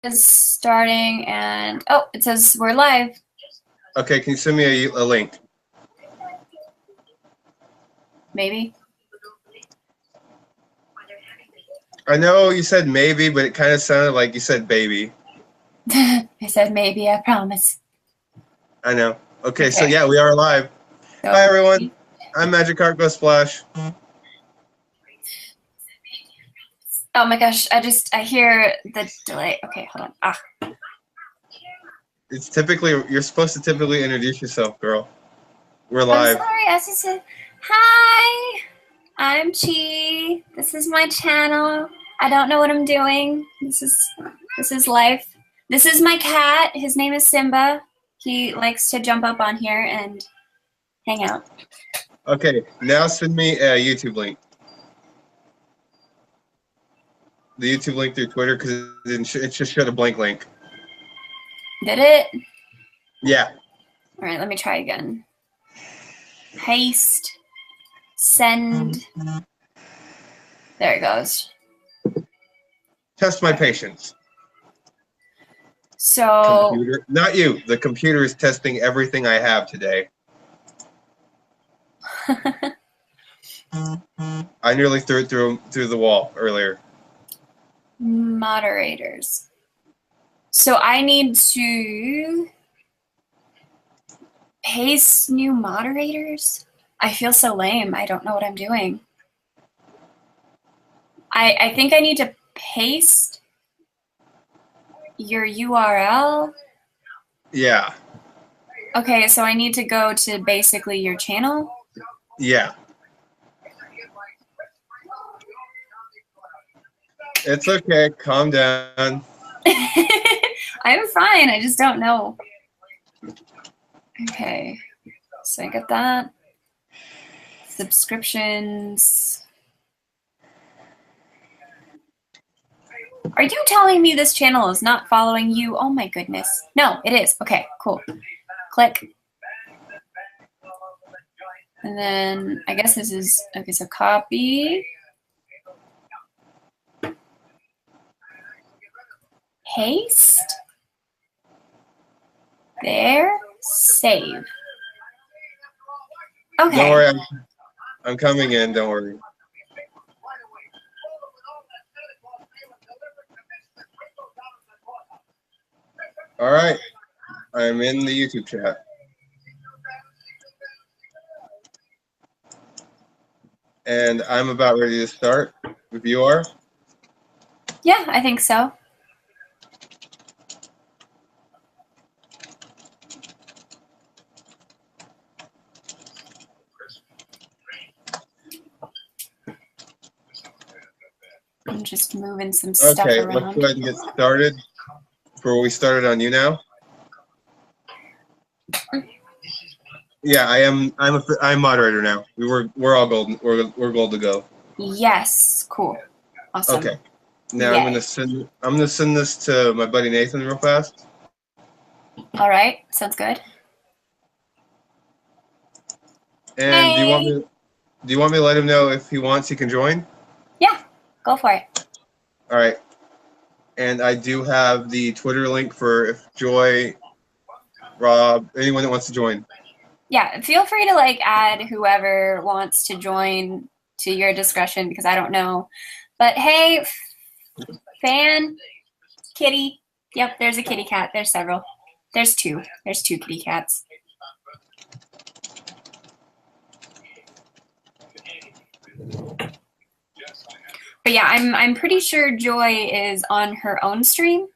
Is starting and oh, it says we're live. Okay, can you send me a link? Maybe. I know you said maybe, but it kind of sounded like you said baby. I said maybe, I promise. I know. Okay, so yeah, we are live. So, hi everyone, I'm Magikarp Go Splash. oh my gosh, I hear the delay. Okay, hold on. It's typically, you're supposed to typically introduce yourself, girl. We're live. I'm sorry, as I said, hi, I'm Chi. This is my channel. I don't know what I'm doing. This is life. This is my cat. His name is Simba. He likes to jump up on here and hang out. Okay, now send me a YouTube link. The YouTube link through Twitter, because it just showed a blank link. Did it? Yeah. All right, let me try again. Paste. Send. There it goes. Test my patience. So. Computer, not you. The computer is testing everything I have today. I nearly threw it through the wall earlier. Moderators. So I need to paste new moderators. I feel so lame. I don't know what I'm doing. I think I need to paste your URL. Yeah. Okay, so I need to go to basically your channel. Yeah. It's okay. Calm down. I'm fine. I just don't know. Okay. So I got that. Subscriptions. Are you telling me this channel is not following you? Oh my goodness. No, it is. Okay, cool. Click. And then I guess this is, okay, so copy. Paste. There. Save. Okay. Don't worry, I'm coming in. Don't worry. All right. I'm in the YouTube chat. And I'm about ready to start. If you are? Yeah, I think so. I'm just moving some stuff around. Okay, let's go ahead and get started. Before we started on you now. Yeah, I'm moderator now. We're all golden. We're gold to go. Yes, cool. Awesome. Okay. Now Yay. I'm gonna send this to my buddy Nathan real fast. All right, sounds good. And hey. do you want me to let him know if he wants he can join? Yeah, go for it. All right. And I do have the Twitter link for if Joy, Rob, anyone that wants to join. Yeah, feel free to like add whoever wants to join to your discretion because I don't know. But hey, fan, kitty. Yep, there's a kitty cat. There's several. There's two. There's two kitty cats. But yeah, I'm pretty sure Joy is on her own stream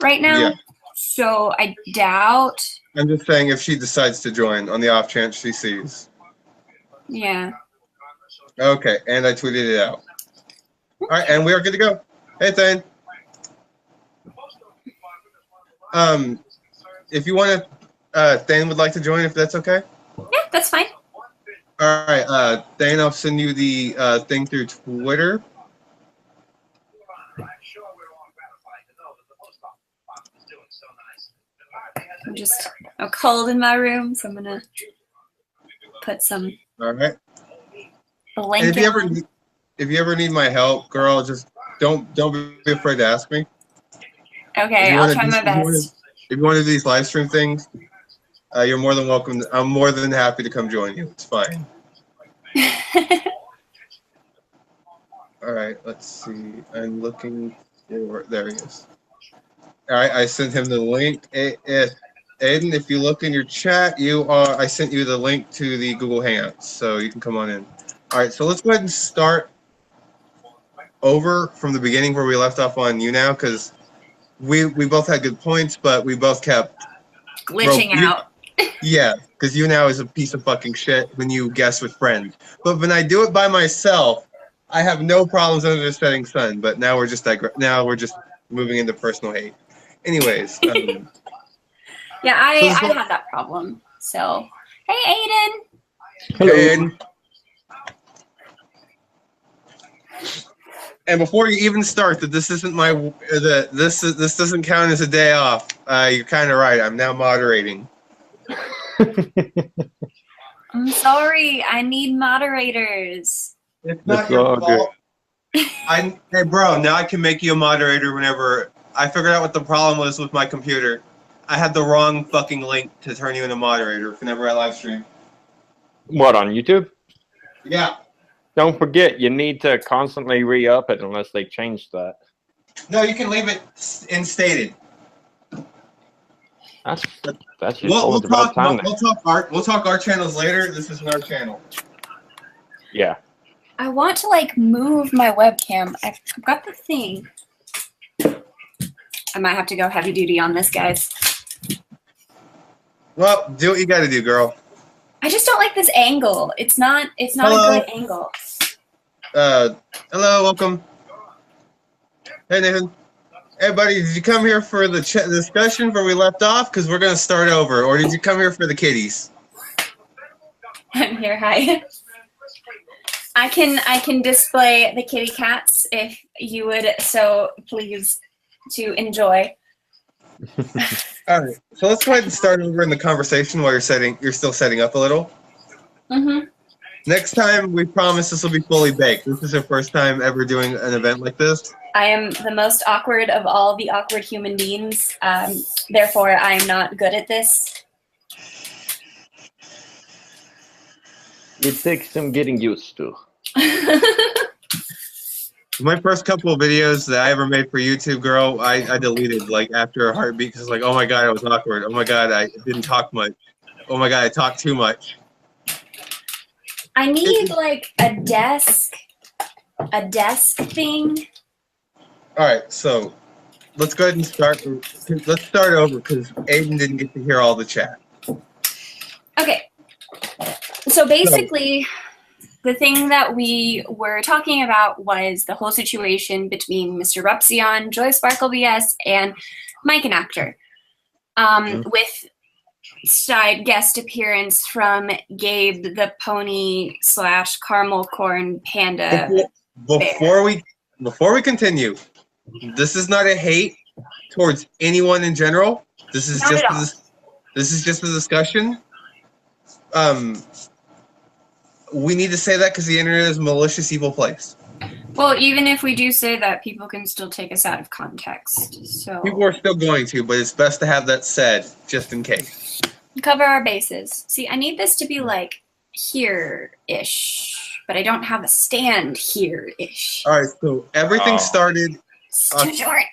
right now. Yeah. So I doubt. I'm just saying if she decides to join on the off chance she sees. Yeah. Okay, and I tweeted it out. All right, and we are good to go. Hey, Thane. If you want to, Thane would like to join if that's okay? Yeah, that's fine. All right, Thane, I'll send you the thing through Twitter. I'm cold in my room, so I'm gonna put some. All right. Blanket. And if you ever need my help, girl, just don't be afraid to ask me. Okay, I'll try my best. If you want to do these live stream things, you're more than welcome. I'm more than happy to come join you. It's fine. All right, let's see. I'm looking for. There he is. All right, I sent him the link. Aiden, if you look in your chat, I sent you the link to the Google Hangouts, so you can come on in. All right, so let's go ahead and start over from the beginning where we left off on you now, because we both had good points, but we both kept glitching out. Yeah, because you now is a piece of fucking shit when you guess with friends. But when I do it by myself, I have no problems under the setting sun. But now we're just moving into personal hate. Anyways. Yeah, I had that problem. So, hey, Aiden. Hello. Hey, Aiden. And before you even start, that this isn't this doesn't count as a day off. You're kind of right. I'm now moderating. I'm sorry. I need moderators. It's not your fault. Hey, bro. Now I can make you a moderator whenever. I figured out what the problem was with my computer. I had the wrong fucking link to turn you into a moderator whenever I live stream. What, on YouTube? Yeah. Don't forget, you need to constantly re-up it unless they change that. No, you can leave it instated. That's we'll talk our channels later. This isn't our channel. Yeah. I want to move my webcam. I've got the thing. I might have to go heavy duty on this, guys. Well, do what you got to do, girl. I just don't like this angle. It's not a good angle. Hello, welcome. Hey, Nathan. Hey, buddy, did you come here for the discussion where we left off? Because we're going to start over. Or did you come here for the kitties? I'm here, hi. I can display the kitty cats if you would so please to enjoy. All right, so let's go ahead and start over in the conversation while you're still setting up a little. Mm-hmm. Next time, we promise this will be fully baked. This is our first time ever doing an event like this. I am the most awkward of all the awkward human beings. Therefore, I am not good at this. It takes some getting used to. My first couple of videos that I ever made for YouTube, girl, I deleted after a heartbeat because oh my god, I was awkward. Oh my god, I didn't talk much. Oh my god, I talked too much. I need a desk thing. All right, so let's go ahead and start. Let's start over because Aiden didn't get to hear all the chat. Okay. So basically, the thing that we were talking about was the whole situation between Mr. Rupsion, joysparklebs, and Mike and Actor. With side guest appearance from Gabe the Pony / Caramel Corn Panda. Before we continue, this is not a hate towards anyone in general. This is just a discussion. We need to say that because the internet is a malicious, evil place. Well, even if we do say that, people can still take us out of context. So people are still going to, but it's best to have that said just in case. Cover our bases. See, I need this to be here-ish, but I don't have a stand here-ish. All right, so everything started. It's too short.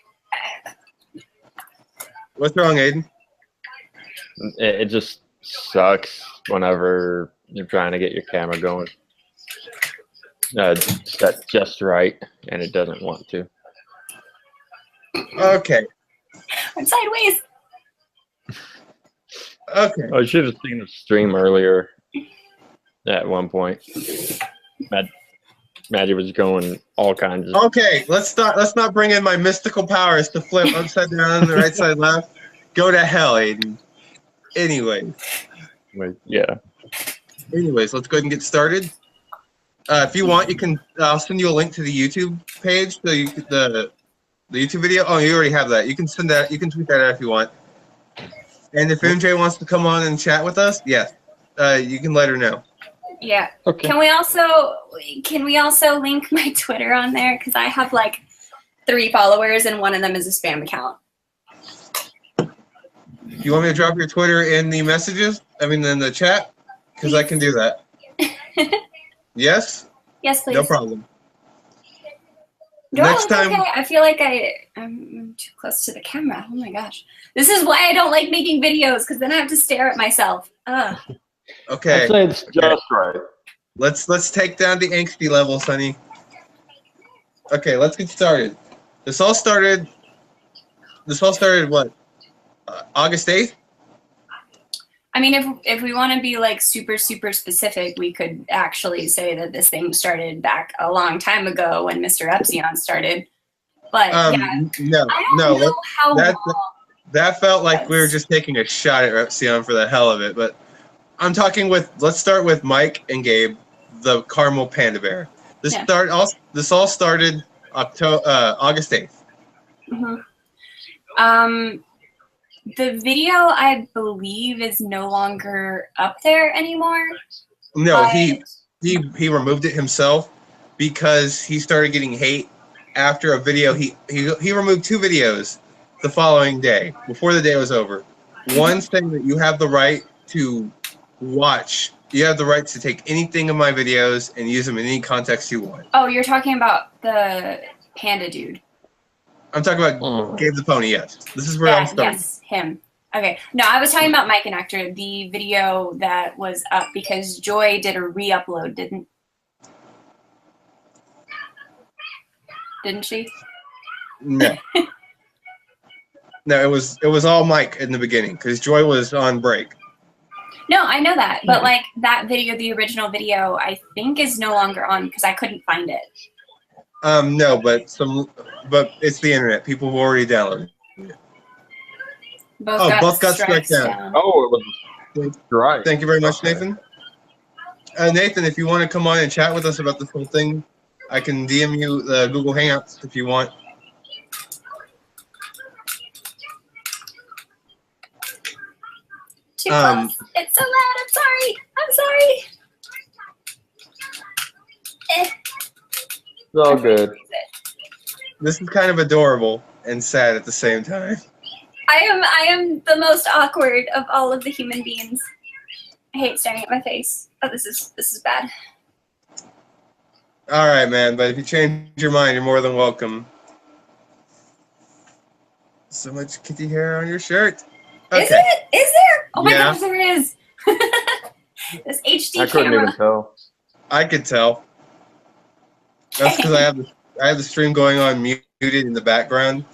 What's wrong, Aiden? It just sucks whenever you're trying to get your camera going. Set just right, and it doesn't want to. Okay. I'm sideways. Okay. I should have seen the stream earlier. At one point, Maddie was going all kinds of. Okay, let's not bring in my mystical powers to flip upside down on the right side left. Go to hell, Aiden. Anyways. Yeah. Anyways, let's go ahead and get started. If you want, you can. I'll send you a link to the YouTube page. So the YouTube video. Oh, you already have that. You can send that. You can tweet that out if you want. And if MJ wants to come on and chat with us, yes, you can let her know. Yeah. Okay. Can we also link my Twitter on there? Because I have 3 followers and one of them is a spam account. You want me to drop your Twitter in the messages? I mean, in the chat? Because I can do that. Yes? Yes, please. No problem. Do I Next look time. okay? I feel like I'm too close to the camera. Oh my gosh. This is why I don't like making videos, because then I have to stare at myself. Ugh. Okay. I'd say it's just right. Let's take down the angsty levels, honey. Okay, let's get started. This all started what? August 8th? I mean, if we want to be like super specific, we could actually say that this thing started back a long time ago when Mr. Epsilon started. But yeah, No, I don't know how that felt like we were just taking a shot at Epsilon for the hell of it. But I'm talking let's start with Mike and Gabe, the caramel panda bear. This all started August 8th. Mm-hmm. The video, I believe, is no longer up there anymore. No, he removed it himself because he started getting hate after a video. He removed 2 videos the following day before the day was over. One saying that you have the right to watch. You have the right to take anything of my videos and use them in any context you want. Oh, you're talking about the panda dude. I'm talking about Gabe the Pony, yes. This is where I'm starting. Yes, him. Okay. No, I was talking about Mike and Actor, the video that was up because Joy did a re-upload, didn't she? No. No, it was all Mike in the beginning because Joy was on break. No, I know that, but like that video, the original video, I think is no longer on because I couldn't find it. No, but it's the internet. People have already downloaded it. Both got struck down. Oh, it was right. Thank you very much, Nathan. Nathan, if you want to come on and chat with us about this whole thing, I can DM you the Google Hangouts if you want. Too close. It's so loud. I'm sorry. It's all good. This is kind of adorable and sad at the same time. I am the most awkward of all of the human beings. I hate staring at my face. Oh, this is bad. All right, man. But if you change your mind, you're more than welcome. So much kitty hair on your shirt. Okay. Is there? Oh my Yeah. gosh, there is. This HD I couldn't camera. even tell. I could tell. That's because I have the stream going on muted in the background.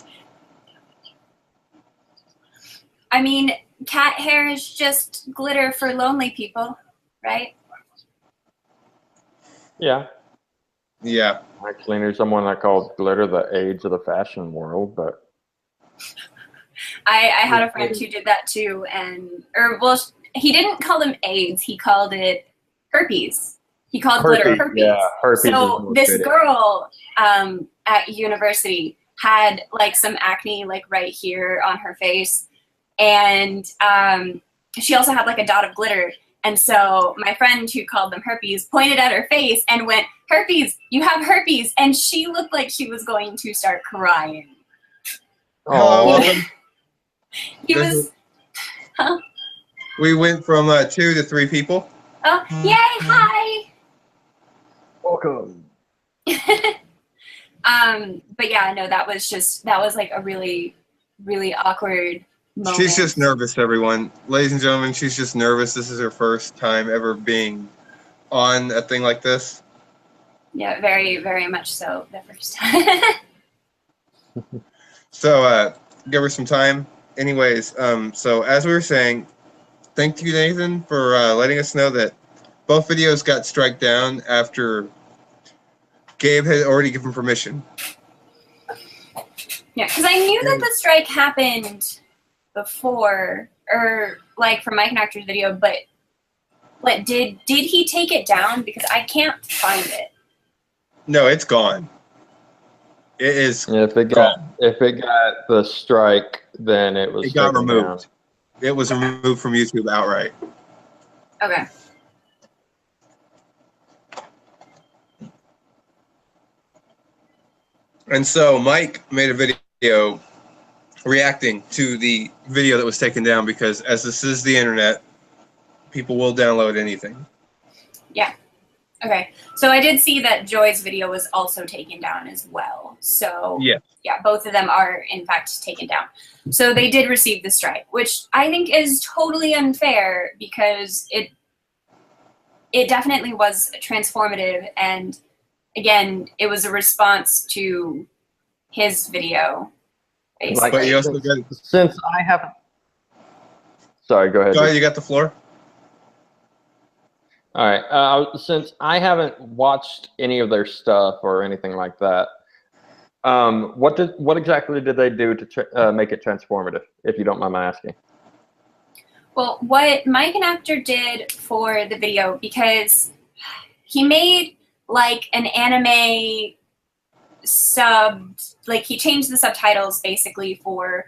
I mean, cat hair is just glitter for lonely people, right? Yeah. Yeah. Actually, knew someone that called glitter the AIDS of the fashion world, but I had a friend who did that too, he didn't call them AIDS. He called it herpes. He called glitter herpes. Yeah, herpes. So this girl at university had like some acne like right here on her face, and she also had like a dot of glitter. And so my friend who called them herpes pointed at her face and went, "Herpes, you have herpes," and she looked like she was going to start crying. Oh, He was. Huh? We went from 2 to 3 people. Oh, yay! Hi. welcome. But yeah, no, that was like a really, really awkward moment. She's just nervous, everyone. Ladies and gentlemen, she's just nervous. This is her first time ever being on a thing like this. Yeah, very, very much so. The first time. So give her some time. Anyways, so as we were saying, thank you, Nathan, for letting us know that both videos got struck down after Gabe had already given permission. Yeah, because I knew that the strike happened before, or like from Mike and Actor's video, but did he take it down? Because I can't find it. No, it's gone. It is. If it got the strike, then it was. It got taken removed. down. It was removed from YouTube outright. Okay. And so Mike made a video reacting to the video that was taken down, because as this is the internet, people will download anything. Yeah. Okay. So I did see that Joy's video was also taken down as well. So yeah, both of them are in fact taken down. So they did receive the strike, which I think is totally unfair because it definitely was transformative, and again, it was a response to his video. Basically. But you also got, since I haven't. Sorry, go ahead. Go ahead, you got the floor. All right. Since I haven't watched any of their stuff or anything like that, what exactly did they do to make it transformative? If you don't mind my asking. Well, what Mike and Actor did for the video, because he made like an anime like he changed the subtitles basically for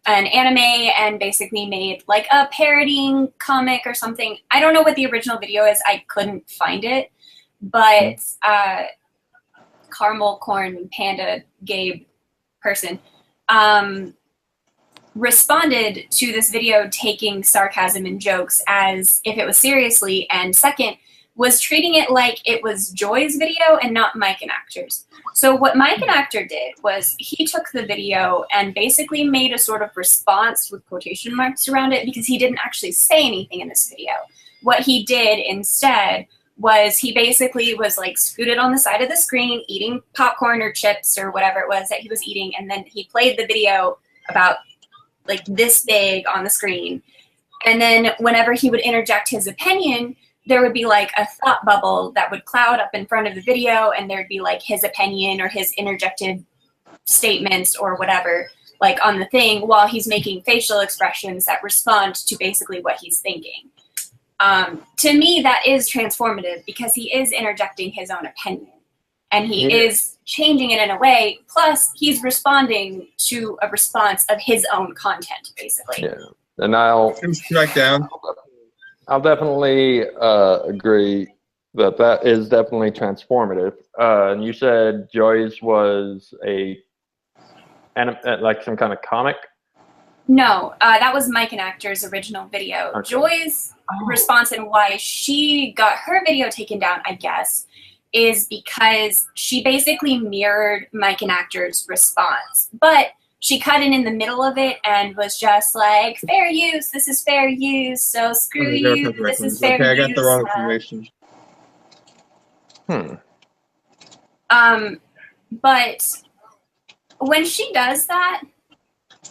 an anime and basically made like a parodying comic or something. I don't know what the original video is. I couldn't find it, but Caramel Corn Panda Gabe person responded to this video taking sarcasm and jokes as if it was seriously, and second, was treating it like it was Joy's video and not Mike and Actor's. So what Mike and Actor did was he took the video and basically made a sort of response with quotation marks around it, because he didn't actually say anything in this video. What he did instead was he basically was like scooted on the side of the screen eating popcorn or chips or whatever it was that he was eating, and then he played the video about like this big on the screen. And then whenever he would interject his opinion, there would be like a thought bubble that would cloud up in front of the video, and there'd be like his opinion or his interjected statements or whatever like on the thing, while he's making facial expressions that respond to basically what he's thinking. To me, that is transformative because he is interjecting his own opinion and he is changing it in a way. Plus, he's responding to a response of his own content, basically. Yeah, and I'll strike down. I'll definitely agree that that is definitely transformative. And you said Joy's was like some kind of comic? No, that was Mike and Actor's original video. Okay. Joy's response and why she got her video taken down, I guess, is because she basically mirrored Mike and Actor's response. But she cut in the middle of it and was just like, fair use, this is fair use, so screw you, this is fair use. Okay, I got the wrong information. But when she does that,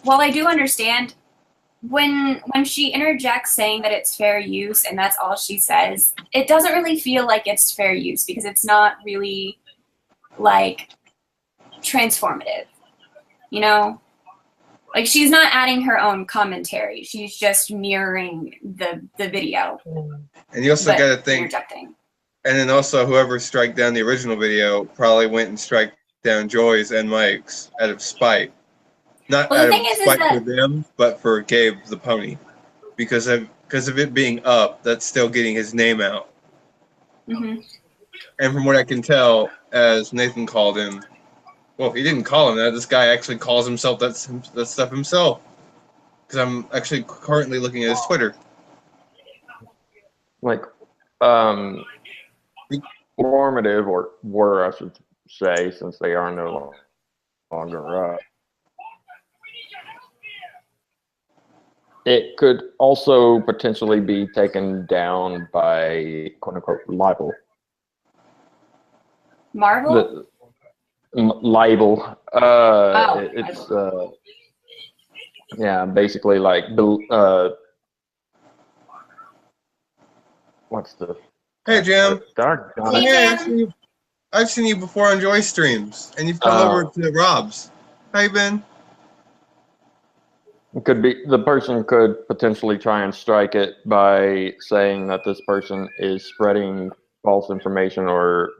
while I do understand, when she interjects saying that it's fair use and that's all she says, it doesn't really feel like it's fair use because it's not really like transformative. You know, like she's not adding her own commentary. She's just mirroring the video. And you also got to think, interjecting. And then also whoever struck down the original video probably went and struck down Joy's and Mike's out of spite. Not out of spite for them, but for Gabe the pony. Because of it being up, that's still getting his name out. Mm-hmm. And from what I can tell, as Nathan called him, well, he didn't call him that. This guy actually calls himself that stuff himself. Because I'm actually currently looking at his Twitter. Like, formative, or were, I should say, since they are no longer up. It could also potentially be taken down by quote-unquote libel. Marvel? Libel. It's yeah, basically like what's the? Hey Jam. Dark. Hey, I've seen you before on Joy streams, and you've come over to Rob's. How you been? It could be the person could potentially try and strike it by saying that this person is spreading false information or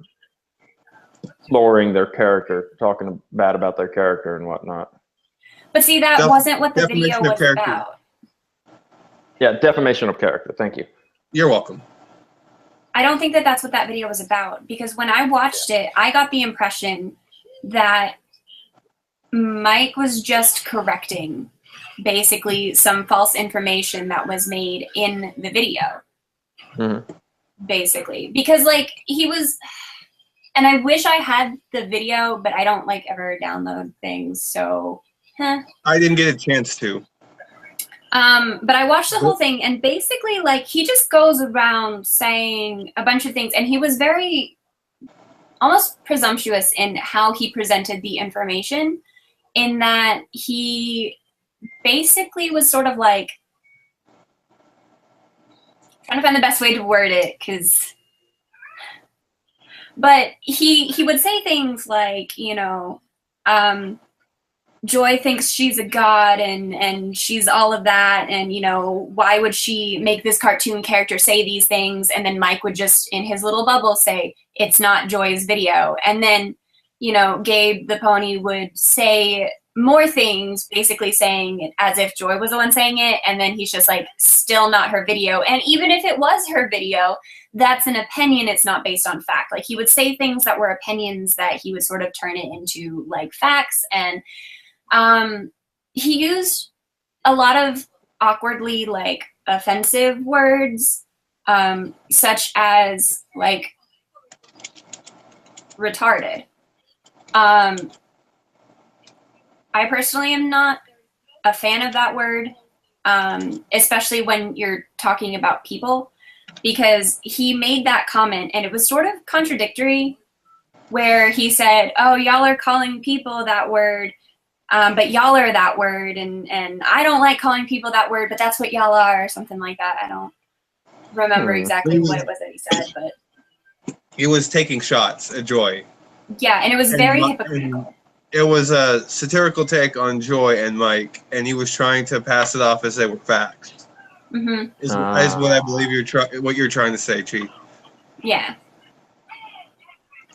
lowering their character, talking bad about their character and whatnot. But see, that wasn't what the video was about. Yeah, defamation of character. Thank you. You're welcome. I don't think that that's what that video was about, because when I watched it, I got the impression that Mike was just correcting basically some false information that was made in the video. Mm-hmm. Basically, because like he was, and I wish I had the video, but I don't like ever download things, so I didn't get a chance to. But I watched the whole thing, and basically like he just goes around saying a bunch of things, and he was very almost presumptuous in how he presented the information, in that he basically was sort of like trying to find the best way to word it, but he would say things like, you know, Joy thinks she's a god and she's all of that, and you know, why would she make this cartoon character say these things? And then Mike would just in his little bubble say, it's not Joy's video. And then, you know, Gabe the pony would say more things, basically saying it as if Joy was the one saying it, and then he's just like, still not her video. And even if it was her video, that's an opinion, it's not based on fact. Like he would say things that were opinions that he would sort of turn it into like facts. And he used a lot of awkwardly like offensive words, such as like retarded. I personally am not a fan of that word, especially when you're talking about people, because he made that comment and it was sort of contradictory, where he said, oh, y'all are calling people that word, but y'all are that word, and I don't like calling people that word, but that's what y'all are, or something like that. I don't remember exactly what it was that he said, but He was taking shots at Joy. Yeah, and it was very hypocritical. It was a satirical take on Joy and Mike, and he was trying to pass it off as they were facts. Mm-hmm. Is what I believe what you're trying to say, Chief. Yeah.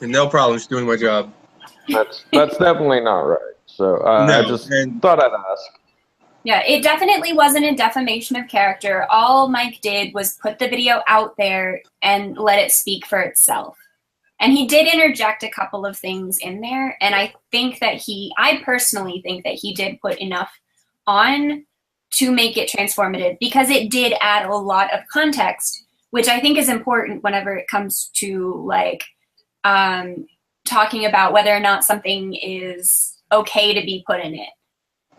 And no problem, just doing my job. That's definitely not right. So I just thought I'd ask. Yeah, it definitely wasn't a defamation of character. All Mike did was put the video out there and let it speak for itself. And he did interject a couple of things in there, and I personally think that he did put enough on to make it transformative, because it did add a lot of context, which I think is important whenever it comes to like talking about whether or not something is okay to be put in it,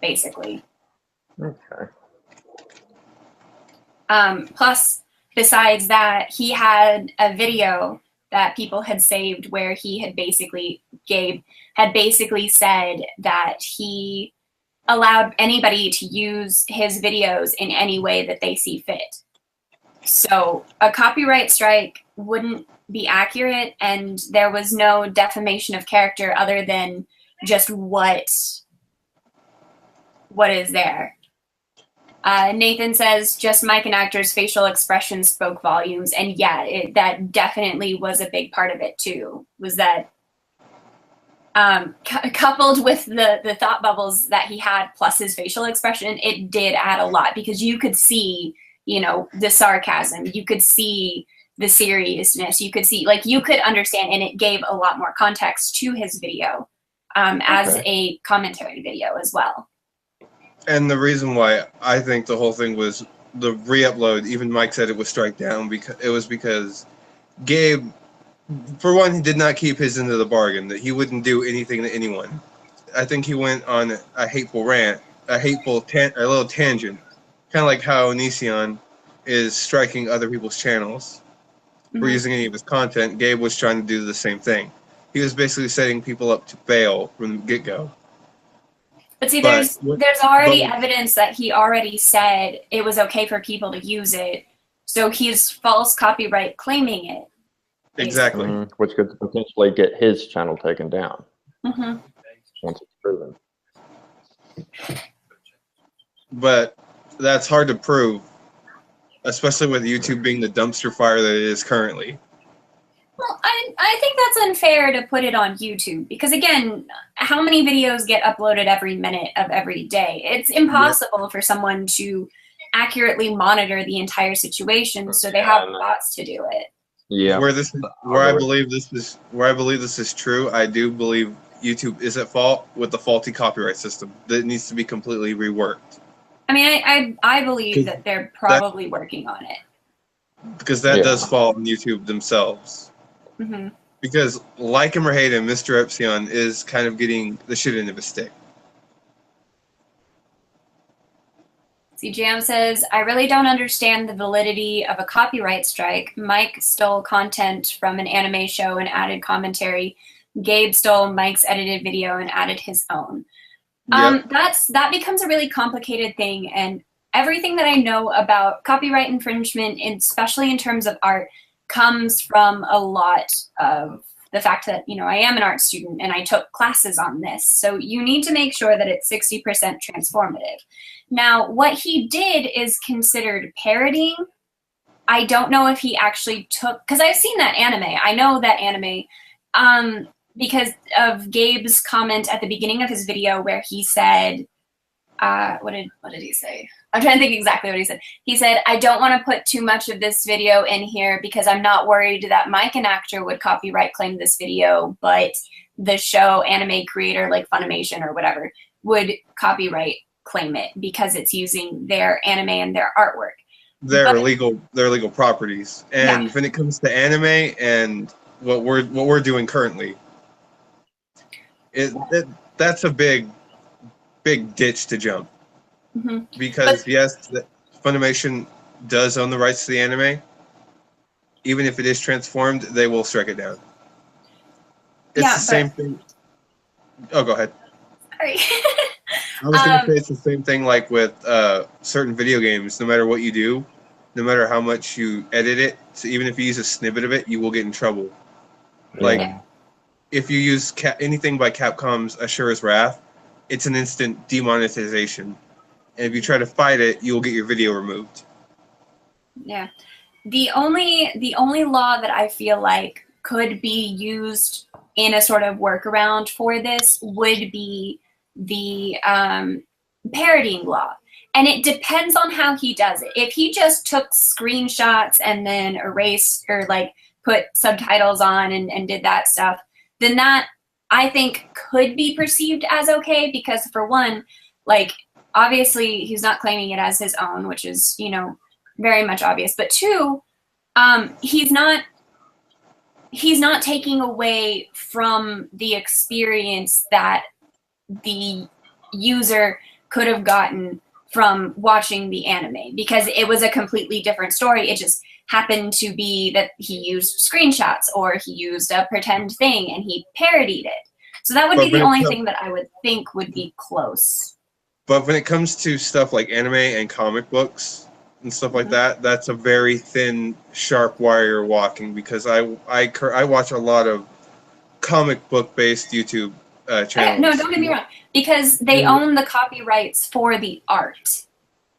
basically. Okay. Plus, besides that, he had a video that people had saved where he had Gabe had basically said that he allowed anybody to use his videos in any way that they see fit. So a copyright strike wouldn't be accurate, and there was no defamation of character other than just what is there. Nathan says, just Mike and actor's facial expressions spoke volumes. And yeah, that definitely was a big part of it too, was that coupled with the thought bubbles that he had plus his facial expression, it did add a lot, because you could see, you know, the sarcasm, you could see the seriousness, you could see, like, you could understand, and it gave a lot more context to his video as a commentary video as well. And the reason why I think the whole thing was the re-upload, even Mike said it was strike down, because Gabe, for one, he did not keep his end of the bargain, that he wouldn't do anything to anyone. I think he went on a hateful rant, a little tangent, kind of like how Onision is striking other people's channels for using any of his content. Gabe was trying to do the same thing. He was basically setting people up to fail from the get-go. But see, there's already evidence that he already said it was okay for people to use it, so he's false copyright claiming it. Exactly. Which could potentially get his channel taken down once it's proven. But that's hard to prove, especially with YouTube being the dumpster fire that it is currently. Well, I think that's unfair to put it on YouTube, because again, how many videos get uploaded every minute of every day? It's impossible for someone to accurately monitor the entire situation, so they have bots to do it. Yeah. Where I believe this is true, I do believe YouTube is at fault with the faulty copyright system that needs to be completely reworked. I mean, I believe that they're probably working on it. Because that does fall on YouTube themselves. Mm-hmm. Because, like him or hate him, Mr. Epsilon is kind of getting the shit end of his stick. See, Jam says, I really don't understand the validity of a copyright strike. Mike stole content from an anime show and added commentary. Gabe stole Mike's edited video and added his own. Yep. That becomes a really complicated thing, and everything that I know about copyright infringement, especially in terms of art, comes from a lot of the fact that, you know, I am an art student and I took classes on this. So you need to make sure that it's 60% transformative. Now, what he did is considered parodying. I don't know if he actually took, because I've seen that anime. I know that anime because of Gabe's comment at the beginning of his video where he said, what did he say? I'm trying to think exactly what he said. He said, I don't want to put too much of this video in here because I'm not worried that Mike and Actor would copyright claim this video, but the show anime creator like Funimation or whatever would copyright claim it because it's using their anime and their artwork. They're legal properties. And when it comes to anime and what we're doing currently, that's a big ditch to jump. Mm-hmm. Because yes, Funimation does own the rights to the anime. Even if it is transformed, they will strike it down. It's the same thing. Oh, go ahead. Sorry. I was going to say it's the same thing like with certain video games. No matter what you do, no matter how much you edit it, so even if you use a snippet of it, you will get in trouble. Like, if you use anything by Capcom's Ashura's Wrath, it's an instant demonetization. And if you try to fight it, you will get your video removed. Yeah. The only law that I feel like could be used in a sort of workaround for this would be the parodying law. And it depends on how he does it. If he just took screenshots and then erased or like put subtitles on and did that stuff, then that I think could be perceived as okay, because for one, like obviously he's not claiming it as his own, which is, you know, very much obvious. But two, he's not taking away from the experience that the user could have gotten from watching the anime, because it was a completely different story. It just happened to be that he used screenshots or he used a pretend thing and he parodied it. So that would be the only thing that I would think would be close. But when it comes to stuff like anime and comic books and stuff like that, that's a very thin, sharp wire you're walking, because I watch a lot of comic book based YouTube channels. No, don't get me wrong, because they own the copyrights for the art.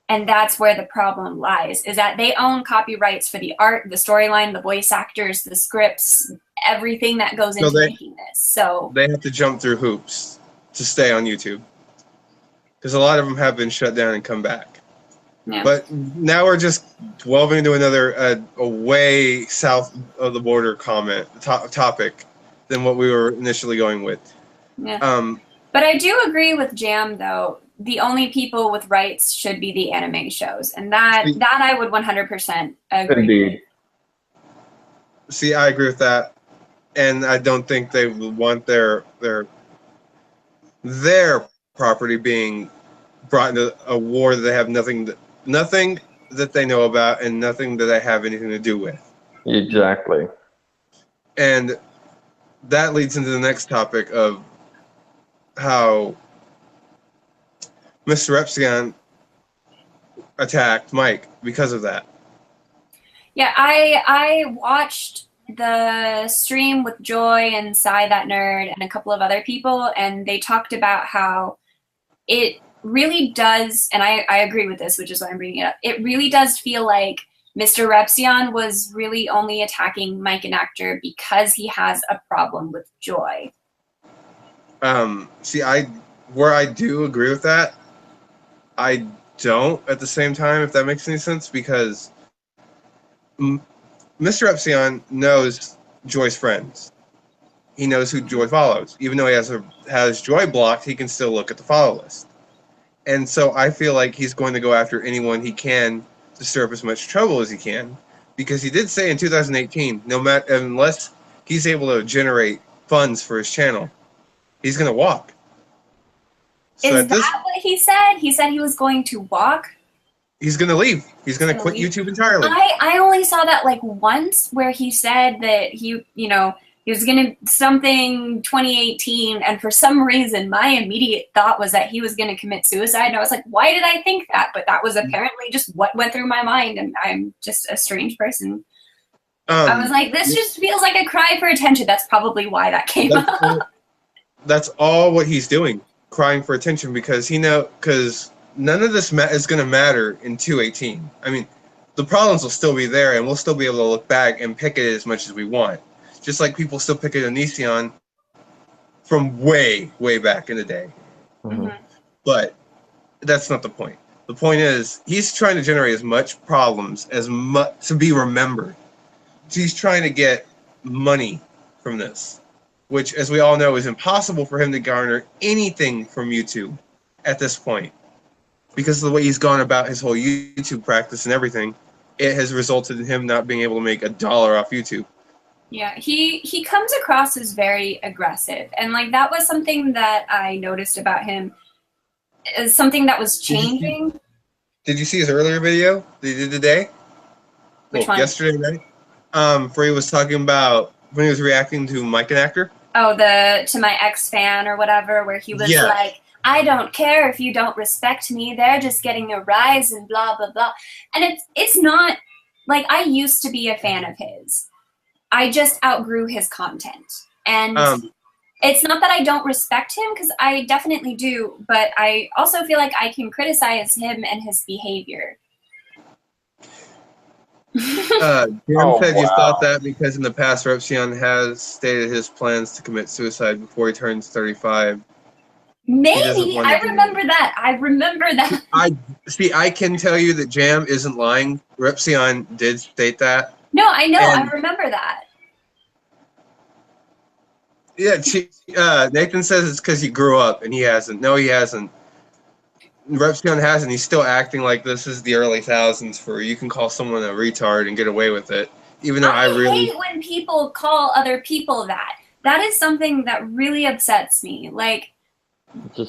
And that's where the problem lies, is that they own copyrights for the art, the storyline, the voice actors, the scripts, everything that goes into making this. So they have to jump through hoops to stay on YouTube, because a lot of them have been shut down and come back. Yeah. But now we're just delving into another a way south of the border topic than what we were initially going with. Yeah. But I do agree with Jam, though. The only people with rights should be the anime shows, and that I would 100% agree. Indeed. See, I agree with that, and I don't think they would want their property being brought into a war that they have nothing that they know about and nothing that they have anything to do with. Exactly. And that leads into the next topic of how Mr. Epsilon attacked Mike because of that. Yeah, I watched the stream with Joy and Sai That Nerd and a couple of other people, and they talked about how it really does, and I agree with this, which is why I'm bringing it up, it really does feel like Mr. Repsion was really only attacking Mike and Actor because he has a problem with Joy. See, where I do agree with that, I don't at the same time, if that makes any sense, because Mr. Epsilon knows Joy's friends. he knows who Joy follows. Even though he has Joy blocked, he can still look at the follow list. And so I feel like he's going to go after anyone he can to stir up as much trouble as he can, because he did say in 2018, no matter unless he's able to generate funds for his channel, he's going to walk. So Is that what he said? He said he was going to walk? He's going to leave. He's going to quit YouTube entirely. I only saw that like once, where he said that he was going to something 2018, and for some reason my immediate thought was that he was going to commit suicide, and I was like, why did I think that? But that was apparently just what went through my mind, and I'm just a strange person. I was like, this just feels like a cry for attention. That's probably why that came up. That's all what he's doing, crying for attention, because none of this is going to matter in 218. I mean, the problems will still be there, and we'll still be able to look back and pick at it as much as we want. Just like people still pick at Onision from way, way back in the day. Mm-hmm. But that's not the point. The point is, he's trying to generate as much problems as much to be remembered. So he's trying to get money from this, which, as we all know, is impossible for him to garner anything from YouTube at this point. Because of the way he's gone about his whole YouTube practice and everything, it has resulted in him not being able to make $1 off YouTube. Yeah, he comes across as very aggressive, and like that was something that I noticed about him, is something that was changing. Did you see his earlier video that he did today? Which one? Yesterday night? Where he was talking about when he was reacting to Mike and Actor. Oh, to my ex fan or whatever, where he was like, I don't care if you don't respect me, they're just getting a rise and blah, blah, blah. And it's not, like, I used to be a fan of his. I just outgrew his content. And it's not that I don't respect him, because I definitely do, but I also feel like I can criticize him and his behavior. Jim said you thought that because in the past, Repsion has stated his plans to commit suicide before he turns 35. Maybe. I remember that. I remember that. I can tell you that Jam isn't lying. Repsion did state that. No, I know. I remember that. Yeah, Nathan says it's because he grew up, and he hasn't. No, he hasn't. Repsion hasn't. He's still acting like this is the early thousands for you can call someone a retard and get away with it. Even though I really hate when people call other people that. That is something that really upsets me. Like,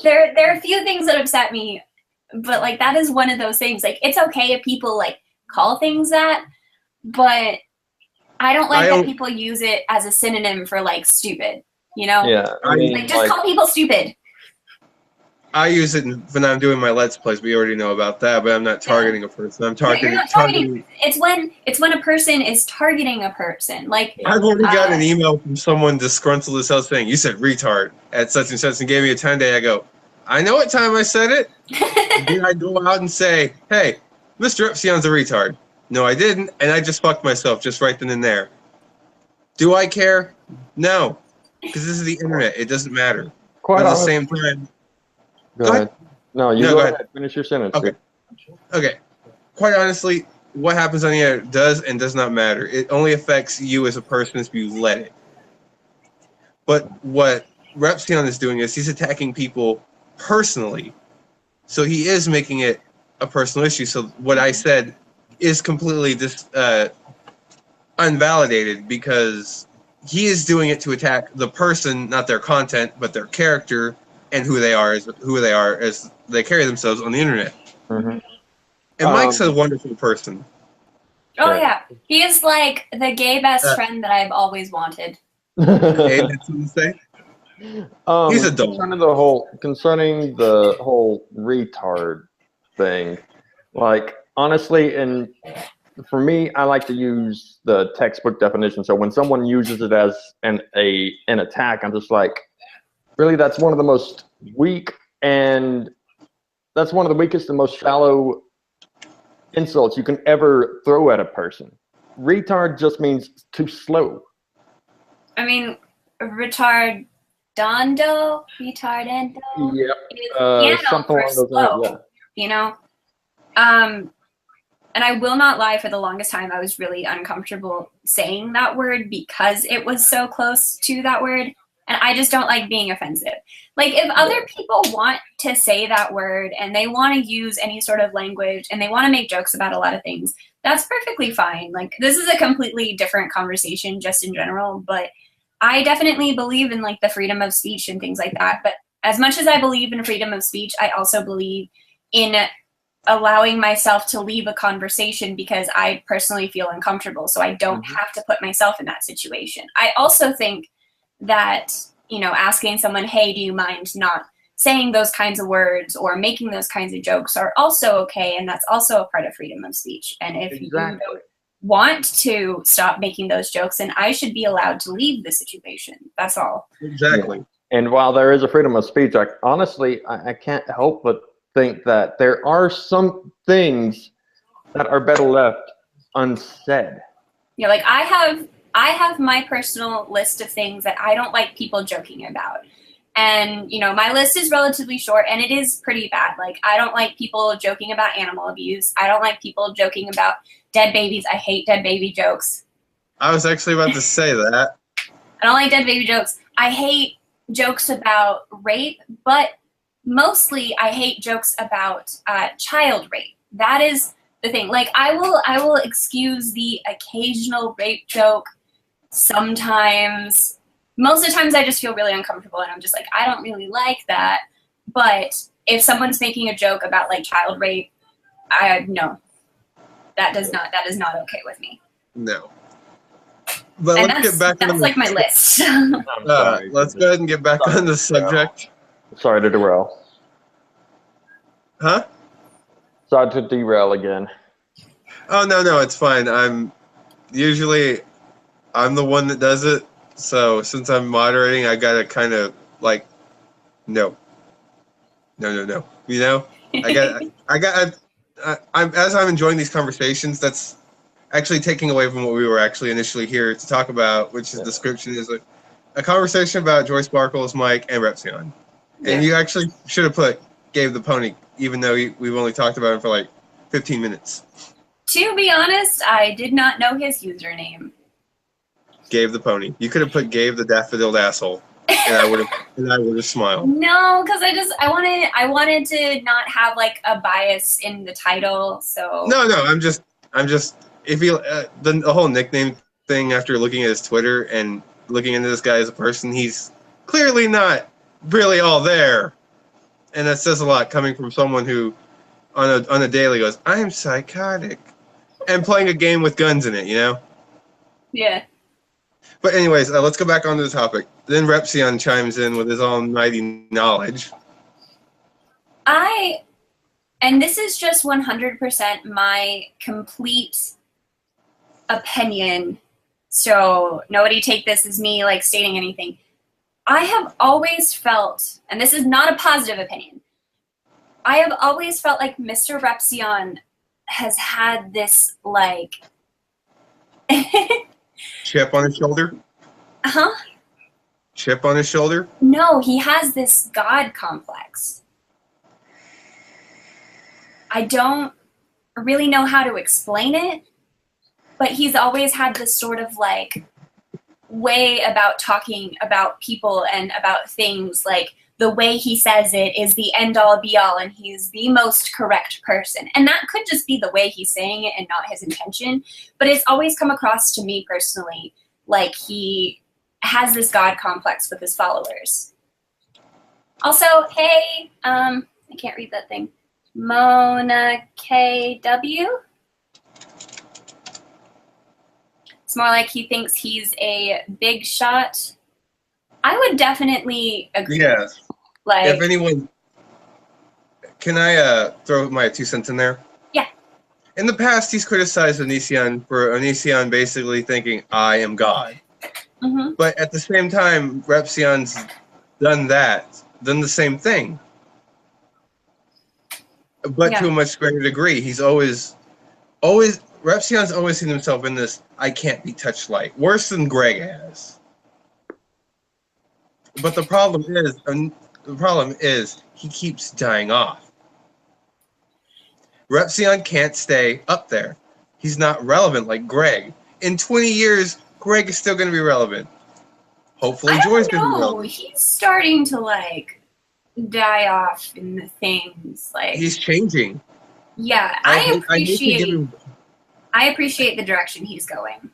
there are a few things that upset me, but like that is one of those things. Like, it's okay if people like call things that, but I don't like that people use it as a synonym for like stupid. You know? Yeah. I mean, like, just call people stupid. I use it when I'm doing my Let's Plays. We already know about that, but I'm not targeting a person. I'm targeting. It's when a person is targeting a person. Like, I've already got an email from someone disgruntled as hell saying, "You said retard at such and such," and gave me a 10-day. I go, I know what time I said it. Then I go out and say, "Hey, Mr. Epsion's a retard." No, I didn't, and I just fucked myself just right then and there. Do I care? No, because this is the internet. It doesn't matter. But at the same time. Go ahead. No, go ahead. Finish your sentence. Okay. Okay. Quite honestly, what happens on the internet does and does not matter. It only affects you as a person if you let it. But what Repsion is doing is he's attacking people personally. So he is making it a personal issue. So what I said is completely unvalidated, because he is doing it to attack the person, not their content, but their character and who they are as they carry themselves on the internet. Mm-hmm. And Mike's a wonderful person. Oh yeah, he is like the gay best friend that I've always wanted. Hey, that's what you say? He's a dog. Concerning the whole retard thing, like honestly, and for me, I like to use the textbook definition. So when someone uses it as an attack, I'm just like, really, that's one of the most weak, and that's one of the weakest and most shallow insults you can ever throw at a person. Retard just means too slow. I mean, retardando. Yep. Something along those lines, yeah. You know? And I will not lie, for the longest time, I was really uncomfortable saying that word because it was so close to that word. And I just don't like being offensive. Like, if other people want to say that word and they want to use any sort of language and they want to make jokes about a lot of things, that's perfectly fine. Like, this is a completely different conversation just in general, but I definitely believe in, like, the freedom of speech and things like that. But as much as I believe in freedom of speech, I also believe in allowing myself to leave a conversation because I personally feel uncomfortable, so I don't have to put myself in that situation. I also think that, you know, asking someone, hey, do you mind not saying those kinds of words or making those kinds of jokes are also okay, and that's also a part of freedom of speech. And if you don't want to stop making those jokes, then I should be allowed to leave the situation. That's all. Exactly. Yeah. And while there is a freedom of speech, honestly, I can't help but think that there are some things that are better left unsaid. Yeah, like I have my personal list of things that I don't like people joking about. And, you know, my list is relatively short and it is pretty bad. Like, I don't like people joking about animal abuse. I don't like people joking about dead babies. I hate dead baby jokes. I was actually about to say that. I don't like dead baby jokes. I hate jokes about rape, but mostly I hate jokes about child rape. That is the thing. Like, I will excuse the occasional rape joke sometimes. Most of the times I just feel really uncomfortable and I'm just like, I don't really like that. But if someone's making a joke about, like, child rape, no. That is not okay with me. No. But and let's get back that's on like my list. Let's go ahead and get back on the subject. Sorry to derail. Huh? Sorry to derail again. Oh, no, it's fine. I'm the one that does it. So since I'm moderating, I gotta kind of like, no. You know, as I'm enjoying these conversations, that's actually taking away from what we were actually initially here to talk about, which is description is a conversation about Joy Sparkles, Mike, and Repsion. And you actually should have put Gabe the Pony, even though we've only talked about him for like 15 minutes. To be honest, I did not know his username. Gabe the Pony. You could have put Gabe the daffodiled asshole, and I would have smiled. No, because I wanted to not have like a bias in the title. So No, I'm just if you the whole nickname thing after looking at his Twitter and looking into this guy as a person, he's clearly not really all there, and that says a lot coming from someone who on a daily goes, I'm psychotic, and playing a game with guns in it, you know. Yeah. But anyways, let's go back onto the topic. Then Repsion chimes in with his almighty knowledge. And this is just 100% my complete opinion, so nobody take this as me like stating anything. I have always felt, and this is not a positive opinion, I have always felt like Mr. Repsion has had this like chip on his shoulder? Huh? Chip on his shoulder? No, he has this God complex. I don't really know how to explain it, but he's always had this sort of like way about talking about people and about things, like the way he says it is the end all be all and he's the most correct person. And that could just be the way he's saying it and not his intention, but it's always come across to me personally like he has this God complex with his followers. Also, hey, I can't read that thing. Mona KW. It's more like he thinks he's a big shot. I would definitely agree. Yes. Like, if anyone, can I throw my 2 cents in there? Yeah. In the past, he's criticized Onision for Onision basically thinking, I am God. Mm-hmm. But at the same time, Repsion's done the same thing. But to a much greater degree, he's always, Repsion's always seen himself in this, I can't be touched light. Worse than Greg has. But the problem is he keeps dying off. Repsion can't stay up there. He's not relevant like Greg. In 20 years, Greg is still going to be relevant. Hopefully, I Joy's don't going to be know. relevant. He's starting to like die off in the things. Like He's changing. yeah, I hate to give him. I appreciate the direction he's going.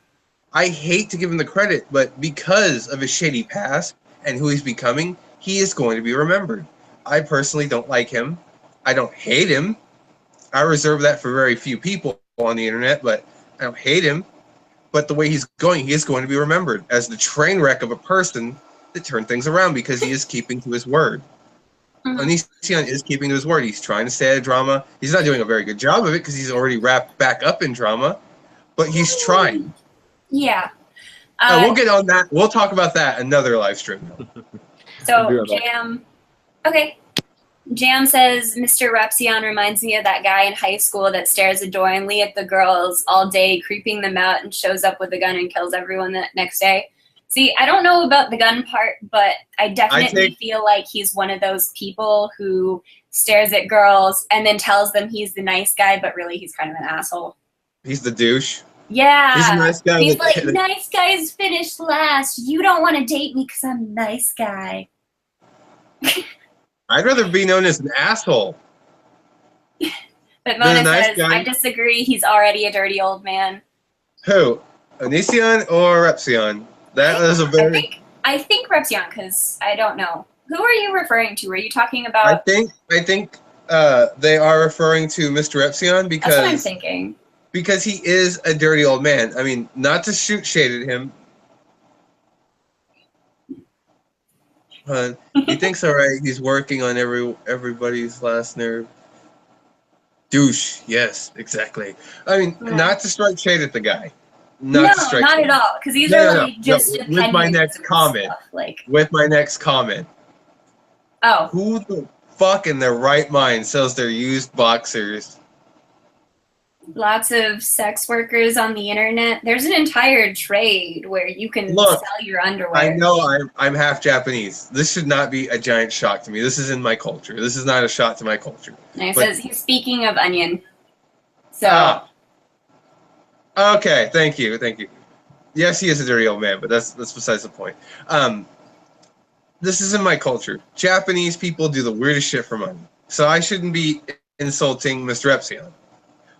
I hate to give him the credit, but because of his shady past and who he's becoming, he is going to be remembered. I personally don't like him. I don't hate him. I reserve that for very few people on the internet, but I don't hate him. But the way he's going, he is going to be remembered as the train wreck of a person that turned things around because he is keeping to his word. Mhm. Onision is keeping to his word. He's trying to stay out of drama. He's not doing a very good job of it because he's already wrapped back up in drama, but he's trying. Yeah. We'll get on that. We'll talk about that another live stream. So Jam, okay. Jam says Mr. Repsion reminds me of that guy in high school that stares adoringly at the girls all day, creeping them out, and shows up with a gun and kills everyone the next day. See, I don't know about the gun part, but I definitely feel like he's one of those people who stares at girls and then tells them he's the nice guy, but really he's kind of an asshole. He's the douche. Yeah. He's a nice guy. He's like, nice guys finish last. You don't want to date me because I'm a nice guy. I'd rather be known as an asshole. But Mona nice says, guy. I disagree. He's already a dirty old man. Who? Onision or Repsion? That is a very... I think Repsion, because I don't know. Who are you referring to? Are you talking about... I think they are referring to Mr. Repsion because... That's what I'm thinking. Because he is a dirty old man. I mean, not to shoot shade at him. He thinks, all right, he's working on everybody's last nerve. Douche. Yes, exactly. I mean, not to strike shade at the guy. Not at all. Because these are like just opinions. With my next comment. With my next comment. Oh. Who the fuck in their right mind sells their used boxers? Lots of sex workers on the internet. There's an entire trade where you can sell your underwear. I know I'm half Japanese. This should not be a giant shock to me. This is in my culture. This is not a shock to my culture. And it says he's speaking of onion. So. Okay, thank you. Yes, he is a dirty old man, but that's besides the point. This is in my culture. Japanese people do the weirdest shit for money. So I shouldn't be insulting Mr. Repsion.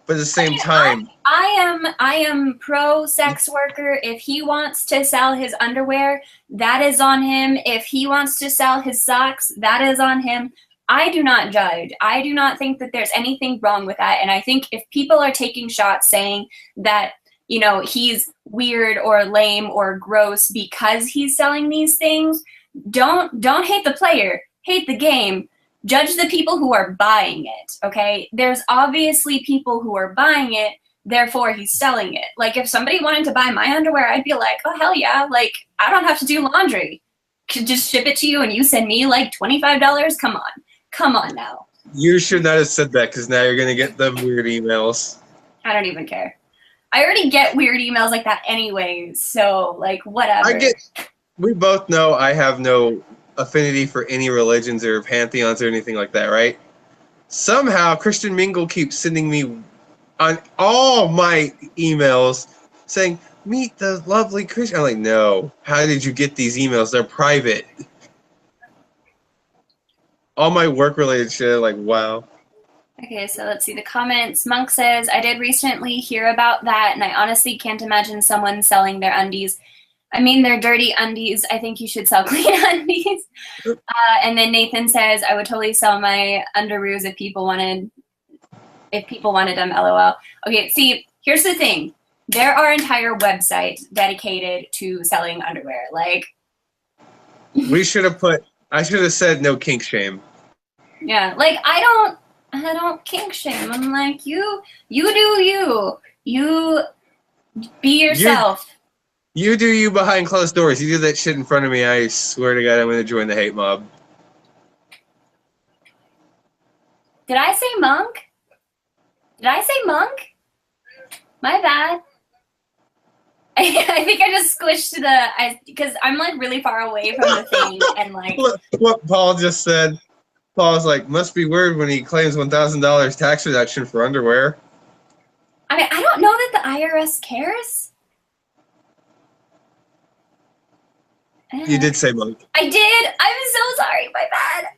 But at the same time, I am pro sex worker. If he wants to sell his underwear, that is on him. If he wants to sell his socks, that is on him. I do not judge. I do not think that there's anything wrong with that. And I think if people are taking shots saying that, you know, he's weird or lame or gross because he's selling these things, don't hate the player, hate the game. Judge the people who are buying it, okay? There's obviously people who are buying it, therefore he's selling it. Like, if somebody wanted to buy my underwear, I'd be like, oh, hell yeah. Like, I don't have to do laundry. Could just ship it to you and you send me, like, $25? Come on. Come on now. You should not have said that because now you're going to get them weird emails. I don't even care. I already get weird emails like that anyway, so, like, whatever. We both know I have no affinity for any religions or pantheons or anything like that, right? Somehow Christian Mingle keeps sending me on all my emails saying, meet the lovely Christian. I'm like, no. How did you get these emails? They're private. All my work-related shit, like, wow. Okay, so let's see the comments. Monk says, I did recently hear about that, and I honestly can't imagine someone selling their undies. I mean, they're dirty undies. I think you should sell clean undies. And then Nathan says, I would totally sell my underoos if people wanted them, LOL. Okay, see, here's the thing. There are entire websites dedicated to selling underwear. Like, I should have said no kink shame. Yeah, like, I don't kink shame. I'm like, you do you. You be yourself. You do you behind closed doors. You do that shit in front of me, I swear to God, I'm going to join the hate mob. Did I say monk? Did I say monk? My bad. I think I just squished because I'm like really far away from the thing and like. What Paul just said. Paul's like, must be weird when he claims $1,000 tax reduction for underwear. I mean, I don't know that the IRS cares. You did say monk. I did. I'm so sorry. My bad.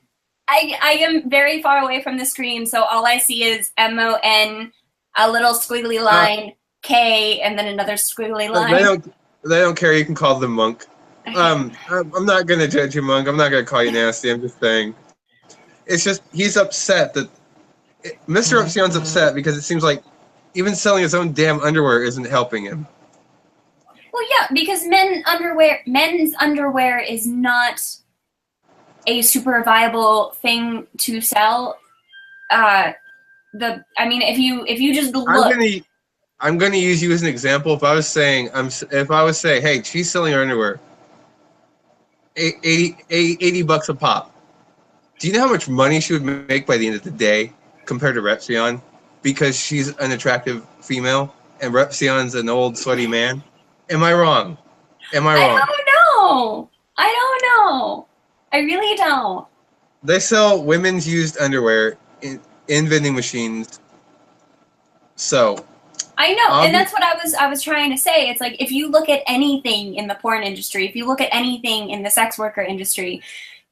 I am very far away from the screen, so all I see is MON, a little squiggly line, K, and then another squiggly line. They don't care. You can call them monk. Okay. I'm not gonna judge you, monk. I'm not gonna call you nasty. I'm just saying. It's just he's upset that Mr. Epsion's upset because it seems like even selling his own damn underwear isn't helping him. Well, yeah, because men's underwear is not a super viable thing to sell. I mean, if you just look, I'm gonna use you as an example. If I was saying, hey, she's selling her underwear, $80 a pop. Do you know how much money she would make by the end of the day compared to Repsion? Because she's an attractive female and Repsion's an old sweaty man. Am I wrong? I don't know. I really don't. They sell women's used underwear in vending machines. So I know, and that's what I was trying to say. It's like if you look at anything in the porn industry, if you look at anything in the sex worker industry,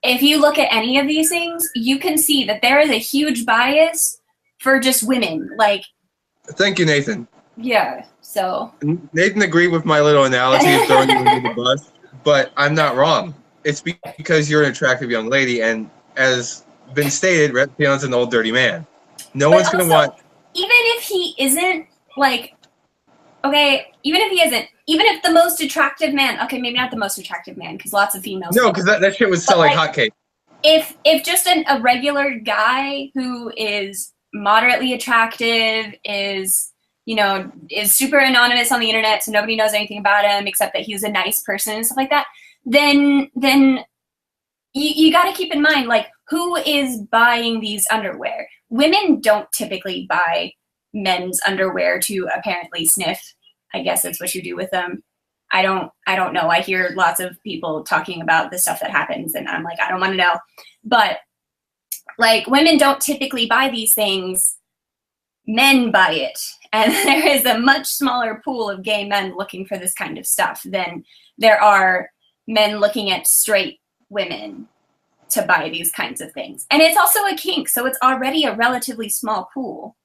if you look at any of these things, you can see that there is a huge bias for just women. Like, thank you, Nathan. Yeah, so Nathan agreed with my little analogy of throwing you under the bus, but I'm not wrong. It's because you're an attractive young lady, and as been stated, Repsion's an old dirty man. No one's gonna want. Even if he isn't, like, okay, even if the most attractive man, okay, maybe not the most attractive man, because lots of females. No, because that shit would sell like hotcakes. If just a regular guy who is moderately attractive is super anonymous on the internet, so nobody knows anything about him except that he's a nice person and stuff like that, then you got to keep in mind, like, who is buying these underwear? Women don't typically buy men's underwear to apparently sniff. I guess that's what you do with them. I don't know. I hear lots of people talking about the stuff that happens, and I'm like, I don't want to know. But, like, women don't typically buy these things. Men buy it. And there is a much smaller pool of gay men looking for this kind of stuff than there are men looking at straight women to buy these kinds of things. And it's also a kink, so it's already a relatively small pool,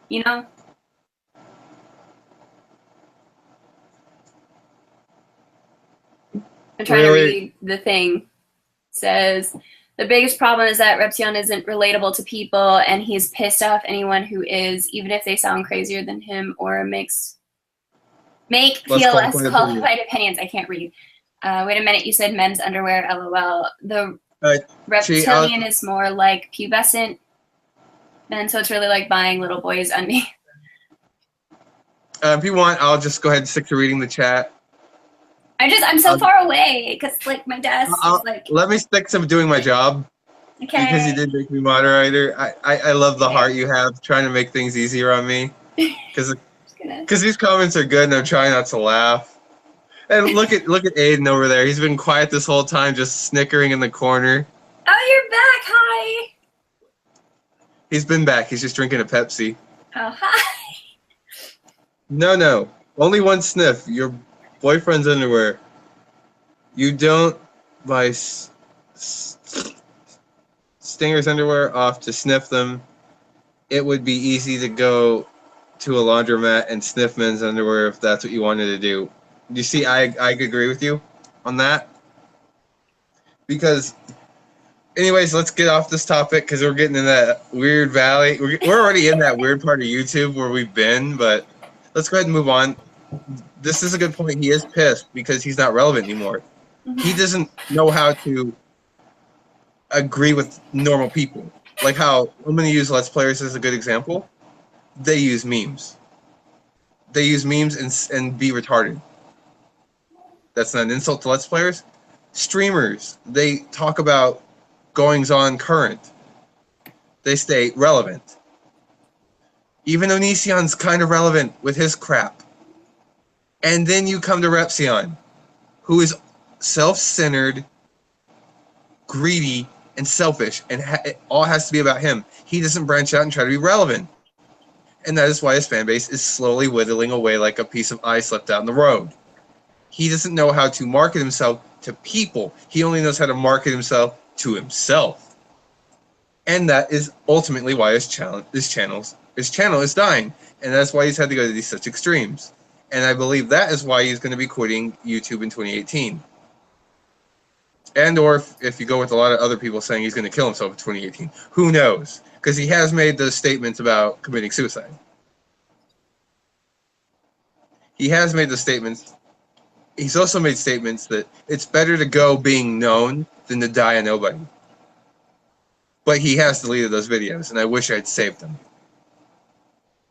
you know? I'm trying to read the thing. It says, the biggest problem is that Repsion isn't relatable to people, and he's pissed off anyone who is, even if they sound crazier than him or make feel less qualified opinions. I can't read. Wait a minute, you said men's underwear, LOL. The reptilian is more like pubescent men, so it's really like buying little boys' undies. If you want, I'll just go ahead and stick to reading the chat. I'm so far away because, like, my desk is like. Let me stick to doing my job. Okay. Because you did make me moderator. I love the heart you have trying to make things easier on me. Because these comments are good, and I'm trying not to laugh. And look at Aiden over there. He's been quiet this whole time, just snickering in the corner. Oh, you're back. Hi. He's been back. He's just drinking a Pepsi. Oh, hi. No. Only one sniff. Your boyfriend's underwear. You don't buy Stinger's underwear off to sniff them. It would be easy to go to a laundromat and sniff men's underwear if that's what you wanted to do. You see, I agree with you on that. Because, anyways, let's get off this topic because we're getting in that weird valley. We're already in that weird part of YouTube where we've been, but let's go ahead and move on. This is a good point. He is pissed because he's not relevant anymore. He doesn't know how to agree with normal people. Like how I'm going to use Let's Players as a good example. They use memes. They use memes and be retarded. That's not an insult to Let's Players. Streamers, they talk about goings-on current. They stay relevant. Even Onision's kind of relevant with his crap. And then you come to Repsion, who is self-centered, greedy, and selfish, and it all has to be about him. He doesn't branch out and try to be relevant. And that is why his fan base is slowly whittling away like a piece of ice left out in the road. He doesn't know how to market himself to people. He only knows how to market himself to himself. And that is ultimately why his channel is dying. And that's why he's had to go to these such extremes. And I believe that is why he's going to be quitting YouTube in 2018. And or if you go with a lot of other people saying he's going to kill himself in 2018. Who knows? Because he has made those statements about committing suicide. He has made the statements. He's also made statements that it's better to go being known than to die a nobody. But he has deleted those videos, and I wish I'd saved them.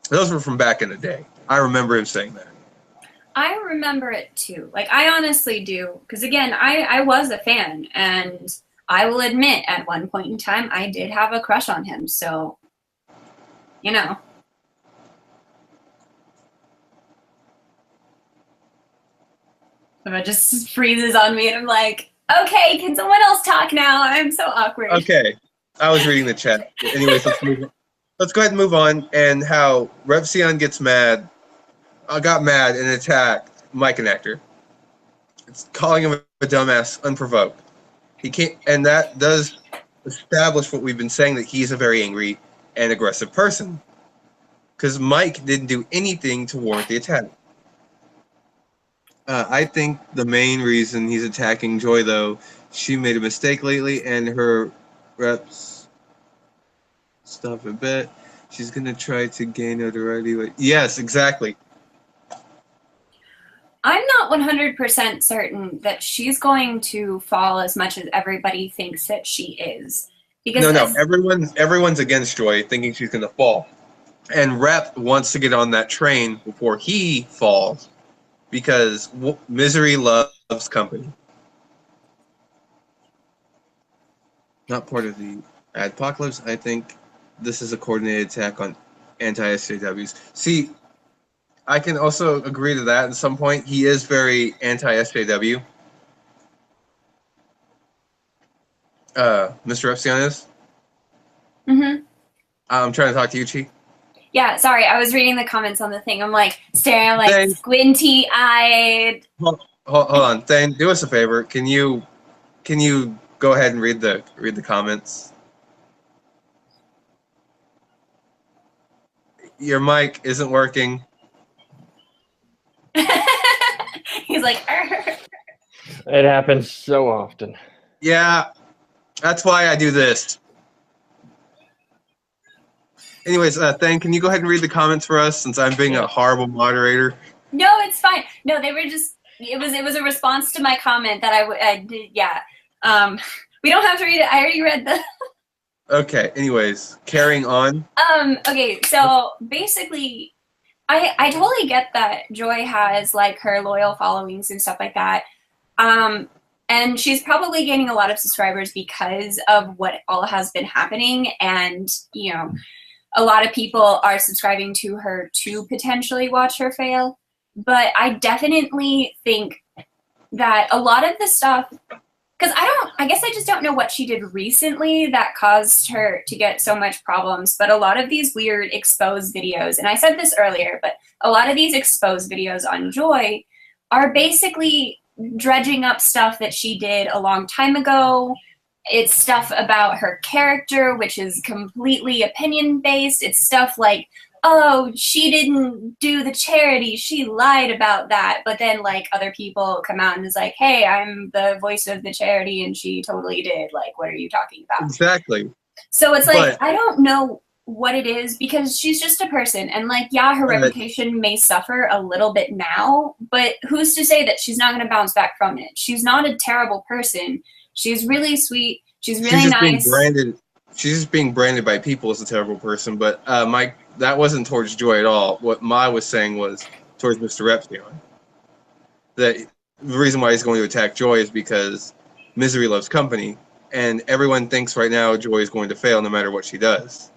Those were from back in the day. I remember him saying that. I remember it too. Like, I honestly do. Because again, I was a fan, and I will admit at one point in time I did have a crush on him. So, you know. If it just freezes on me and I'm like, okay, can someone else talk now? I'm so awkward. Okay. I was reading the chat. Anyways, let's move on. Let's go ahead and move on. And how Repsion gets mad, got mad and attacked Mike and Actor. It's calling him a dumbass unprovoked. He can't, and that does establish what we've been saying, that he's a very angry and aggressive person. Because Mike didn't do anything to warrant the attack. I think the main reason he's attacking Joy, though, she made a mistake lately, and her reps stuff a bit. She's gonna try to gain notoriety. Yes, exactly. I'm not 100% certain that she's going to fall as much as everybody thinks that she is. Because no, everyone's against Joy, thinking she's gonna fall, and Rep wants to get on that train before he falls, because misery loves company. Not part of the adpocalypse. I think this is a coordinated attack on anti-SJWs. See, I can also agree to that at some point. He is very anti-SJW. Mr. Epstein is? Mm-hmm. I'm trying to talk to you, Chi. Yeah, sorry, I was reading the comments on the thing. I'm like staring like squinty-eyed. Hold on, Thane, do us a favor. Can you go ahead and read the comments? Your mic isn't working. He's like, arr. It happens so often. Yeah, that's why I do this. Anyways, Thane, can you go ahead and read the comments for us, since I'm being a horrible moderator? No, it's fine. No, they were just, it was a response to my comment that I did, yeah. We don't have to read it. I already read the... Okay, anyways, carrying on. Okay, so basically, I totally get that Joy has like her loyal followings and stuff like that. And she's probably gaining a lot of subscribers because of what all has been happening. And, you know, a lot of people are subscribing to her to potentially watch her fail. But I definitely think that a lot of the stuff, because I guess I just don't know what she did recently that caused her to get so much problems, but a lot of these weird exposed videos, and I said this earlier, but a lot of these exposed videos on Joy are basically dredging up stuff that she did a long time ago. It's stuff about her character, which is completely opinion-based. It's stuff like, oh, she didn't do the charity, she lied about that. But then, like, other people come out and is like, hey, I'm the voice of the charity, and she totally did. Like, what are you talking about? Exactly. So it's like, I don't know what it is, because she's just a person. And, like, yeah, her reputation may suffer a little bit now, but who's to say that she's not going to bounce back from it? She's not a terrible person. She's really sweet. She's really nice. She's just being branded by people as a terrible person. But Mike, that wasn't towards Joy at all. What Ma was saying was towards Mr. Repstein. That the reason why he's going to attack Joy is because misery loves company, and everyone thinks right now Joy is going to fail no matter what she does.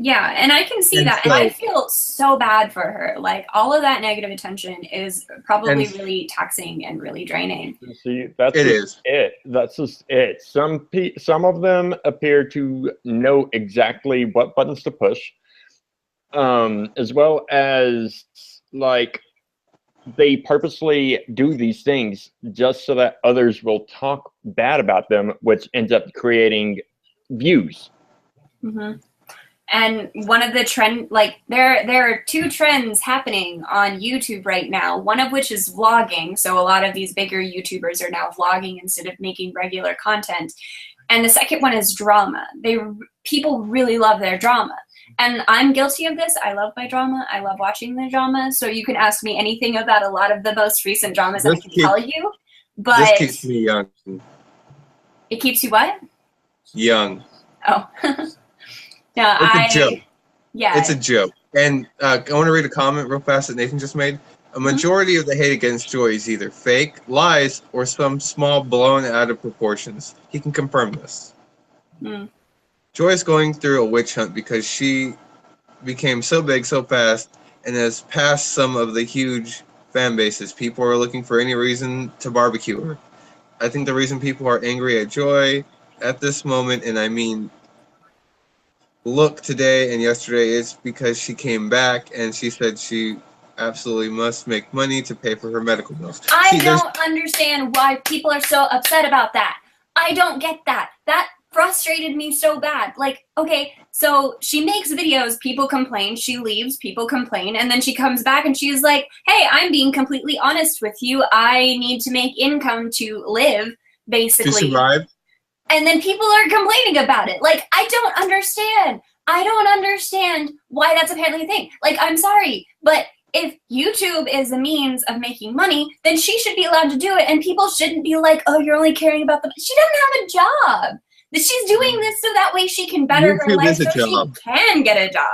Yeah, and I can see And that. so, And I feel so bad for her. Like, all of that negative attention is probably and really taxing and really draining. See, that's it just is. it. That's just it. Some of them appear to know exactly what buttons to push, as well as like they purposely do these things just so that others will talk bad about them, which ends up creating views. Mm-hmm. And one of the there are two trends happening on YouTube right now, one of which is vlogging. So a lot of these bigger YouTubers are now vlogging instead of making regular content. And the second one is drama. People really love their drama. And I'm guilty of this. I love my drama. I love watching the drama. So you can ask me anything about a lot of the most recent dramas and I can tell you. But this keeps me young. It keeps you what? Young. Oh. No, It's a joke. Yeah. It's a joke. And I want to read a comment real fast that Nathan just made. A majority of the hate against Joy is either fake, lies, or some small blown out of proportions. He can confirm this. Mm. Joy is going through a witch hunt because she became so big so fast and has passed some of the huge fan bases. People are looking for any reason to barbecue her. I think the reason people are angry at Joy at this moment, and I mean look today and yesterday, is because she came back and she said she absolutely must make money to pay for her medical bills. I don't understand why people are so upset about that. I don't get that. That frustrated me so bad. Like, okay, so she makes videos, people complain, she leaves, people complain, and then she comes back and she's like, hey, I'm being completely honest with you. I need to make income to live, basically. To survive. And then people are complaining about it. Like, I don't understand. I don't understand why that's apparently a thing. Like, I'm sorry, but if YouTube is a means of making money, then she should be allowed to do it. And people shouldn't be like, oh, you're only caring about the... She doesn't have a job. She's doing this so that way she can better her life so she can get a job.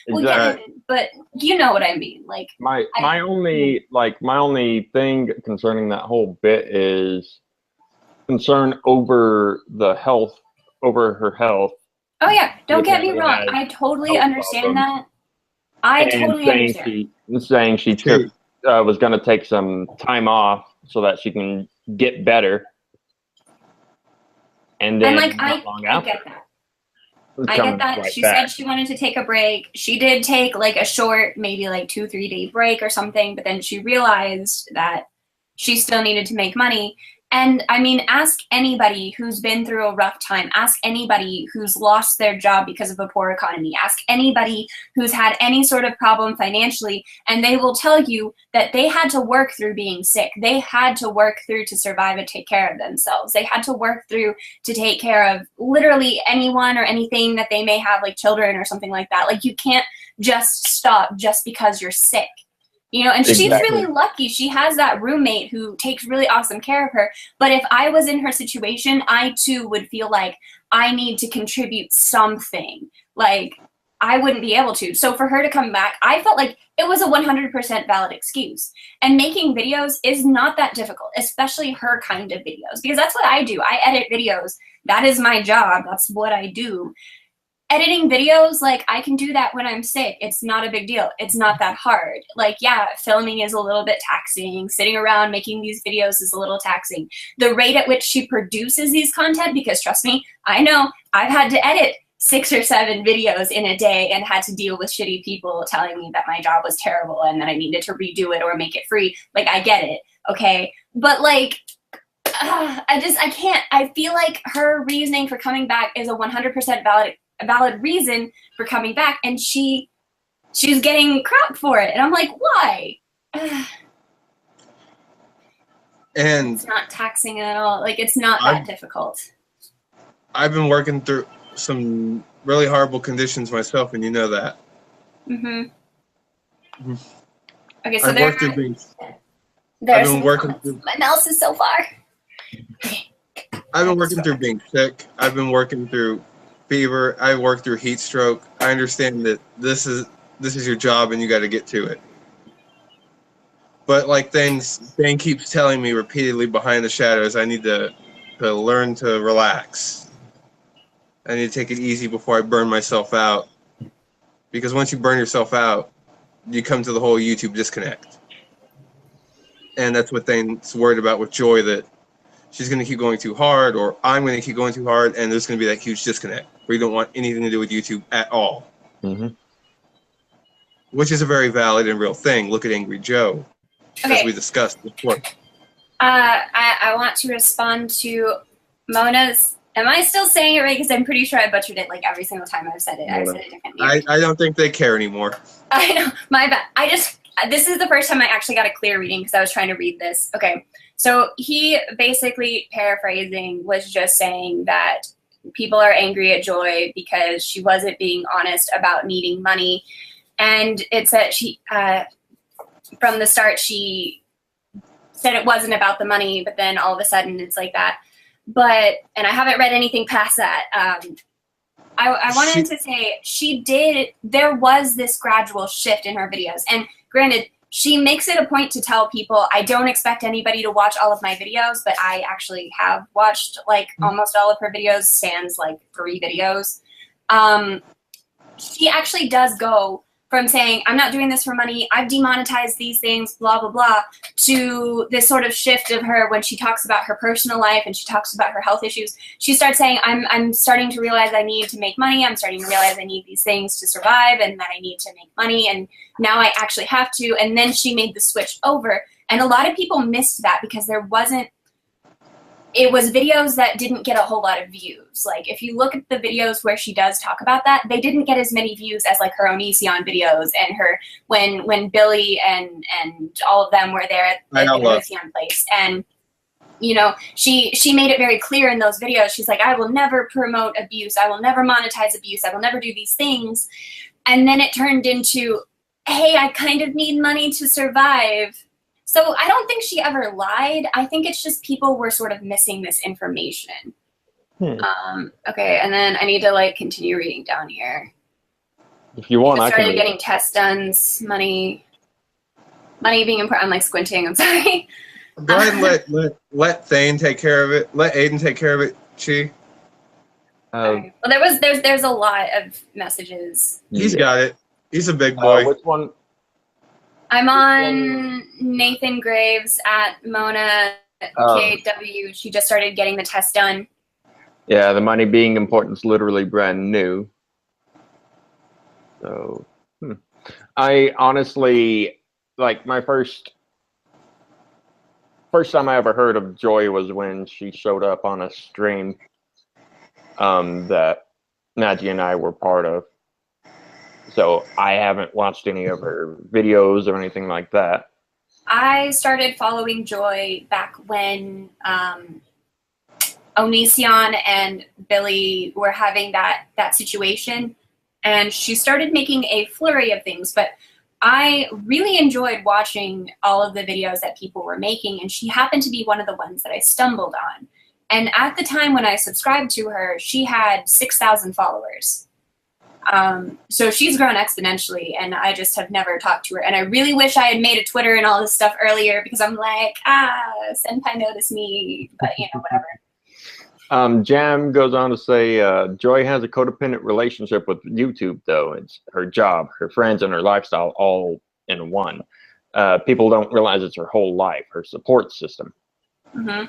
Well, Exactly. yeah, but you know what I mean. Like, my only thing concerning that whole bit is concern over her health. Oh yeah, don't get me wrong. I totally understand that. I totally understand. Saying she took was going to take some time off so that she can get better. And then like I get that. I get that. She said she wanted to take a break. She did take like a short, maybe like 2-3 day break or something, but then she realized that she still needed to make money. And I mean, ask anybody who's been through a rough time. Ask anybody who's lost their job because of a poor economy. Ask anybody who's had any sort of problem financially, and they will tell you that they had to work through being sick. They had to work through to survive and take care of themselves. They had to work through to take care of literally anyone or anything that they may have, like children or something like that. Like, you can't just stop just because you're sick. You know, and she's really lucky. She has that roommate who takes really awesome care of her. But if I was in her situation, I too would feel like I need to contribute something. Like, I wouldn't be able to. So for her to come back, I felt like it was a 100% valid excuse. And making videos is not that difficult, especially her kind of videos, because that's what I do. I edit videos. That is my job. That's what I do. Editing videos, like, I can do that when I'm sick. It's not a big deal. It's not that hard. Like, yeah, filming is a little bit taxing. Sitting around making these videos is a little taxing. The rate at which she produces these content, because trust me, I know I've had to edit 6 or 7 videos in a day and had to deal with shitty people telling me that my job was terrible and that I needed to redo it or make it free. Like, I get it, okay? But, like, I can't. I feel like her reasoning for coming back is a 100% valid reason for coming back, and she's getting crap for it, and I'm like, why? And it's not taxing at all. Like, it's not that difficult. I've been working through some really horrible conditions myself, and you know that. Okay, so I've worked through being. I've been working through. My mouse is so far. I've been working through being sick. I've been working through fever. I worked through heat stroke. I understand that this is your job and you got to get to it. But like Thane keeps telling me repeatedly behind the shadows, I need to learn to relax. I need to take it easy before I burn myself out. Because once you burn yourself out, you come to the whole YouTube disconnect. And that's what Thane's worried about with Joy, that she's going to keep going too hard, or I'm going to keep going too hard, and there's going to be that huge disconnect where you don't want anything to do with YouTube at all. Mm-hmm. Which is a very valid and real thing. Look at Angry Joe, as we discussed before. I want to respond to Mona's. Am I still saying it right? Because I'm pretty sure I butchered it like every single time I've said it. I've said it differently. I don't think they care anymore. I know, my bad. This is the first time I actually got a clear reading because I was trying to read this. Okay, so he basically, paraphrasing, was just saying that people are angry at Joy because she wasn't being honest about needing money. And it said she, from the start, she said it wasn't about the money, but then all of a sudden it's like that. But, and I haven't read anything past that. I wanted to say there was this gradual shift in her videos. And granted, she makes it a point to tell people, I don't expect anybody to watch all of my videos, but I actually have watched like almost all of her videos, sans like 3 videos. She actually does go from saying, I'm not doing this for money, I've demonetized these things, blah, blah, blah, to this sort of shift of her when she talks about her personal life and she talks about her health issues. She starts saying, I'm starting to realize I need to make money, I'm starting to realize I need these things to survive and that I need to make money, and now I actually have to. And then she made the switch over. And a lot of people missed that because it was videos that didn't get a whole lot of views. Like, if you look at the videos where she does talk about that, they didn't get as many views as like her onision videos and her when Billy and all of them were there at the onision place. And you know, she made it very clear in those videos. She's like, I will never promote abuse, I will never monetize abuse, I will never do these things. And then it turned into, hey, I kind of need money to survive. So I don't think she ever lied. I think it's just people were sort of missing this information. Okay, and then I need to like continue reading down here. If you want, I started can. Getting test duns, money being important. I'm like squinting. I'm sorry. Go ahead and let Thane take care of it. Let Aiden take care of it. Chi. Okay. Well, there's a lot of messages. He's got it. He's a big boy. Which one? I'm on Nathan Graves at Mona KW. She just started getting the test done. Yeah, the money being important is literally brand new. So, I honestly, like, my first time I ever heard of Joy was when she showed up on a stream that Maggie and I were part of. So I haven't watched any of her videos or anything like that. I started following Joy back when Onision and Billy were having that situation, and she started making a flurry of things. But I really enjoyed watching all of the videos that people were making, and she happened to be one of the ones that I stumbled on. And at the time when I subscribed to her, she had 6,000 followers. So she's grown exponentially, and I just have never talked to her. And I really wish I had made a Twitter and all this stuff earlier, because I'm like, Senpai noticed me, but you know, whatever. Jam goes on to say, Joy has a codependent relationship with YouTube, though. It's her job, her friends, and her lifestyle all in one. People don't realize it's her whole life, her support system. Mm-hmm.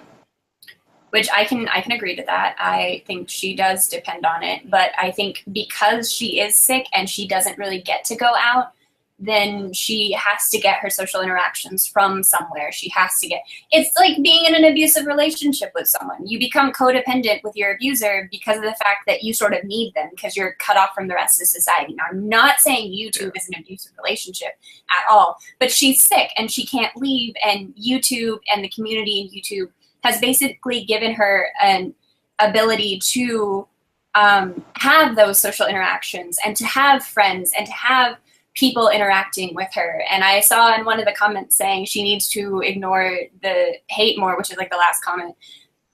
Which I can agree to that. I think she does depend on it, but I think because she is sick and she doesn't really get to go out, then she has to get her social interactions from somewhere. She has to get, it's like being in an abusive relationship with someone. You become codependent with your abuser because of the fact that you sort of need them because you're cut off from the rest of society. Now, I'm not saying YouTube is an abusive relationship at all, but she's sick and she can't leave, and YouTube and the community in YouTube has basically given her an ability to have those social interactions and to have friends and to have people interacting with her. And I saw in one of the comments saying she needs to ignore the hate more, which is like the last comment.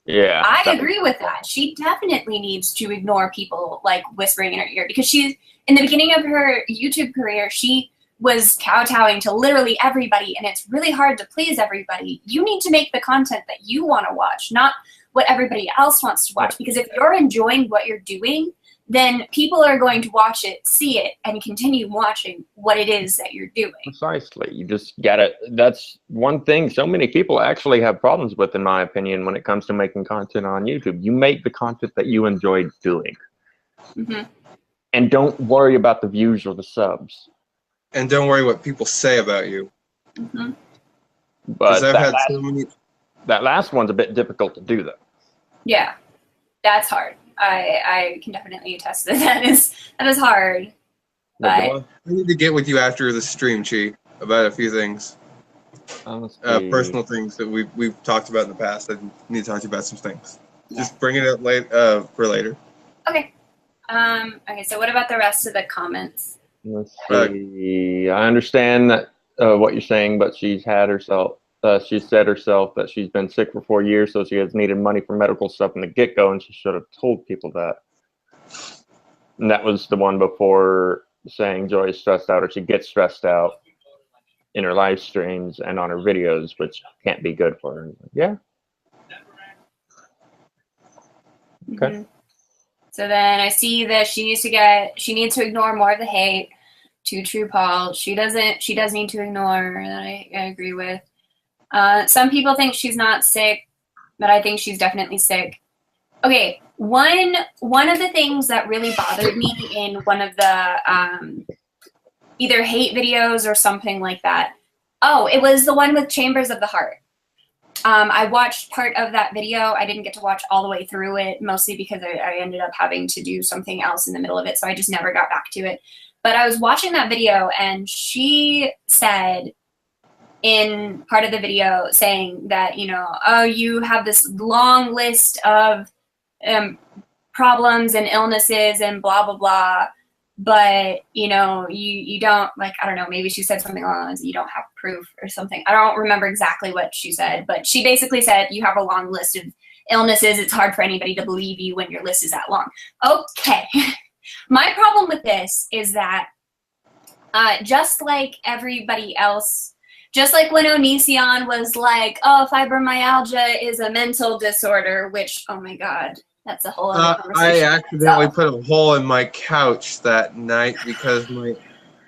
Yeah. I agree with that. She definitely needs to ignore people like whispering in her ear, because she's in the beginning of her YouTube career, she was kowtowing to literally everybody, and it's really hard to please everybody. You need to make the content that you want to watch, not what everybody else wants to watch, because if you're enjoying what you're doing, then people are going to watch it, see it, and continue watching what it is that you're doing. Precisely. You just gotta, that's one thing so many people actually have problems with, in my opinion, when it comes to making content on YouTube. You make the content that you enjoy doing. Mm-hmm. And don't worry about the views or the subs. And don't worry what people say about you. Mm-hmm. But I've had so many. That last one's a bit difficult to do, though. Yeah, that's hard. I can definitely attest that that is hard. But Well, I need to get with you after the stream, Chi, about a few things. Personal things that we've talked about in the past. I need to talk to you about some things. Yeah. Just bring it up for later. Okay. Okay, so what about the rest of the comments? Let's see. I understand that what you're saying, but she's said herself that she's been sick for 4 years, so she has needed money for medical stuff from the get-go, and she should have told people that. And that was the one before saying Joy is stressed out, or she gets stressed out in her live streams and on her videos, which can't be good for her. Yeah. Okay. Mm-hmm. So then I see that she needs to ignore more of the hate. To True Paul, she does need to ignore, that I agree with. Some people think she's not sick, but I think she's definitely sick. Okay, one of the things that really bothered me in one of the either hate videos or something like that. Oh, it was the one with Chambers of the Heart. I watched part of that video. I didn't get to watch all the way through it, mostly because I ended up having to do something else in the middle of it, so I just never got back to it. But I was watching that video, and she said in part of the video saying that, oh, you have this long list of problems and illnesses and blah, blah, blah, but, you don't, like, I don't know, maybe she said something along the lines, you don't have proof or something. I don't remember exactly what she said, but she basically said, you have a long list of illnesses. It's hard for anybody to believe you when your list is that long. Okay. My problem with this is that just like everybody else, just like when Onision was like, oh, fibromyalgia is a mental disorder, which, oh my God, that's a whole other conversation. I accidentally put a hole in my couch that night because my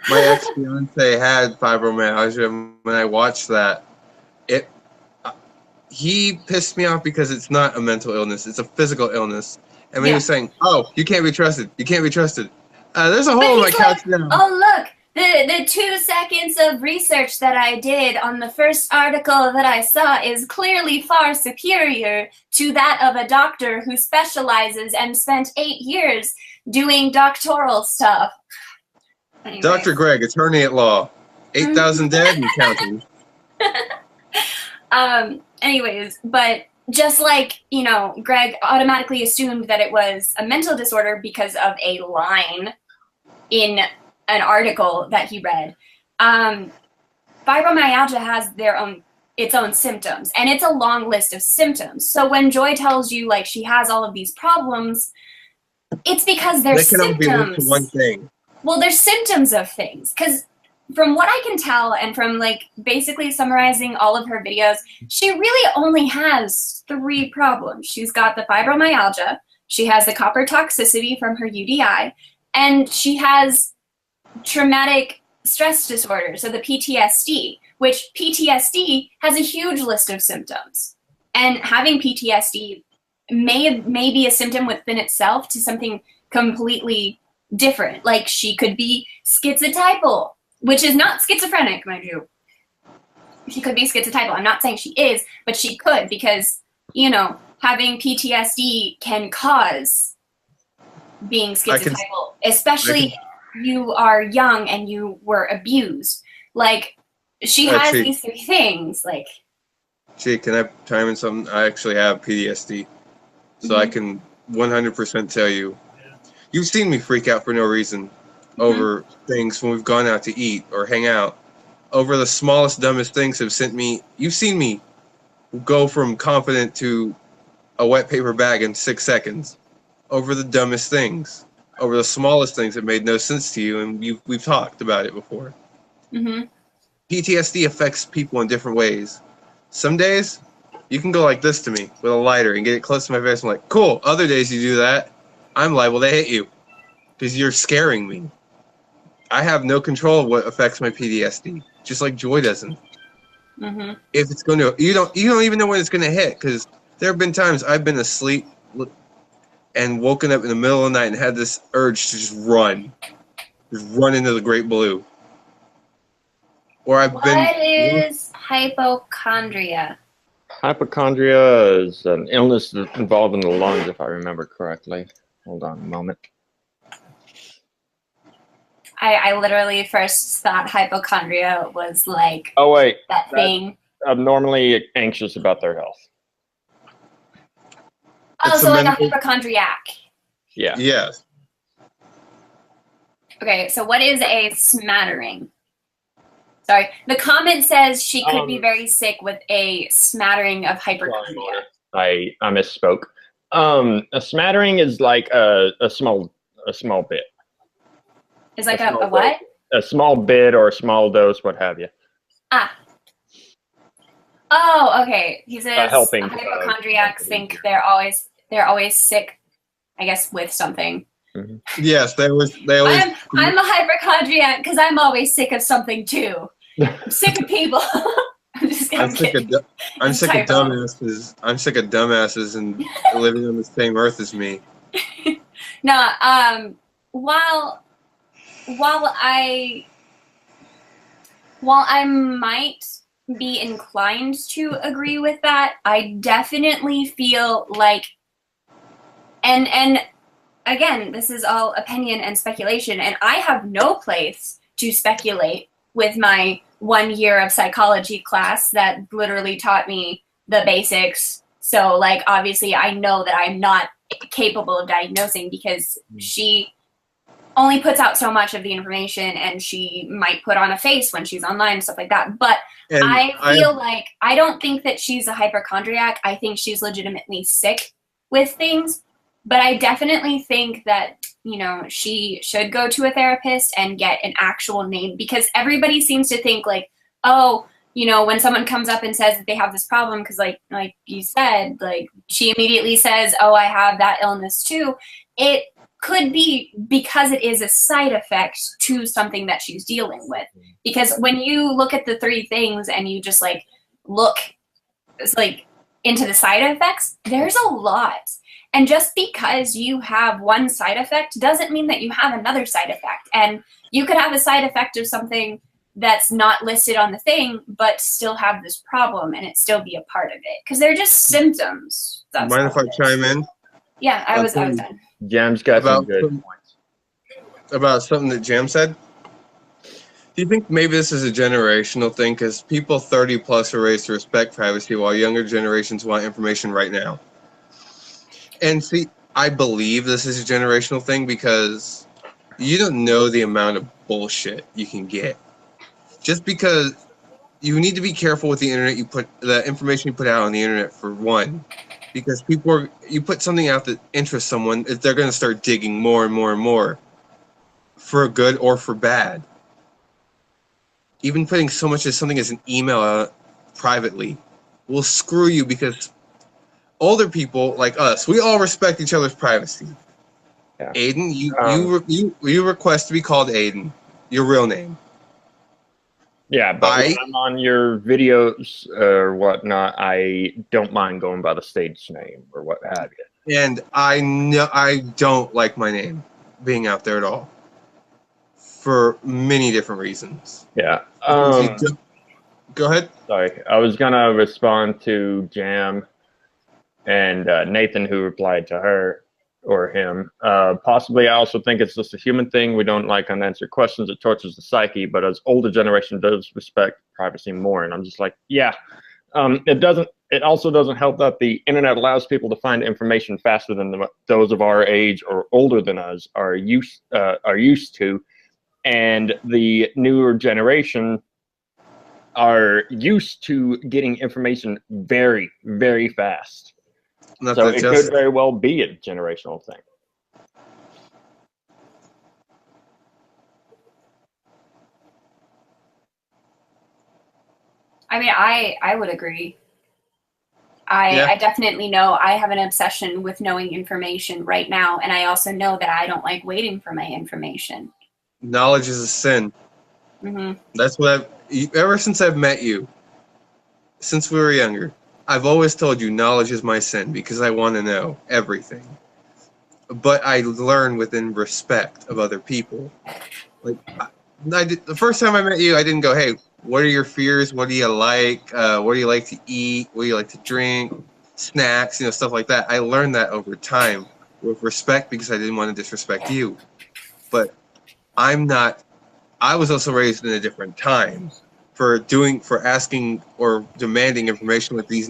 ex-fiance had fibromyalgia. When I watched that, he pissed me off because it's not a mental illness, it's a physical illness. And when he was saying, oh, you can't be trusted, you can't be trusted. There's a hole in my couch now. Oh, look. The 2 seconds of research that I did on the first article that I saw is clearly far superior to that of a doctor who specializes and spent 8 years doing doctoral stuff. Anyways. Dr. Greg, attorney at law. 8,000 dead and counting. Anyways, but just like, Greg automatically assumed that it was a mental disorder because of a line in an article that he read. Fibromyalgia has its own symptoms, and it's a long list of symptoms. So when Joy tells you like she has all of these problems, it's because they're symptoms. They can only be linked to one thing. Well, they're symptoms of things. Because from what I can tell, and from like basically summarizing all of her videos, she really only has 3 problems. She's got the fibromyalgia, she has the copper toxicity from her UDI, and she has traumatic stress disorder, so the PTSD, which PTSD has a huge list of symptoms. And having PTSD may be a symptom within itself to something completely different. Like she could be schizotypal, which is not schizophrenic, mind you. She could be schizotypal. I'm not saying she is, but she could, because, having PTSD can cause being schizotypal, especially you are young and you were abused. Like, she has these 3 things. Like, Gee, can I chime in something? I actually have PTSD, so I can 100% tell you. You've seen me freak out for no reason over things when we've gone out to eat or hang out. Over the smallest, dumbest things have sent me. You've seen me go from confident to a wet paper bag in 6 seconds. Over the dumbest things. Over the smallest things that made no sense to you, and we've talked about it before. PTSD affects people in different ways. Some days, you can go like this to me with a lighter and get it close to my face. I'm like, cool. Other days you do that, I'm liable to hit you. because you're scaring me. I have no control of what affects my PTSD, just like Joy doesn't. Mm-hmm. If it's going to, you don't even know when it's going to hit, because there have been times I've been asleep and woken up in the middle of the night and had this urge to just run into the great blue. Or I've been. What is hypochondria? Hypochondria is an illness involving the lungs, if I remember correctly. Hold on a moment. I literally first thought hypochondria was like that thing. Abnormally anxious about their health. Oh, so like a hypochondriac. Yeah. Yes. Okay, so what is a smattering? Sorry, the comment says she could be very sick with a smattering of hypochondria. I misspoke. A smattering is like a small bit. It's like a what? A small bit or a small dose, what have you. Ah. Oh, okay. He says helping, hypochondriacs think they're always sick, I guess, with something. Mm-hmm. Yes, they always. I'm a hypochondriac because I'm always sick of something too. I'm sick of people. I'm sick of dumbasses. I'm sick of dumbasses and living on the same earth as me. No, while I might be inclined to agree with that, I definitely feel like, and again, this is all opinion and speculation, and I have no place to speculate with my 1 year of psychology class that literally taught me the basics. So, like, obviously, I know that I'm not capable of diagnosing because she only puts out so much of the information, and she might put on a face when she's online and stuff like that. But I feel like I don't think that she's a hypochondriac. I think she's legitimately sick with things. But I definitely think that, you know, she should go to a therapist and get an actual name, because everybody seems to think like, oh, you know, when someone comes up and says that they have this problem, because like you said, like she immediately says, oh, I have that illness too. It could be because it is a side effect to something that she's dealing with. Because when you look at the three things and you just like look like into the side effects, there's a lot. And just because you have one side effect doesn't mean that you have another side effect. And you could have a side effect of something that's not listed on the thing, but still have this problem and it still be a part of it. Because they're just symptoms. Mind if I chime in? Yeah, I was done. Jam's got some good points. About something that Jam said? Do you think maybe this is a generational thing? Because people 30 plus are raised to respect privacy while younger generations want information right now. And see, I believe this is a generational thing because you don't know the amount of bullshit you can get. Just because you need to be careful with the internet, the information you put out on the internet, for one, because you put something out that interests someone, they're going to start digging more and more and more, for good or for bad. Even putting so much as something as an email out privately will screw you, because older people like us, we all respect each other's privacy. Yeah. Aiden, you request to be called Aiden, your real name. Yeah, but when I'm on your videos or whatnot, I don't mind going by the stage name or what have you. And I don't like my name being out there at all, for many different reasons. Yeah. Go ahead. Sorry, I was gonna respond to Jam and Nathan, who replied to her or him. Possibly, I also think it's just a human thing. We don't like unanswered questions. It tortures the psyche, but as older generation does respect privacy more. And I'm just like, yeah, it also doesn't help that the internet allows people to find information faster than those of our age or older than us are used to. And the newer generation are used to getting information very, very fast. So it could very well be a generational thing. I mean, I would agree. Yeah. I definitely know I have an obsession with knowing information right now, and I also know that I don't like waiting for my information. Knowledge is a sin. Mm-hmm. That's what ever since I've met you, since we were younger, I've always told you knowledge is my sin because I want to know everything. But I learn within respect of other people. Like the first time I met you, I didn't go, "Hey, what are your fears? What do you like? What do you like to eat? What do you like to drink? Snacks, stuff like that." I learned that over time with respect because I didn't want to disrespect you. But I'm not. I was also raised in a different time for asking or demanding information like these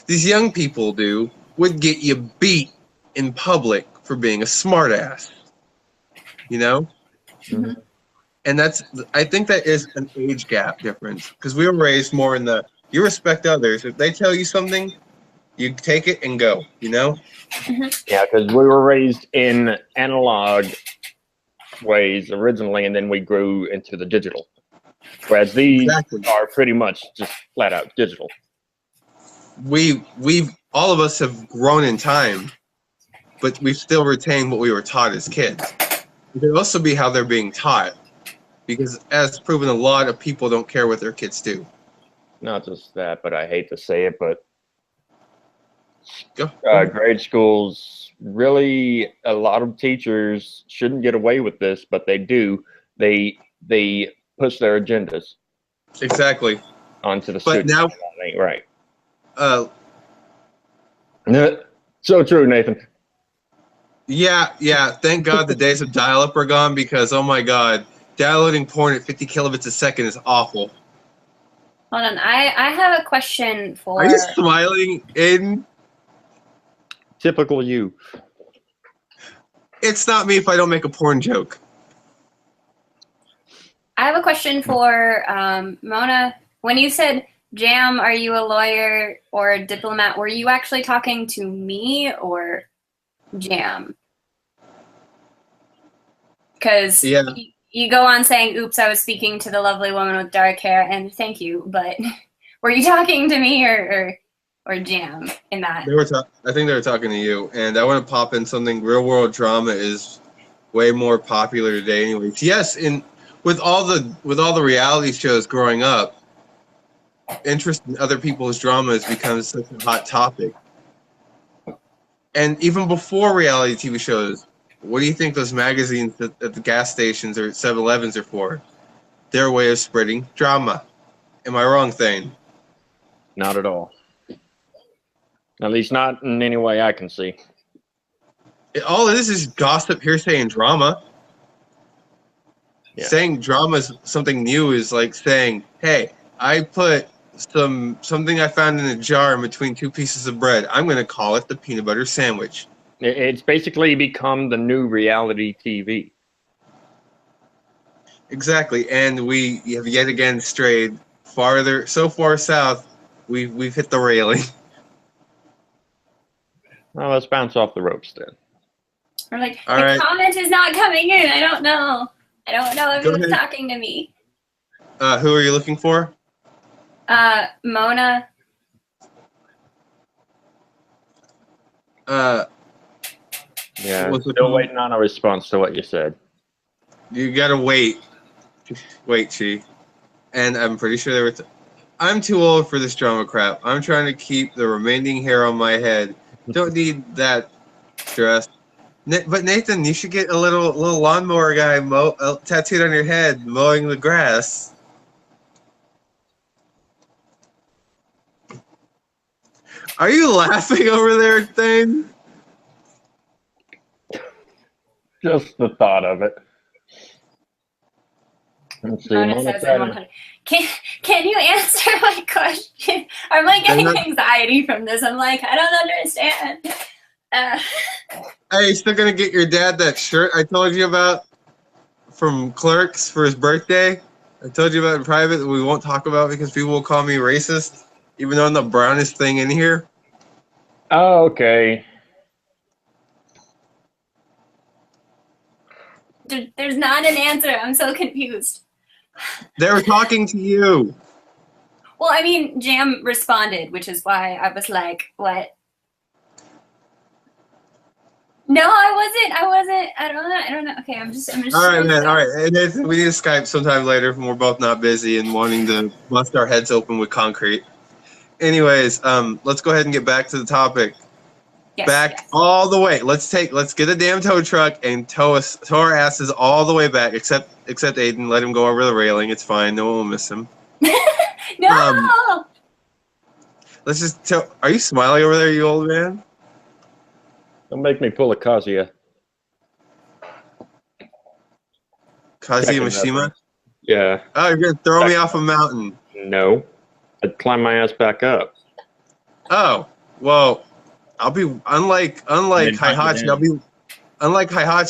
young people do would get you beat in public for being a smartass. Mm-hmm. And I think that is an age gap difference because we were raised more in you respect others. If they tell you something, you take it and go. Mm-hmm. Yeah, because we were raised in analog ways originally, and then we grew into the digital. Whereas these Exactly. are pretty much just flat out digital. We've all of us have grown in time, but we've still retained what we were taught as kids. It could also be how they're being taught, because as proven, a lot of people don't care what their kids do. Not just that, but I hate to say it, but Go. grade schools, really, a lot of teachers shouldn't get away with this, but they do. They push their agendas Exactly. onto the But students. now, That ain't right. So true, Nathan. Yeah. Thank God the days of dial-up are gone because, oh my God, downloading porn at 50 kilobits a second is awful. Hold on, I have a question for. Are you smiling, Aiden? Typical you. It's not me if I don't make a porn joke. I have a question for Mona. When you said, Jam, are you a lawyer or a diplomat? Were you actually talking to me or Jam? Because you go on saying, oops, I was speaking to the lovely woman with dark hair, and thank you, but were you talking to me or Jam in that? I think they were talking to you, and I want to pop in something. Real world drama is way more popular today anyways. Yes, with all the reality shows growing up, interest in other people's drama has become such a hot topic. And even before reality TV shows, what do you think those magazines at the gas stations or 7-Elevens are for? Their way of spreading drama. Am I wrong, Thane? Not at all. At least not in any way I can see. All it is gossip, hearsay, and drama. Yeah. Saying drama is something new is like saying, hey, I put something I found in a jar in between two pieces of bread. I'm going to call it the peanut butter sandwich. It's basically become the new reality TV. Exactly, and we have yet again strayed so far south. We've hit the railing. Well, let's bounce off the ropes then. Or like, All the right. comment is not coming in. I don't know if Go it was ahead. talking to me. Who are you looking for? Mona. Yeah, still waiting on a response to what you said. You gotta wait. Wait, Chi. And I'm pretty sure there was. I'm too old for this drama crap. I'm trying to keep the remaining hair on my head. Don't need that stress. But Nathan, you should get a little lawnmower guy tattooed on your head, mowing the grass. Are you laughing over there, Thane? Just the thought of it. Let's see. Mona says in 100. Can you answer my question? I'm like getting anxiety from this. I'm like, I don't understand. Hey, you still gonna get your dad that shirt I told you about from Clerks for his birthday? I told you about in private that we won't talk about because people will call me racist, even though I'm the brownest thing in here. Oh, okay. There's not an answer. I'm so confused. They were talking to you. Well, I mean, Jam responded, which is why I was like, what? No, I wasn't. I don't know. Okay, I'm just. All right, man. All right. And Nathan, we need to Skype sometime later when we're both not busy and wanting to bust our heads open with concrete. Anyways, let's go ahead and get back to the topic. Yes, Back yes. all the way. Let's get a damn tow truck and tow our asses all the way back, except Aiden. Let him go over the railing. It's fine. No one will miss him. No. Let's just tell. Are you smiling over there, you old man? Don't make me pull a Kazuya. Kazuya Mishima? Yeah. Oh, you're gonna throw me off a mountain. No. I'd climb my ass back up. Oh, well, I'll be unlike Heihachi,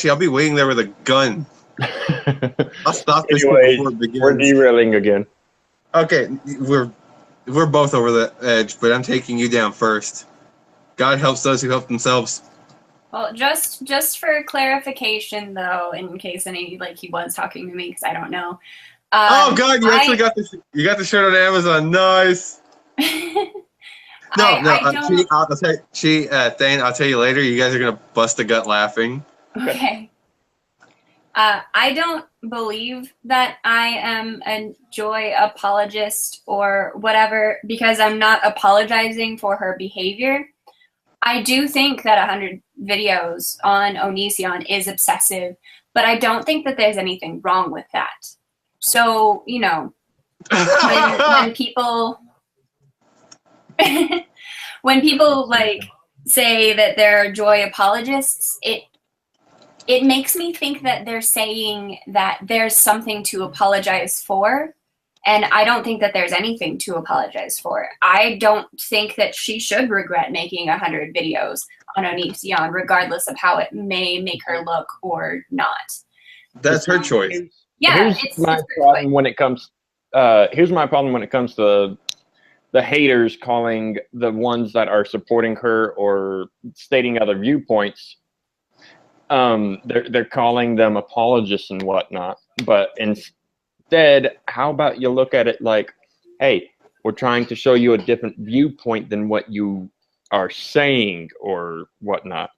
I'll be waiting there with a gun. I'll stop this Anyways, before it begins. we're derailing again. Okay, we're both over the edge, but I'm taking you down first. God helps those who help themselves. Well, just for clarification, though, in case he was talking to me, because I don't know. Oh God, you actually got the shirt on Amazon. Nice. No, Thane, I'll tell you later. You guys are gonna bust a gut laughing. Okay. I don't believe that I am a Joy apologist or whatever because I'm not apologizing for her behavior. I do think that 100 videos on Onision is obsessive, but I don't think that there's anything wrong with that. So, when people when people say that they're Joy apologists, it makes me think that they're saying that there's something to apologize for. And I don't think that there's anything to apologize for. I don't think that she should regret making 100 videos on Onision, regardless of how it may make her look or not. That's her choice. Yeah, here's my problem when it comes to the haters calling the ones that are supporting her or stating other viewpoints. They're calling them apologists and whatnot, but instead, how about you look at it like, hey, we're trying to show you a different viewpoint than what you are saying or whatnot.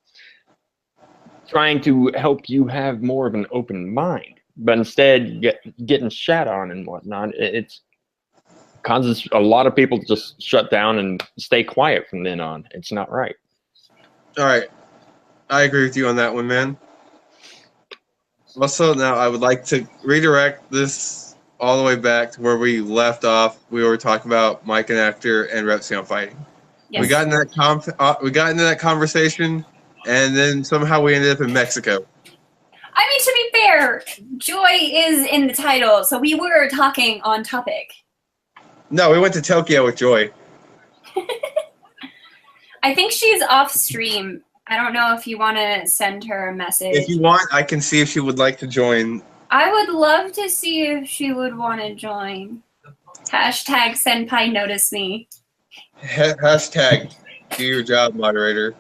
Trying to help you have more of an open mind, but instead getting shat on and whatnot. It causes a lot of people to just shut down and stay quiet from then on. It's not right. All right. I agree with you on that one, man. Also, now I would like to redirect this all the way back to where we left off. We were talking about Mike and Actor and Repsion fighting. Yes. We got into that conversation, and then somehow we ended up in Mexico. I mean, to be fair, Joy is in the title, so we were talking on topic. No, we went to Tokyo with Joy. I think she's off stream. I don't know if you want to send her a message. If you want, I can see if she would like to join. I would love to see if she would want to join. Hashtag Senpai notice me. Hashtag do your job, moderator.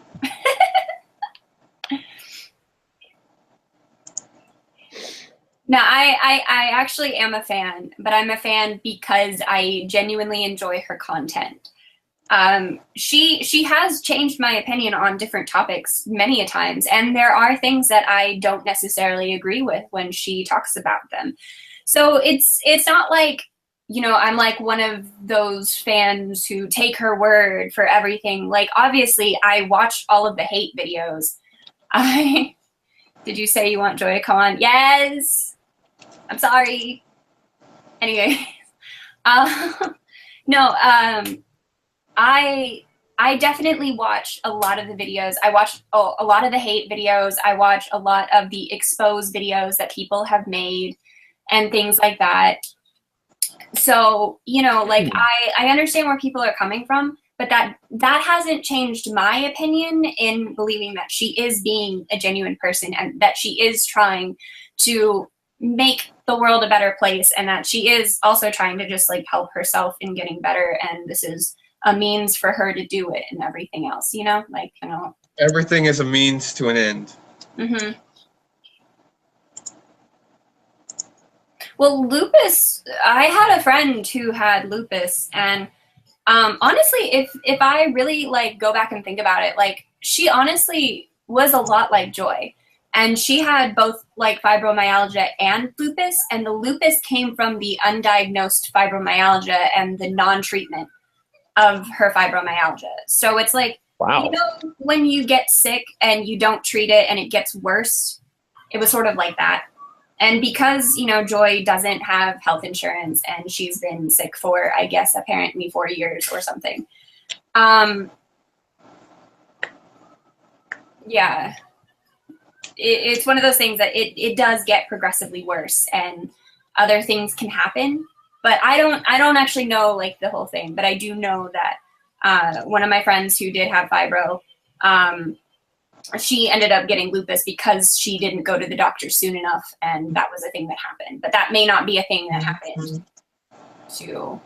No, I actually am a fan, but I'm a fan because I genuinely enjoy her content. She has changed my opinion on different topics many a times, and there are things that I don't necessarily agree with when she talks about them. So it's not like, I'm like one of those fans who take her word for everything. Like, obviously, I watched all of the hate videos. Did you say you want Joy to come on? Yes. I'm sorry. Anyway, no. I definitely watched a lot of the videos. I watched a lot of the hate videos. I watched a lot of the exposed videos that people have made and things like that. So, I understand where people are coming from, but that hasn't changed my opinion in believing that she is being a genuine person and that she is trying to make the world a better place and that she is also trying to just help herself in getting better, and this is a means for her to do it and everything else, Everything is a means to an end. Mm-hmm. Well, lupus, I had a friend who had lupus, and honestly, if I really like go back and think about it, like she honestly was a lot like Joy, and she had both like fibromyalgia and lupus, and the lupus came from the undiagnosed fibromyalgia and the non-treatment of her fibromyalgia. So it's like, Wow. you know, when you get sick and you don't treat it and it gets worse, it was sort of like that. And because, you know, Joy doesn't have health insurance and she's been sick for, I guess, apparently 4 years or something. Yeah, it's one of those things that it does get progressively worse and other things can happen. But I don't actually know like the whole thing, but I do know that one of my friends who did have fibro, she ended up getting lupus because she didn't go to the doctor soon enough, and that was a thing that happened. But that may not be a thing that happened to,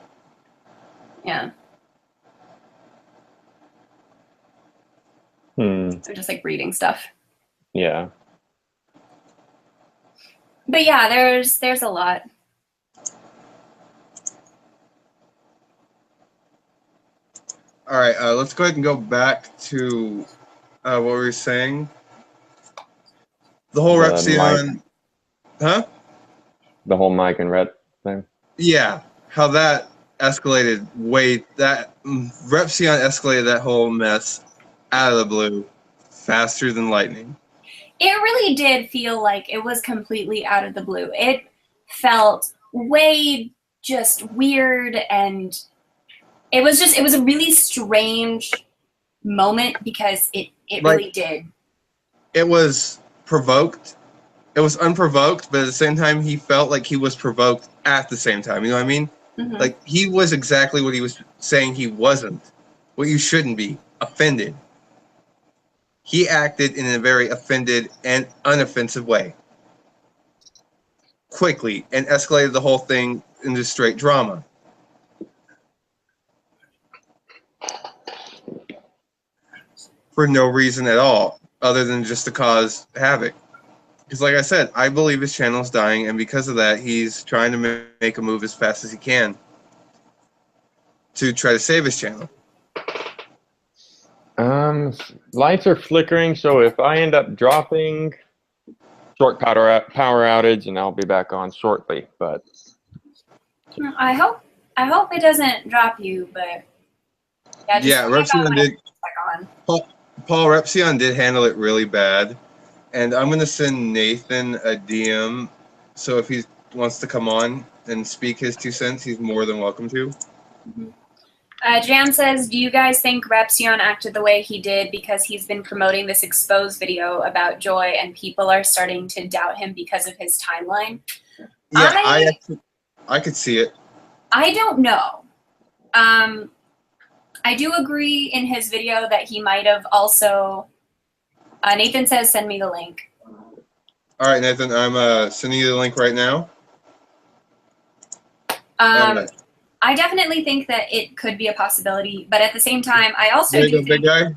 yeah. So just like reading stuff. Yeah. But yeah, there's a lot. All right, let's go ahead and go back to what we were saying. The whole Repsion, huh? The whole Mike and Rhett thing. Yeah, how that escalated. Repsion escalated that whole mess out of the blue, faster than lightning. It really did feel like it was completely out of the blue. It felt way just weird, and it was a really strange moment because it really did. It was provoked. It was unprovoked, but at the same time, he felt like he was provoked at the same time. You know what I mean? Mm-hmm. Like, he was exactly what he was saying he wasn't. What you shouldn't be. Offended. He acted in a very offended and unoffensive way. Quickly, and escalated the whole thing into straight drama. For no reason at all, other than just to cause havoc. Because like I said, I believe his channel is dying, and because of that, he's trying to make a move as fast as he can to try to save his channel. Lights are flickering, so if I end up dropping, short power outage, and I'll be back on shortly. But I hope it doesn't drop you, but yeah, Repsion did. Paul Repsion did handle it really bad, and I'm gonna send Nathan a DM. So if he wants to come on and speak his 2 cents, he's more than welcome to. Mm-hmm. Jan says, do you guys think Repsion acted the way he did because he's been promoting this exposed video about Joy and people are starting to doubt him because of his timeline? Yeah, I could see it. I don't know. I do agree in his video that he might have also... Nathan says, send me the link. All right, Nathan, I'm sending you the link right now. I definitely think that it could be a possibility, but at the same time, I also do think... Big guy?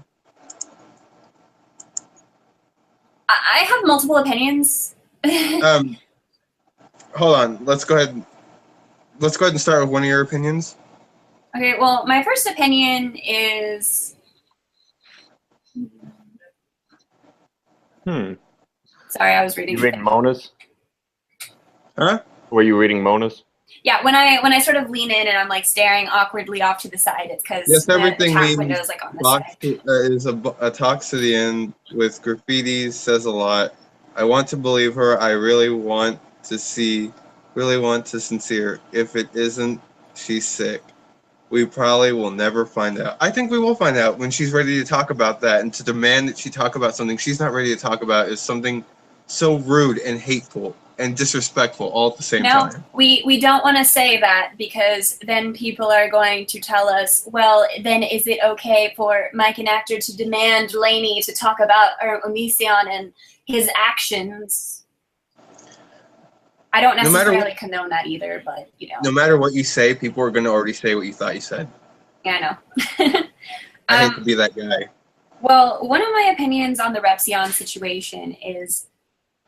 I have multiple opinions. Hold on. Let's go ahead and start with one of your opinions. Okay, well, my first opinion is... Sorry, I was reading. You reading Mona's? Huh? Were you reading Mona's? Yeah, when I sort of lean in and I'm like staring awkwardly off to the side, it's because the chat window is like on the side. Is a talks to the end with graffitis, says a lot. I want to believe her. I really want to sincere. If it isn't, she's sick. We probably will never find out. I think we will find out when she's ready to talk about that, and to demand that she talk about something she's not ready to talk about is something so rude and hateful and disrespectful all at the same time. No, we don't want to say that, because then people are going to tell us, well, then is it okay for Mike and Actor to demand Lainey to talk about Onision and his actions? I don't necessarily condone that either, but, you know. No matter what you say, people are going to already say what you thought you said. Yeah, I know. I hate to be that guy. Well, one of my opinions on the Repsion situation is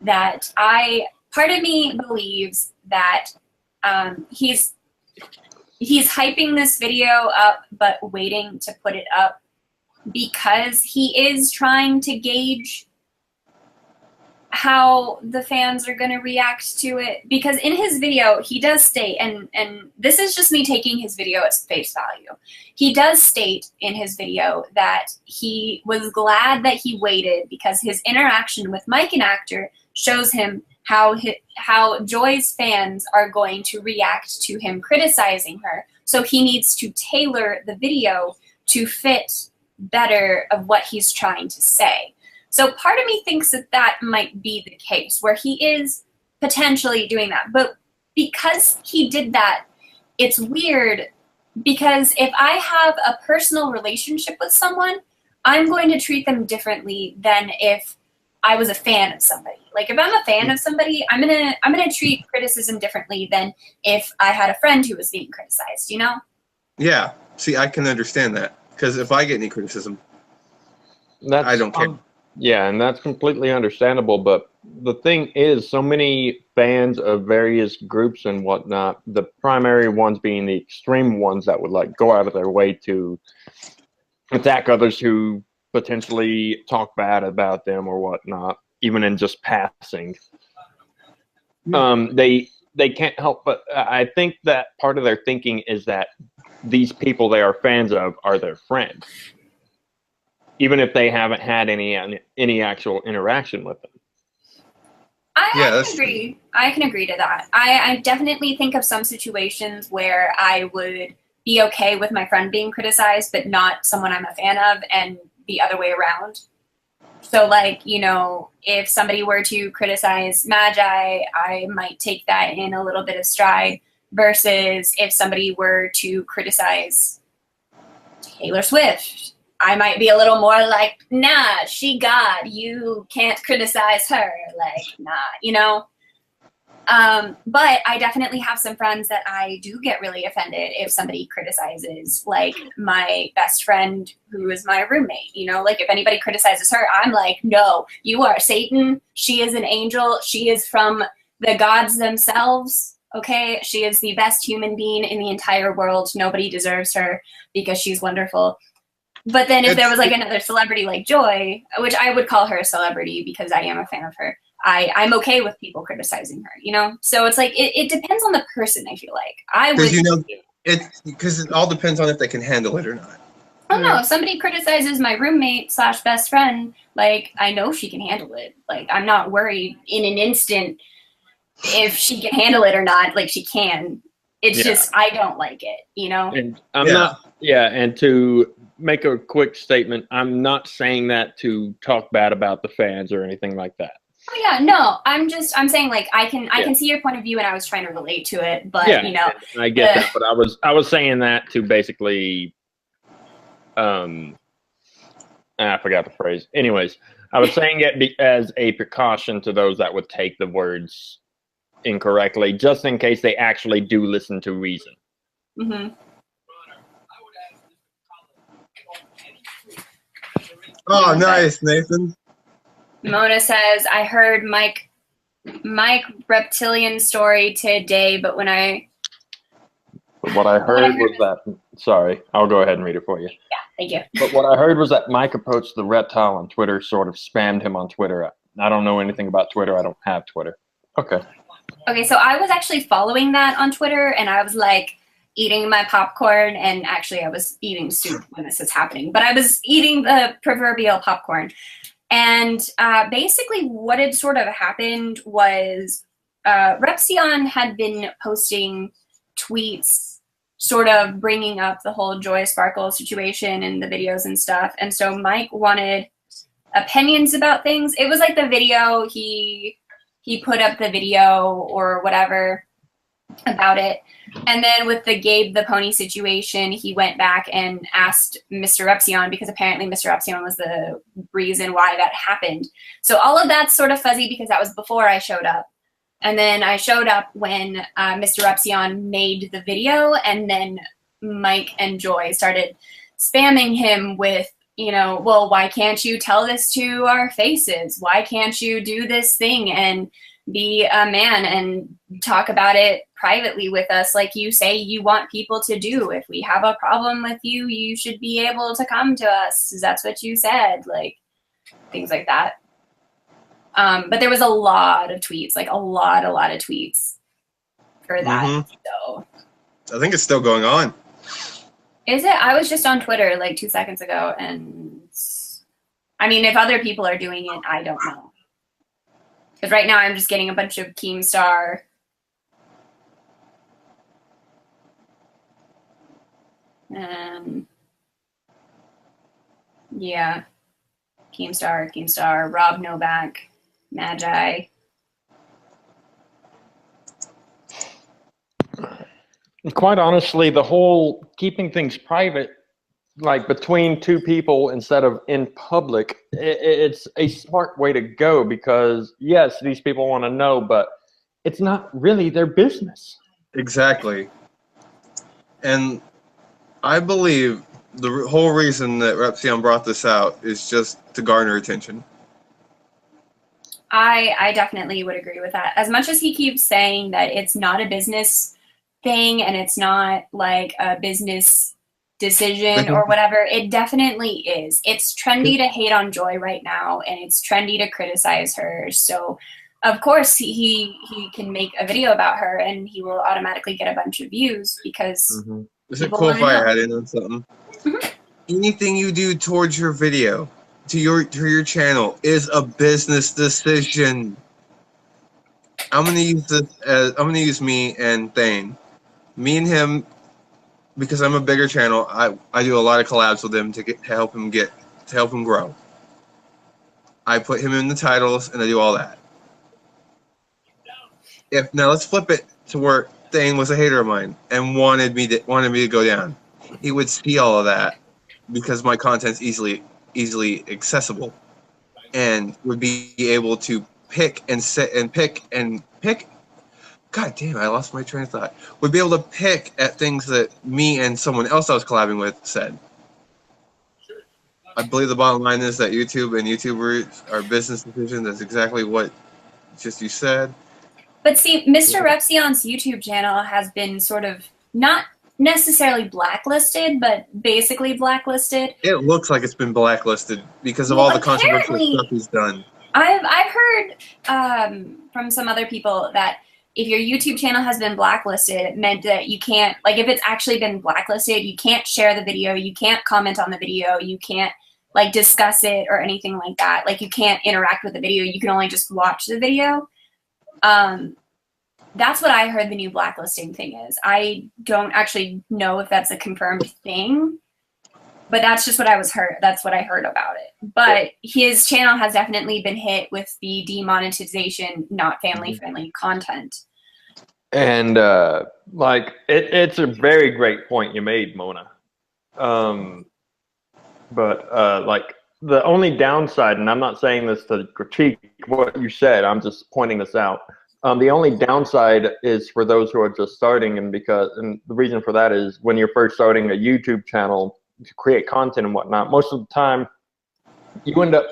that I part of me believes that he's hyping this video up, but waiting to put it up because he is trying to gauge how the fans are going to react to it. Because in his video, he does state, and this is just me taking his video at face value, he does state in his video that he was glad that he waited because his interaction with Mike and Actor shows him how Joy's fans are going to react to him criticizing her. So he needs to tailor the video to fit better of what he's trying to say. So part of me thinks that that might be the case, where he is potentially doing that. But because he did that, it's weird, because if I have a personal relationship with someone, I'm going to treat them differently than if I was a fan of somebody. Like if I'm a fan of somebody, I'm gonna treat criticism differently than if I had a friend who was being criticized, you know? Yeah. See, I can understand that, because if I get any criticism, I don't care. Yeah, and that's completely understandable. But the thing is, so many fans of various groups and whatnot, the primary ones being the extreme ones that would like go out of their way to attack others who potentially talk bad about them or whatnot, even in just passing. They can't help but I think that part of their thinking is that these people they are fans of are their friends, even if they haven't had any actual interaction with them. I can agree. I can agree to that. I definitely think of some situations where I would be okay with my friend being criticized, but not someone I'm a fan of, and the other way around. So, like, you know, if somebody were to criticize Magi, I might take that in a little bit of stride, versus if somebody were to criticize Taylor Swift, I might be a little more like, nah, she God, you can't criticize her. Like, nah, you know? But I definitely have some friends that I do get really offended if somebody criticizes, like my best friend who is my roommate, you know? Like if anybody criticizes her, I'm like, no, you are Satan. She is an angel. She is from the gods themselves, okay? She is the best human being in the entire world. Nobody deserves her because she's wonderful. But then if there was like another celebrity like Joy, which I would call her a celebrity because I am a fan of her, I'm okay with people criticizing her, you know? So it's like, it depends on the person, I feel like. Because it all depends on if they can handle it or not. Oh no, if somebody criticizes my roommate / best friend, like, I know she can handle it. Like, I'm not worried in an instant if she can handle it or not. Like, she can. It's just, I don't like it, you know? And and to make a quick statement, I'm not saying that to talk bad about the fans or anything like that. Oh yeah, no, I'm saying, like, I can see your point of view, and I was trying to relate to it, but you know, I get that, but I was saying that to basically, I forgot the phrase. Anyways, I was saying it as a precaution to those that would take the words incorrectly, just in case they actually do listen to reason. Mm-hmm. Oh, nice, Nathan. Mona says, I heard Mike Reptilian story today, but what I heard was that, sorry, I'll go ahead and read it for you. Yeah, thank you. But what I heard was that Mike approached the reptile on Twitter, sort of spammed him on Twitter. I don't know anything about Twitter. I don't have Twitter. Okay. Okay, so I was actually following that on Twitter, and I was like eating my popcorn, and actually I was eating soup when this is happening, but I was eating the proverbial popcorn. And basically what had sort of happened was Repsion had been posting tweets sort of bringing up the whole Joy Sparkle situation and the videos and stuff. And so Mike wanted opinions about things. It was like the video, he put up the video or whatever about it. And then with the Gabethepony situation, he went back and asked Mr. Repsion, because apparently Mr. Repsion was the reason why that happened. So all of that's sort of fuzzy because that was before I showed up. And then I showed up when Mr. Repsion made the video, and then Mike and Joy started spamming him with, you know, well, why can't you tell this to our faces? Why can't you do this thing? And be a man and talk about it privately with us, like you say you want people to do. If we have a problem with you, you should be able to come to us. That's what you said, like things like that. But there was a lot of tweets, like a lot of tweets for that. So I think it's still going on. is it? I was just on Twitter like 2 seconds ago, and I mean, if other people are doing it, I don't know. Because right now I'm just getting a bunch of Keemstar. Yeah. Keemstar, Rob Novak, Magi. Quite honestly, the whole keeping things private, like between two people instead of in public, it's a smart way to go, because yes, these people want to know, but it's not really their business. Exactly. And I believe the whole reason that Repsion brought this out is just to garner attention. I definitely would agree with that. As much as he keeps saying that it's not a business thing and it's not like a business decision or whatever, it definitely is. It's trendy to hate on Joy right now, and it's trendy to criticize her. So of course he can make a video about her and he will automatically get a bunch of views because Is it cool if I add in on something? Anything you do towards your video, to your channel, is a business decision. I'm gonna use this as I'm gonna use me and Thane. Me and him, because I'm a bigger channel, I do a lot of collabs with him to help him grow. I put him in the titles and I do all that. Now let's flip it to where Thane was a hater of mine and wanted me to go down. He would see all of that because my content's easily accessible, and would be able to pick. God damn, I lost my train of thought. Would be able to pick at things that me and someone else I was collabing with said. I believe the bottom line is that YouTube and YouTubers are business decisions. That's exactly what just you said. But see, Mr. Repsion's YouTube channel has been sort of not necessarily blacklisted, but basically blacklisted. It looks like it's been blacklisted because of all the controversial stuff he's done. I've heard from some other people that if your YouTube channel has been blacklisted, it meant that you can't, like if it's actually been blacklisted, you can't share the video, you can't comment on the video, you can't like discuss it or anything like that. Like you can't interact with the video, you can only just watch the video. That's what I heard the new blacklisting thing is. I don't actually know if that's a confirmed thing, but that's just what that's what I heard about it. But his channel has definitely been hit with the demonetization, not family-friendly content. And like it's a very great point you made, Mona. But like the only downside, and I'm not saying this to critique what you said, I'm just pointing this out. The only downside is for those who are just starting, and the reason for that is when you're first starting a YouTube channel to create content and whatnot, most of the time you end up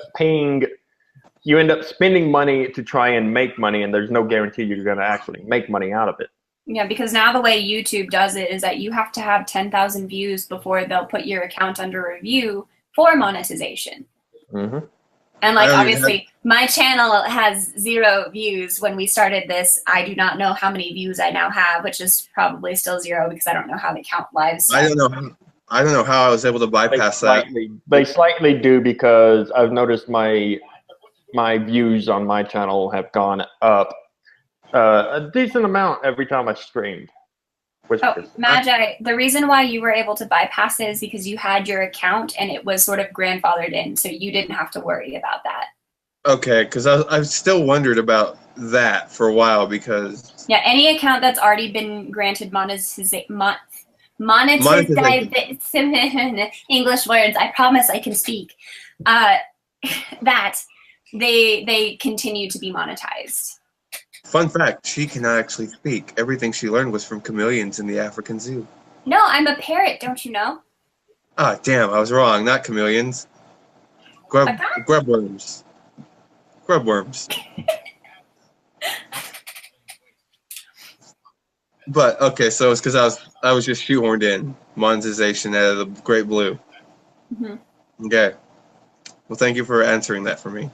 spending money to try and make money, and there's no guarantee you're going to actually make money out of it. Yeah, because now the way YouTube does it is that you have to have 10,000 views before they'll put your account under review for monetization. And like obviously my channel has 0 views when we started this. I do not know how many views I now have, which is probably still 0 because I don't know how they count lives. I don't know how I was able to bypass that. They slightly do, because I've noticed my views on my channel have gone up a decent amount every time I streamed. Magi, the reason why you were able to bypass it is because you had your account and it was sort of grandfathered in, so you didn't have to worry about that. Okay, because I've still wondered about that for a while, because yeah, any account that's already been granted monetization. English words, I promise I can speak. That they continue to be monetized. Fun fact, she cannot actually speak. Everything she learned was from chameleons in the African zoo. No, I'm a parrot, don't you know? Ah, damn, I was wrong. Not chameleons. Grubworms. Grubworms. But okay, so it's because I was just shoehorned in monetization out of the Great Blue. Mm-hmm. Okay. Well, thank you for answering that for me.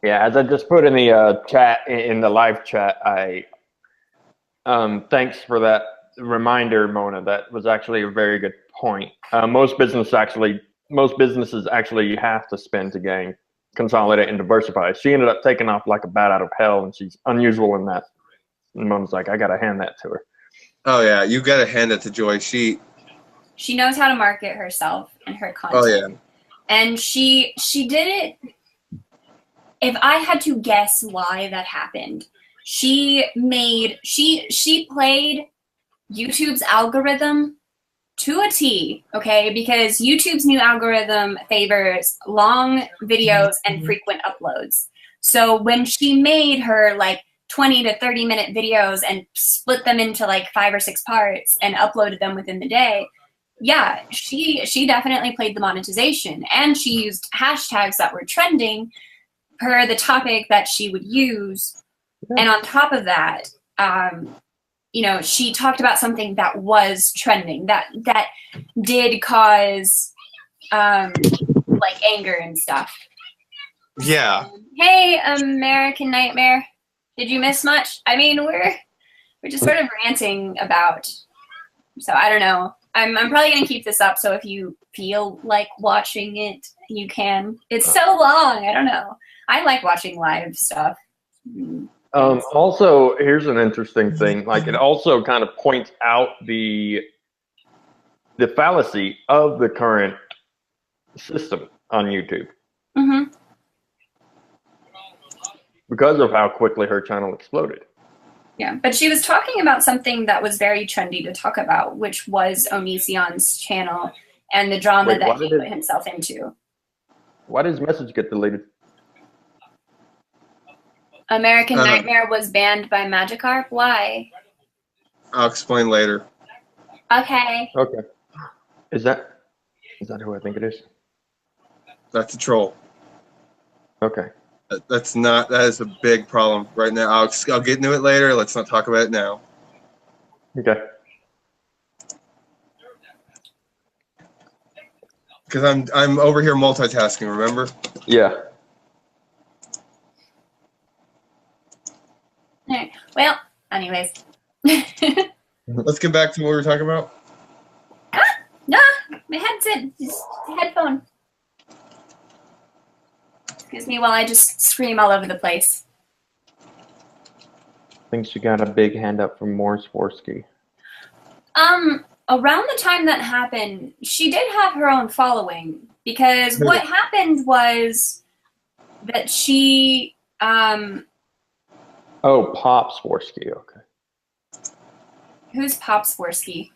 Yeah, as I just put in the chat, in the live chat, thanks for that reminder, Mona. That was actually a very good point. Most businesses actually have to spend to gain, consolidate, and diversify. She ended up taking off like a bat out of hell, and she's unusual in that. And Mona's like, I gotta hand that to her. Oh yeah, you gotta hand it to Joy. She knows how to market herself and her content. Oh yeah. And she did it. If I had to guess why that happened, she played YouTube's algorithm to a T, okay? Because YouTube's new algorithm favors long videos and frequent uploads. So when she made her like 20 to 30 minute videos and split them into like 5 or 6 parts and uploaded them within the day, yeah, she definitely played the monetization, and she used hashtags that were trending per the topic that she would use. Yeah. And on top of that, you know, she talked about something that was trending, that did cause like anger and stuff. Yeah. Hey, American Nightmare. Did you miss much? I mean, we're just sort of ranting about, so I don't know. I'm probably going to keep this up, so if you feel like watching it, you can. It's so long. I don't know. I like watching live stuff. Also, here's an interesting thing. Like, it also kind of points out the fallacy of the current system on YouTube. Mm-hmm. Because of how quickly her channel exploded. Yeah, but she was talking about something that was very trendy to talk about, which was Onision's channel and the drama that he put himself into. Why did his message get deleted? American Nightmare was banned by Magikarp. Why? I'll explain later. Okay. Okay. Is that who I think it is? That's a troll. Okay. That is a big problem right now. I'll get into it later. Let's not talk about it now. Okay. Because I'm over here multitasking, remember? Yeah. Alright. Well, anyways. Let's get back to what we were talking about. No, my headset, just headphone. Excuse me while I just scream all over the place. Thinks she got a big hand up from Morris Forsky. Around the time that happened, she did have her own following, because what happened was that she, Oh, Pops Forsky, okay. Who's Pops Worski?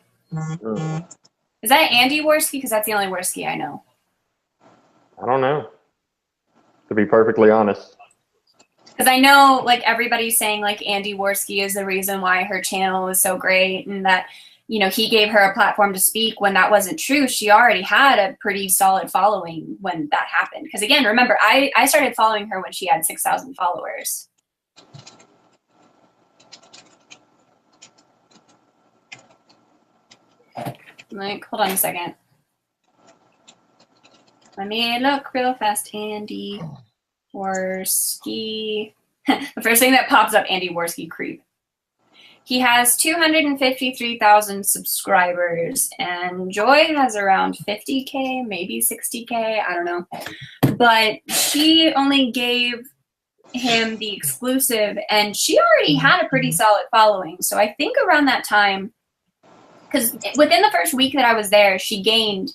Is that Andy Worski? Because that's the only Worski I know. I don't know, to be perfectly honest. Because I know, like, everybody's saying, like, Andy Worski is the reason why her channel is so great, and that, you know, he gave her a platform to speak, when that wasn't true. She already had a pretty solid following when that happened. Because, again, remember, I started following her when she had 6,000 followers. Like, hold on a second. Let me look real fast. Andy Worski. The first thing that pops up, Andy Worski creep. He has 253,000 subscribers, and Joy has around 50K, maybe 60K, I don't know. But she only gave him the exclusive, and she already had a pretty solid following. So I think around that time, because within the first week that I was there, she gained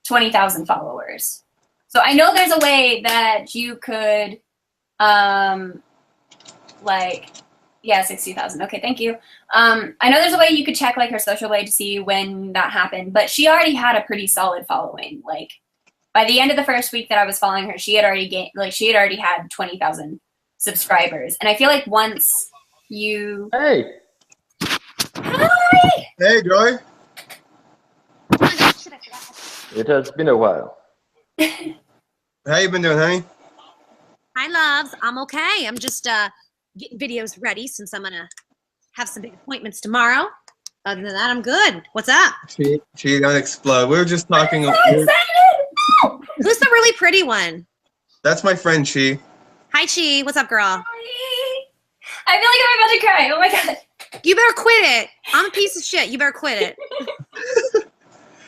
20,000 followers. So I know there's a way that you could, yeah, 60,000. Okay, thank you. I know there's a way you could check like her social blade to see when that happened, but she already had a pretty solid following. Like by the end of the first week that I was following her, she had already had 20,000 subscribers. And I feel like once you... Hey! Hi! Hey, Joy! It has been a while. How you been doing, honey? Hi, loves. I'm okay. I'm just getting videos ready since I'm gonna have some big appointments tomorrow. Other than that, I'm good. What's up? She don't explode. We were just talking. I'm so excited! Who's the really pretty one? That's my friend Chi. Hi, Chi. What's up, girl? Hi. I feel like I'm about to cry. Oh my god. You better quit it. I'm a piece of shit. You better quit it.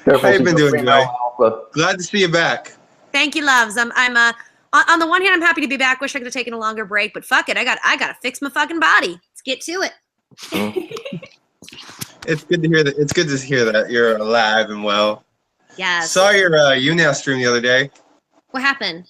Careful, How you been she's a doing, female Joy? alpha. Glad to see you back. Thank you, loves. I'm on the one hand, I'm happy to be back. Wish I could have taken a longer break, but fuck it. I gotta fix my fucking body. Let's get to it. It's good to hear that. It's good to hear that you're alive and well. Yes. Saw your YouNow stream the other day. What happened?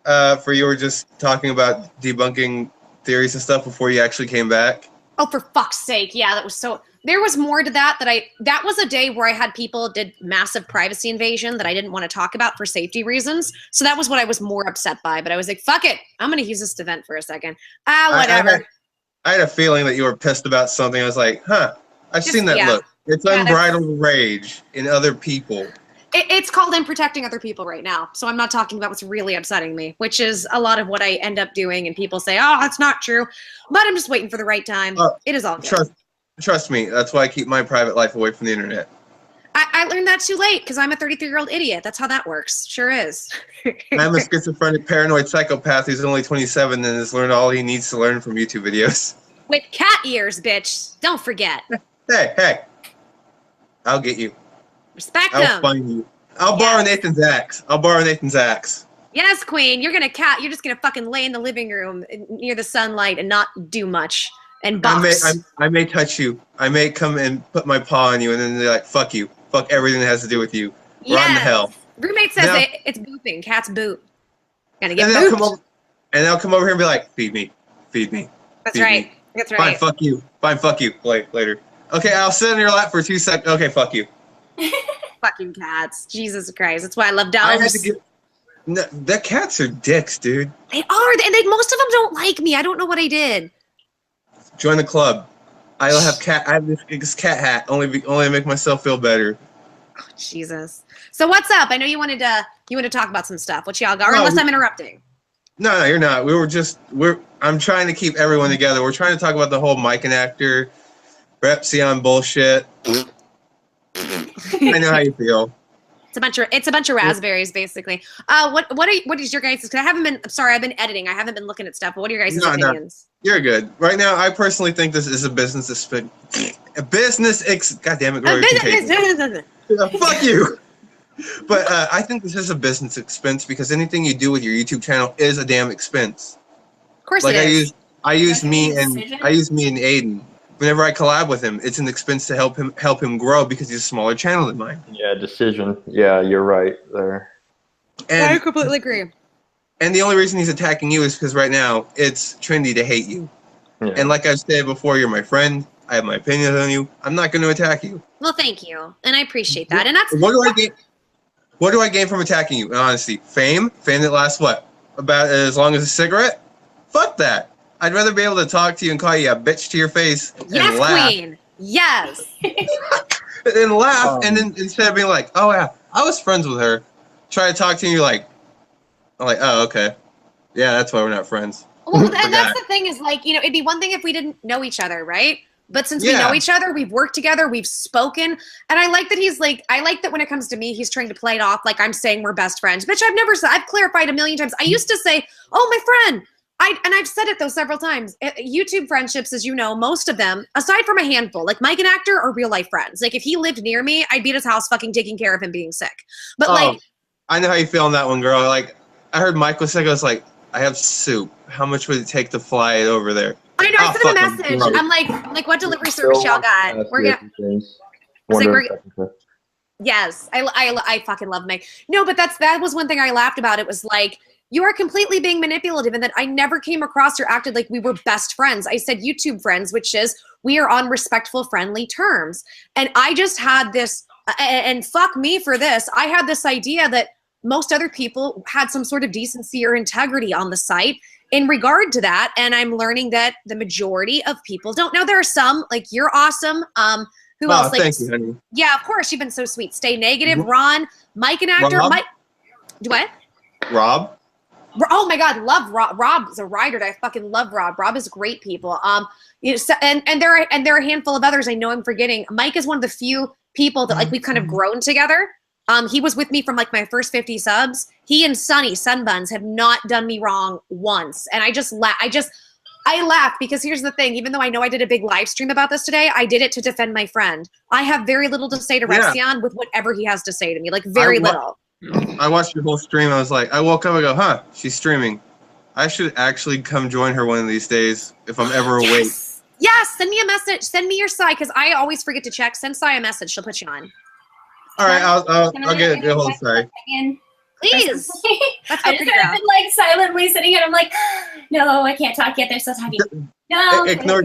For you were just talking about debunking theories and stuff before you actually came back. Oh, for fuck's sake. Yeah, that was so. There was more to that that was a day where I had people did massive privacy invasion that I didn't want to talk about for safety reasons. So that was what I was more upset by. But I was like, fuck it. I'm going to use this to vent for a second. Whatever. I had a feeling that you were pissed about something. I was like, huh, I've seen that look. It's unbridled rage in other people. It's called in protecting other people right now. So I'm not talking about what's really upsetting me, which is a lot of what I end up doing. And people say, oh, that's not true. But I'm just waiting for the right time. It is all good. Trust me. That's why I keep my private life away from the internet. I learned that too late because I'm a 33-year-old idiot. That's how that works. Sure is. I'm a schizophrenic, paranoid psychopath who's only 27 and has learned all he needs to learn from YouTube videos. With cat ears, bitch. Don't forget. Hey. I'll get you. Respect I'll them. find you. I'll borrow Nathan's axe. Yes, queen. You're just gonna fucking lay in the living room near the sunlight and not do much and box. I may touch you. I may come and put my paw on you, and then they're like, "Fuck you. Fuck everything that has to do with you. Run to hell." Roommate says it's booping. Cats boop. Gotta get and booped. they'll come over here and be like, "Feed me. That's feed right. me. That's right. Fine, fuck you. Later. Okay, I'll sit in your lap for 2 seconds. Okay, fuck you. Fucking cats. Jesus Christ. That's why I love dogs. The cats are dicks, dude. They are. And most of them don't like me. I don't know what I did. Join the club. I have this cat hat. Only to make myself feel better. Oh, Jesus. So what's up? I know you wanted to talk about some stuff. What y'all got? Or unless I'm interrupting. No, you're not. I'm trying to keep everyone together. We're trying to talk about the whole Mike and actor, Repsion bullshit. I know how you feel. It's a bunch of raspberries, basically. What is your guys'? Because I've been editing. I haven't been looking at stuff. But what are your guys' opinions? No, you're good. Right now, I personally think this is a business expense. God damn it, fuck you. But I think this is a business expense because anything you do with your YouTube channel is a damn expense. Of course, like it is. I use me and Aiden. Whenever I collab with him, it's an expense to help him grow because he's a smaller channel than mine. Yeah, decision. Yeah, you're right there. And, I completely agree. And the only reason he's attacking you is because right now it's trendy to hate you. Yeah. And like I've said before, you're my friend. I have my opinions on you. I'm not going to attack you. Well, thank you, and I appreciate that. And that's what do I gain from attacking you? In honesty, fame that lasts about as long as a cigarette. Fuck that. I'd rather be able to talk to you and call you a bitch to your face and laugh. Queen. Yes. And laugh, and then instead of being like, oh yeah, I was friends with her, try to talk to you, I'm like, oh okay, yeah, that's why we're not friends. Well, and that's the thing is it'd be one thing if we didn't know each other, right? But since we know each other, we've worked together, we've spoken, and I like that I like that when it comes to me, he's trying to play it off like I'm saying we're best friends. Bitch, I've clarified a million times. I used to say, oh, my friend. And I've said it though several times. YouTube friendships, as you know, most of them, aside from a handful, like Mike and actor, are real life friends. Like if he lived near me, I'd be at his house fucking taking care of him being sick. But I know how you feel on that one, girl. Like I heard Mike was sick. I was like, I have soup. How much would it take to fly it over there? I know. I sent him a message. I'm like, what delivery service y'all got? We're gonna. Yes, I fucking love Mike. No, but that was one thing I laughed about. It was like, you are completely being manipulative, and that I never came across or acted like we were best friends. I said YouTube friends, which is we are on respectful, friendly terms. And I just had this, and fuck me for this, I had this idea that most other people had some sort of decency or integrity on the site in regard to that. And I'm learning that the majority of people don't. Now, there are some, like, you're awesome. Who else? Like, thank you, honey. Yeah, of course. You've been so sweet. Stay Negative, Ron, Mike and actor. Rob? Mike. What? Rob? Oh my God, love Rob. Rob's a writer. I fucking love Rob. Rob is great people. You know, so, and there are a handful of others I know I'm forgetting. Mike is one of the few people that like we've kind of grown together. He was with me from like my first 50 subs. He and Sunny Sunbuns have not done me wrong once, and I laugh because here's the thing. Even though I know I did a big live stream about this today, I did it to defend my friend. I have very little to say to Rexion with whatever he has to say to me, like very little. I watched your whole stream. I was like, I woke up and go, huh, she's streaming. I should actually come join her one of these days if I'm ever awake. Yes, send me a message. Send me your side because I always forget to check. Send Sai a message. She'll put you on. All right, I'll get a hold of Sai. Please. That's I just have been like silently sitting here. I'm like, no, I can't talk yet. They're so talking. No. Ignore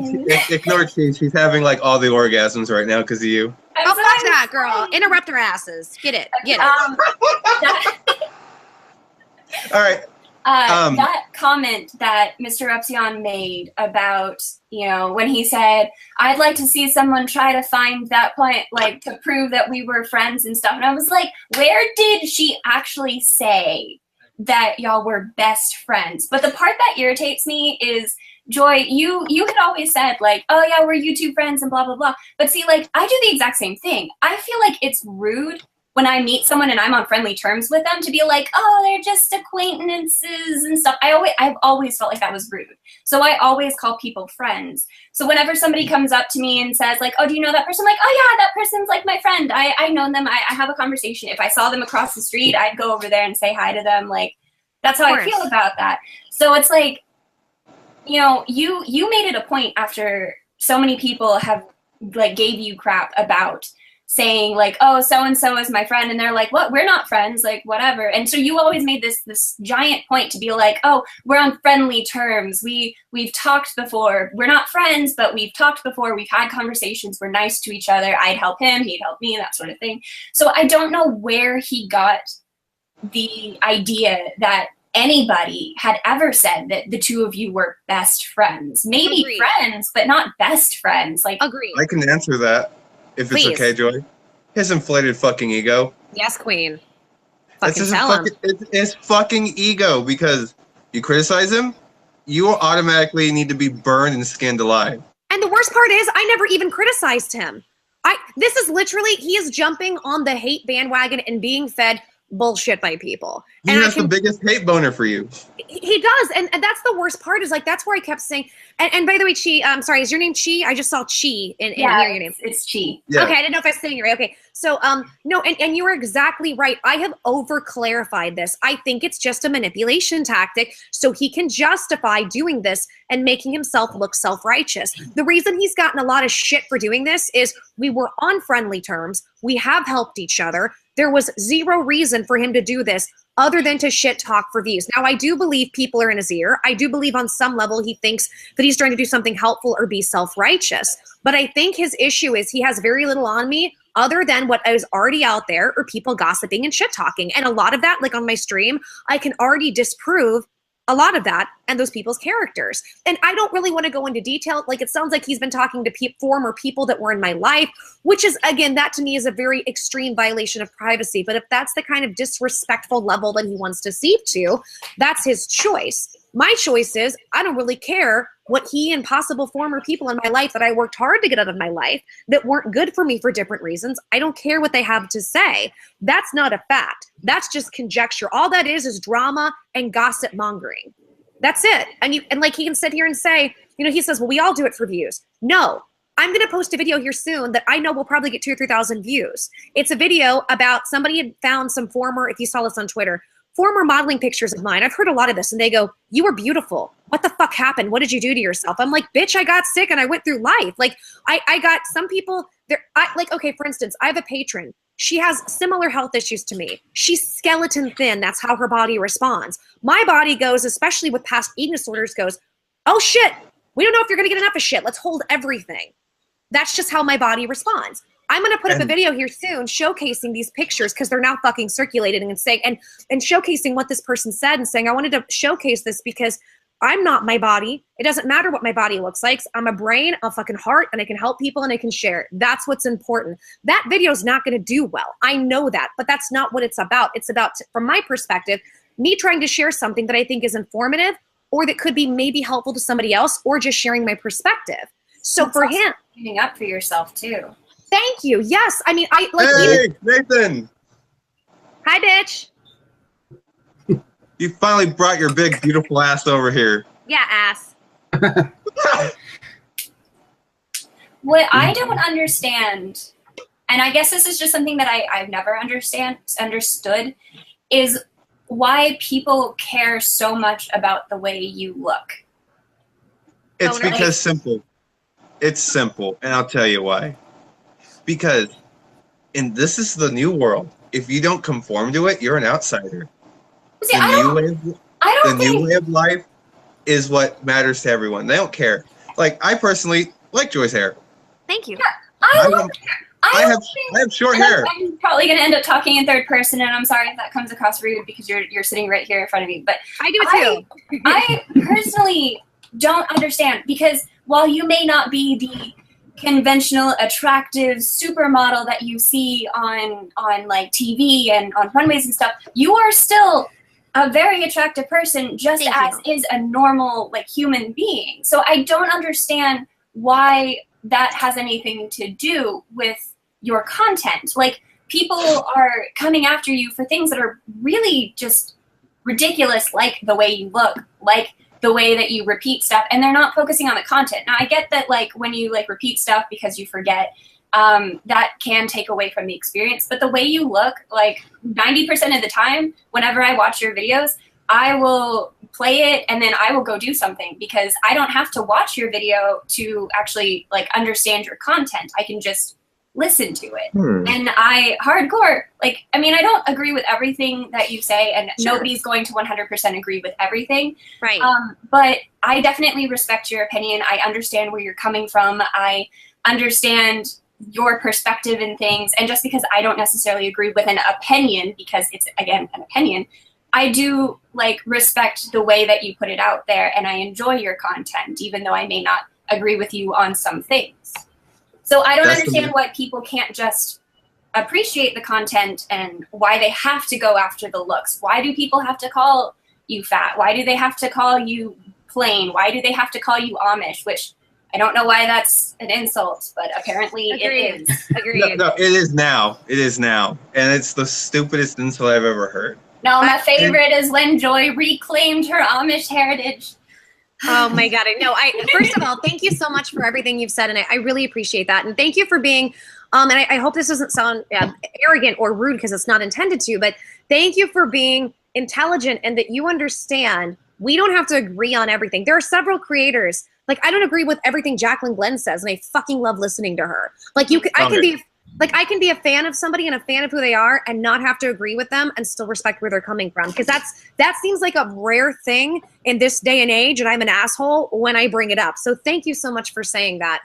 she. She's having like all the orgasms right now because of you. Oh, fuck that, girl. Interrupt her asses. Get it. Get it. All right. That comment that Mr. Repzion made about, you know, when he said, I'd like to see someone try to find that point, like to prove that we were friends and stuff. And I was like, where did she actually say that y'all were best friends? But the part that irritates me is, Joy, you had always said like, oh yeah, we're YouTube friends and blah, blah, blah. But see, like, I do the exact same thing. I feel like it's rude when I meet someone and I'm on friendly terms with them to be like, oh, they're just acquaintances and stuff. I've always felt like that was rude. So I always call people friends. So whenever somebody comes up to me and says like, oh, do you know that person? I'm like, oh yeah, that person's like my friend. I know them. I have a conversation. If I saw them across the street, I'd go over there and say hi to them. Like, that's how I feel about that. So it's like, you know, you made it a point after so many people have like gave you crap about saying like, oh, so-and-so is my friend. And they're like, what? We're not friends, like whatever. And so you always made this giant point to be like, oh, we're on friendly terms. We've talked before. We're not friends, but we've talked before. We've had conversations. We're nice to each other. I'd help him. He'd help me, that sort of thing. So I don't know where he got the idea that anybody had ever said that the two of you were best friends. Maybe Agreed. friends, but not best friends. Like, Agreed. I can answer that if it's Please. okay, Joy. His inflated fucking ego. Yes, queen. It's Fucking tell him. his fucking ego, because you criticize him, you will automatically need to be burned and skinned alive. And the worst part is I never even criticized him. This is literally, he is jumping on the hate bandwagon and being fed bullshit by people. He has the biggest hate boner for you. He does, and that's the worst part is like that's where I kept saying. And by the way, Chi, I'm sorry, is your name Chi? I just saw Chi in near your name. It's Chi. Yeah. Okay, I didn't know if I was saying it right. Okay, so no, and you were exactly right. I have over clarified this. I think it's just a manipulation tactic so he can justify doing this and making himself look self-righteous. The reason he's gotten a lot of shit for doing this is we were on friendly terms. We have helped each other. There was zero reason for him to do this other than to shit talk for views. Now, I do believe people are in his ear. I do believe on some level he thinks that he's trying to do something helpful or be self-righteous. But I think his issue is he has very little on me other than what is already out there or people gossiping and shit talking. And a lot of that, like on my stream, I can already disprove a lot of that and those people's characters. And I don't really want to go into detail. Like, it sounds like he's been talking to former people that were in my life, which is, again, that to me is a very extreme violation of privacy. But if that's the kind of disrespectful level that he wants to seep to, that's his choice. My choice is I don't really care what he and possible former people in my life that I worked hard to get out of my life that weren't good for me for different reasons. I don't care what they have to say. That's not a fact. That's just conjecture. All that is drama and gossip mongering. That's it. And like he can sit here and say, you know, he says, well, we all do it for views. No, I'm going to post a video here soon that I know will probably get 2,000 or 3,000 views. It's a video about somebody had found some former, if you saw this on Twitter, former modeling pictures of mine. I've heard a lot of this and they go, you were beautiful. What the fuck happened? What did you do to yourself? I'm like, bitch, I got sick and I went through life. Like I got some people there. Okay, for instance, I have a patron. She has similar health issues to me. She's skeleton thin. That's how her body responds. My body goes, especially with past eating disorders, goes, oh shit, we don't know if you're going to get enough of shit. Let's hold everything. That's just how my body responds. I'm going to put up a video here soon showcasing these pictures because they're now fucking circulating and saying, and showcasing what this person said and saying, I wanted to showcase this because I'm not my body. It doesn't matter what my body looks like. I'm a brain, a fucking heart, and I can help people and I can share. That's what's important. That video is not going to do well. I know that, but that's not what it's about. It's about, from my perspective, me trying to share something that I think is informative or that could be maybe helpful to somebody else, or just sharing my perspective. So for him, standing up for yourself too. Thank you. Yes. I mean, I like. Hey, Nathan. Hi, bitch. You finally brought your big, beautiful ass over here. Yeah, ass. What I don't understand, and I guess this is just something that I've never understood, is why people care so much about the way you look. It's because simple. It's simple, and I'll tell you why. Because this is the new world. If you don't conform to it, you're an outsider. See, the new way of life is what matters to everyone. They don't care. Like, I personally like Joy's hair. Thank you. Yeah, I have short hair. I'm probably going to end up talking in third person, and I'm sorry if that comes across rude because you're sitting right here in front of me. But I do too. I personally don't understand, because while you may not be the conventional, attractive supermodel that you see on like TV and on runways and stuff, you are still a very attractive person, just as is a normal like human being. So I don't understand why that has anything to do with your content. Like, people are coming after you for things that are really just ridiculous, like the way you look, like the way that you repeat stuff, and they're not focusing on the content. Now, I get that, like, when you like repeat stuff because you forget, that can take away from the experience, but the way you look, like 90% of the time, whenever I watch your videos, I will play it and then I will go do something, because I don't have to watch your video to actually like understand your content. I can just listen to it. And I don't agree with everything that you say, and nobody's going to 100% agree with everything. Right. But I definitely respect your opinion. I understand where you're coming from. I understand your perspective in things. And just because I don't necessarily agree with an opinion, because it's, again, an opinion, I do like respect the way that you put it out there, and I enjoy your content, even though I may not agree with you on some things. So I don't understand why people can't just appreciate the content and why they have to go after the looks. Why do people have to call you fat? Why do they have to call you plain? Why do they have to call you Amish? Which I don't know why that's an insult, but apparently it is. Agreed. No, it is now. It is now. And it's the stupidest insult I've ever heard. No, my favorite is when Joy reclaimed her Amish heritage. Oh my God. No, first of all, thank you so much for everything you've said. And I really appreciate that. And thank you for being, and I hope this doesn't sound arrogant or rude, because it's not intended to, but thank you for being intelligent and that you understand we don't have to agree on everything. There are several creators, like, I don't agree with everything Jacqueline Glenn says, and I fucking love listening to her. Like, I can be a fan of somebody and a fan of who they are and not have to agree with them and still respect where they're coming from. Because that seems like a rare thing in this day and age, and I'm an asshole when I bring it up. So thank you so much for saying that.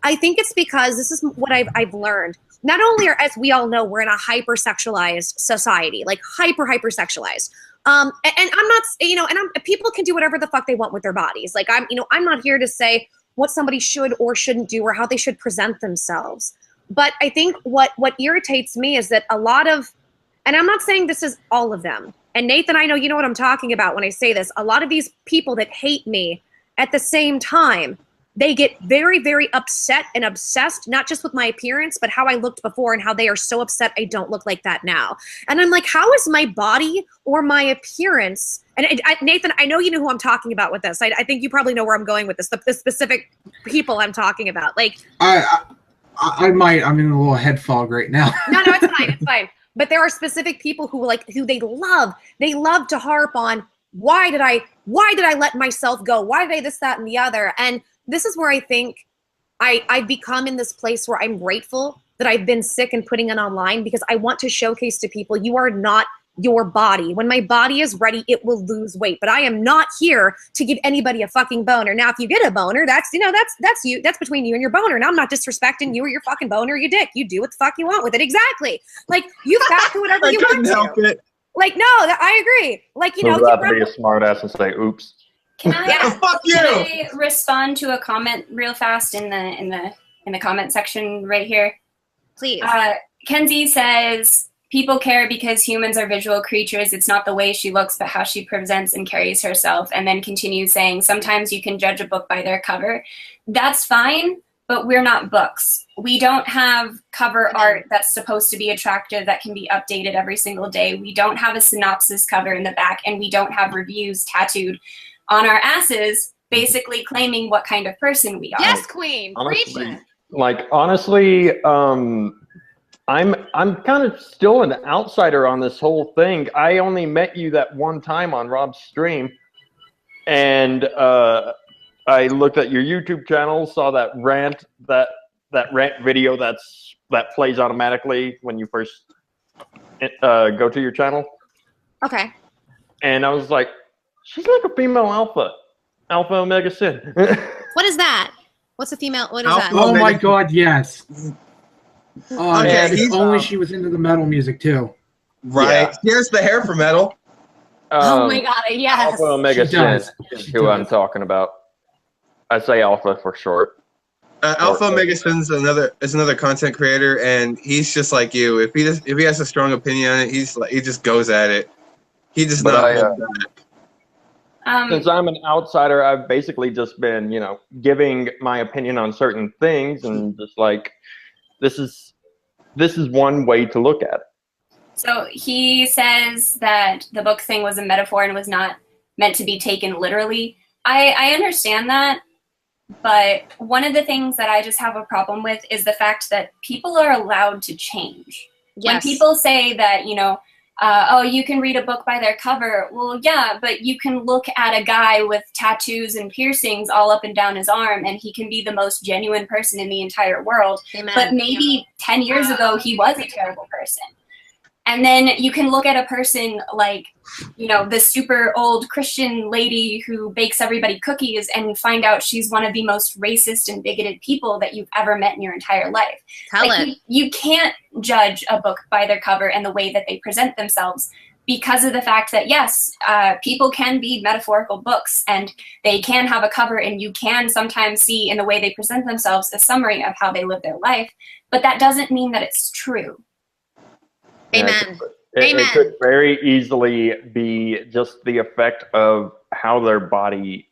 I think it's because this is what I've learned. Not only as we all know, we're in a hypersexualized society, like hypersexualized. And I'm not, people can do whatever the fuck they want with their bodies. Like, I'm not here to say what somebody should or shouldn't do or how they should present themselves. But I think what irritates me is that a lot of, and I'm not saying this is all of them, and Nathan, I know you know what I'm talking about when I say this, a lot of these people that hate me at the same time, they get very, very upset and obsessed, not just with my appearance, but how I looked before and how they are so upset I don't look like that now. And I'm like, how is my body or my appearance, and Nathan, I know you know who I'm talking about with this. I think you probably know where I'm going with this, the specific people I'm talking about. Like, I'm in a little head fog right now. No, it's fine. But there are specific people who they love to harp on, why did I let myself go? Why did I this, that, and the other? And this is where I think I've become in this place where I'm grateful that I've been sick and putting it online, because I want to showcase to people, you are not your body. When my body is ready, it will lose weight. But I am not here to give anybody a fucking boner. Now, if you get a boner, that's you. That's between you and your boner. Now, I'm not disrespecting you or your fucking boner or your dick. You do what the fuck you want with it. Exactly. Like, you have to whatever you want to. Like, no, I agree. Like, so you have to be a smart ass and say, oops. Can I, fuck you. Can I respond to a comment real fast in the comment section right here? Please. Kenzie says, people care because humans are visual creatures. It's not the way she looks, but how she presents and carries herself. And then continues saying, sometimes you can judge a book by their cover. That's fine, but we're not books. We don't have cover art that's supposed to be attractive that can be updated every single day. We don't have a synopsis cover in the back, and we don't have reviews tattooed on our asses basically claiming what kind of person we are. Yes, queen. Honestly, Preach it. like, honestly, I'm kind of still an outsider on this whole thing. I only met you that one time on Rob's stream, and I looked at your YouTube channel, saw that rant video that plays automatically when you first go to your channel. Okay. And I was like, she's like a female alpha omega sin. What is that? What's a female? What is Alpha that? Oh Omega. my God, yes. Oh, Okay, yeah, if he's, only she was into the metal music too. Right. Yeah. Here's the hair for metal. Oh my God, yes. Alpha omega She sin does. is She who I'm does. talking about. I say alpha for short. Alpha Omega Sin's another content creator, and he's just like you. If he has a strong opinion on it, he just goes at it. He does But not hold back. Since I'm an outsider, I've basically just been, giving my opinion on certain things, and just like, this is one way to look at it. So he says that the book thing was a metaphor and was not meant to be taken literally. I understand that, but one of the things that I just have a problem with is the fact that people are allowed to change. Yes. When people say that, oh, you can read a book by their cover. Well, yeah, but you can look at a guy with tattoos and piercings all up and down his arm, and he can be the most genuine person in the entire world. Amen. But maybe 10 years ago, he was a terrible person. And then you can look at a person like, the super old Christian lady who bakes everybody cookies and find out she's one of the most racist and bigoted people that you've ever met in your entire life. Tell it. You can't judge a book by their cover and the way that they present themselves, because of the fact that, yes, people can be metaphorical books and they can have a cover, and you can sometimes see in the way they present themselves a summary of how they live their life, but that doesn't mean that it's true. Amen. It could very easily be just the effect of how their body,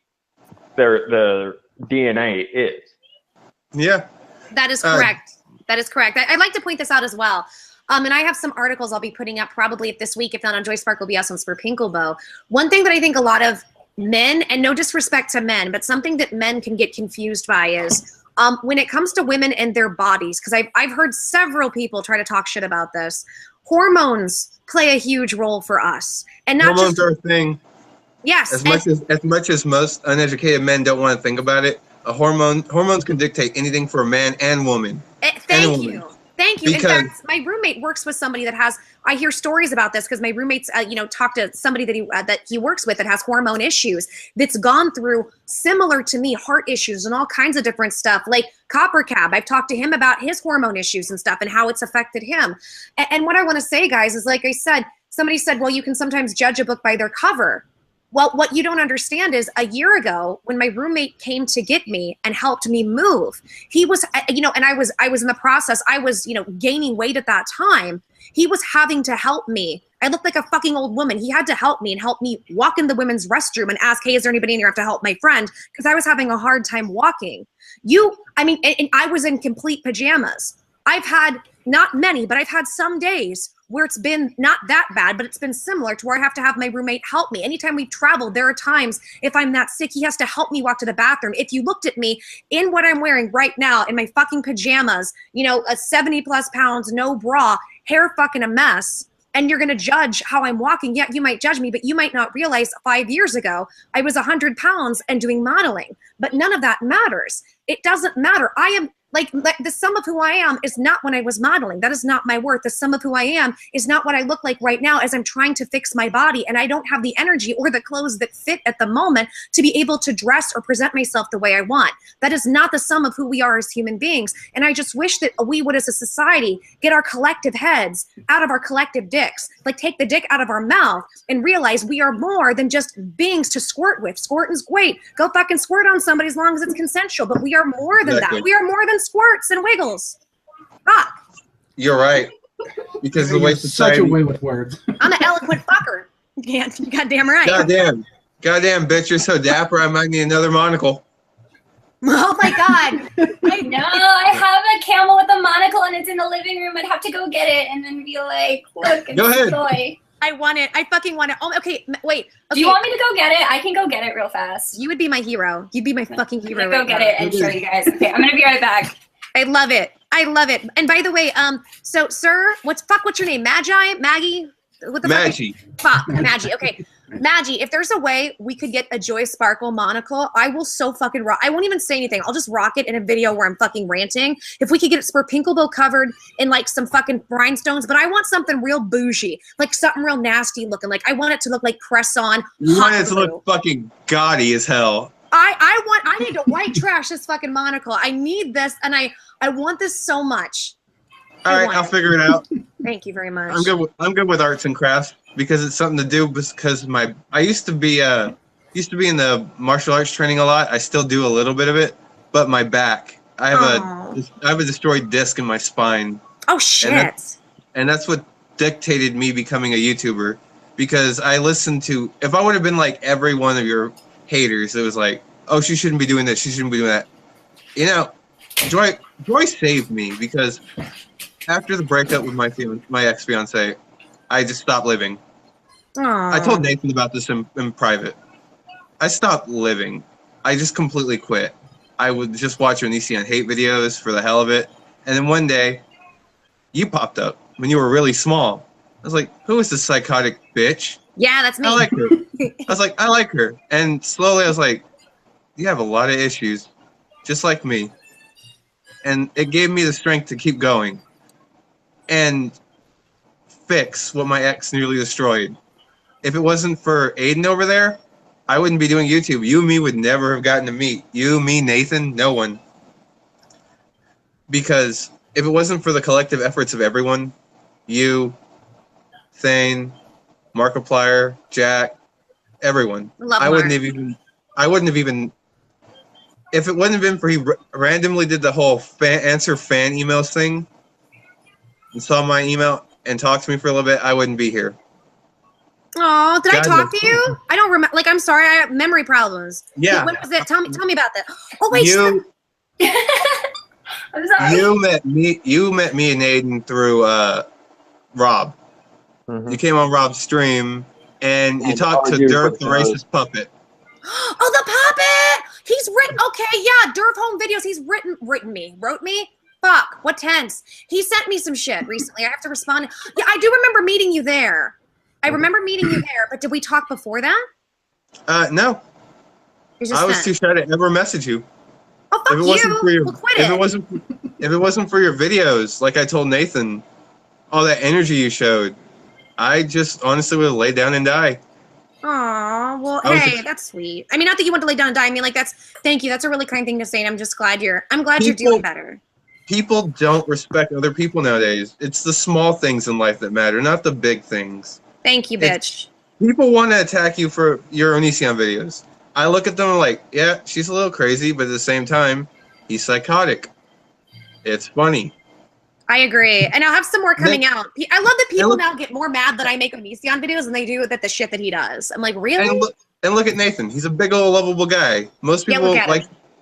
their DNA is. Yeah. That is correct. That is correct. I'd like to point this out as well. And I have some articles I'll be putting up probably this week, if not on joysparklebs on Spurpinklebo. One thing that I think a lot of men, and no disrespect to men, but something that men can get confused by is when it comes to women and their bodies, because I've heard several people try to talk shit about this. Hormones play a huge role for us, and not Hormones just are a thing. yes. As much as most uneducated men don't want to think about it, hormones can dictate anything for a man and woman. Thank you. Thank you. Because, in fact, my roommate works with somebody that has. I hear stories about this because my roommates, talk to somebody that he works with that has hormone issues. That's gone through similar to me, heart issues and all kinds of different stuff. Like Copper Cab, I've talked to him about his hormone issues and stuff and how it's affected him. And what I want to say, guys, is like I said, somebody said, well, you can sometimes judge a book by their cover. Well, what you don't understand is a year ago when my roommate came to get me and helped me move, he was, and I was in the process, I was, gaining weight at that time. He was having to help me. I looked like a fucking old woman. He had to help me and help me walk in the women's restroom and ask, hey, is there anybody in here I have to help my friend? Because I was having a hard time walking. And I was in complete pajamas. I've had not many, but I've had some days where it's been not that bad, but it's been similar to where I have to have my roommate help me. Anytime we've traveled, there are times if I'm that sick, he has to help me walk to the bathroom. If you looked at me in what I'm wearing right now, in my fucking pajamas, a 70 plus pounds, no bra, hair fucking a mess, and you're gonna judge how I'm walking, yeah, you might judge me, but you might not realize 5 years ago, I was 100 pounds and doing modeling, but none of that matters. It doesn't matter. I am, like the sum of who I am is not when I was modeling. That is not my worth. The sum of who I am is not what I look like right now as I'm trying to fix my body, and I don't have the energy or the clothes that fit at the moment to be able to dress or present myself the way I want. That is not the sum of who we are as human beings. And I just wish that we would, as a society, get our collective heads out of our collective dicks. Like take the dick out of our mouth and realize we are more than just beings to squirt with. Squirting's great. Go fucking squirt on somebody as long as it's consensual, but we are more than that. We are more than squirts and wiggles. Fuck. You're right. Because the way society... Such a way with words. I'm an eloquent fucker. You goddamn right. Goddamn, bitch, you're so dapper. I might need another monocle. Oh my god. No, I have a camel with a monocle and it's in the living room. I'd have to go get it and then be like, look, it's a toy. I want it. I fucking want it. Oh, okay, wait. Okay. Do you want me to go get it? I can go get it real fast. You would be my hero. You'd be my fucking hero. Go get it and show you guys. Okay, I'm gonna be right back. I love it. I love it. And by the way, so sir, what's your name? Magi? Maggie? What the Maggie. Fuck, Maggie. Okay. Maggie, if there's a way we could get a Joy Sparkle monocle, I will so fucking rock. I won't even say anything. I'll just rock it in a video where I'm fucking ranting. If we could get it Pinkelbill covered in like some fucking rhinestones, but I want something real bougie, like something real nasty looking. Like I want it to look like press on. You want it to look fucking gaudy as hell. I need to white trash this fucking monocle. I need this, and I want this so much. All right, I'll figure it out. Thank you very much. I'm good with arts and crafts because it's something to do. Because I used to be in the martial arts training a lot. I still do a little bit of it, but my back, I have a destroyed disc in my spine. Oh shit! And that's what dictated me becoming a YouTuber. Because I listened to, if I would have been like every one of your haters, it was like, oh, she shouldn't be doing this, she shouldn't be doing that. You know, Joy saved me because after the breakup with my ex-fiance, I just stopped living. Aww. I told Nathan about this in private. I stopped living. I just completely quit. I would just watch Onision hate videos for the hell of it. And then one day, you popped up when you were really small. I was like, who is this psychotic bitch? Yeah, that's me. I like her. I was like, I like her. And slowly I was like, you have a lot of issues, just like me. And it gave me the strength to keep going and fix what my ex nearly destroyed. If it wasn't for Aiden over there, I wouldn't be doing YouTube. You and me would never have gotten to meet. You, me, Nathan, no one. Because if it wasn't for the collective efforts of everyone, you, Thane, Markiplier, Jack, everyone, I wouldn't have even, if it wouldn't have been for he randomly did the whole answer fan emails thing and saw my email and talked to me for a little bit, I wouldn't be here. Oh, did I talk to you? I don't remember. Like, I'm sorry, I have memory problems. Yeah. When was it? Tell me about that. Oh wait, I'm sorry. You met me and Aiden through Rob. Mm-hmm. You came on Rob's stream and you talked to Dirk, the racist puppet. Oh, the puppet! He's written. Okay, yeah, Durf Home Videos. He's wrote me. Fuck, what tense? He sent me some shit recently. I have to respond. Yeah, I do remember meeting you there. I remember meeting you there, but did we talk before that? No. I was too shy to ever message you. Oh, fuck you. If it wasn't for your videos, like I told Nathan, all that energy you showed, I just honestly would have laid down and died. Aw, well, hey, that's sweet. I mean, not that you want to lay down and die. I mean, like, thank you. That's a really kind thing to say, and I'm just glad you're doing better. People don't respect other people nowadays. It's the small things in life that matter, not the big things. Thank you, bitch. People want to attack you for your Onision videos. I look at them and like, yeah, she's a little crazy, but at the same time, he's psychotic. It's funny. I agree. And I'll have some more coming out. I love that people now get more mad that I make Onision videos than they do that the shit that he does. I'm like, really? And look at Nathan. He's a big old lovable guy. Most people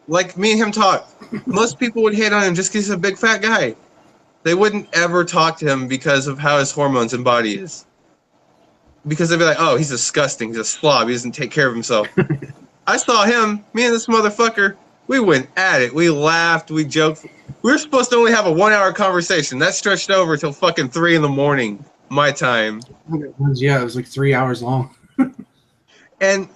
like me and him talk. Most people would hate on him just because he's a big fat guy. They wouldn't ever talk to him because of how his hormones and body is. Because they'd be like, oh, he's disgusting. He's a slob. He doesn't take care of himself. I saw him, me and this motherfucker, we went at it. We laughed. We joked. We were supposed to only have a 1-hour conversation. That stretched over till fucking 3 in the morning, my time. Yeah, it was like 3 hours long. And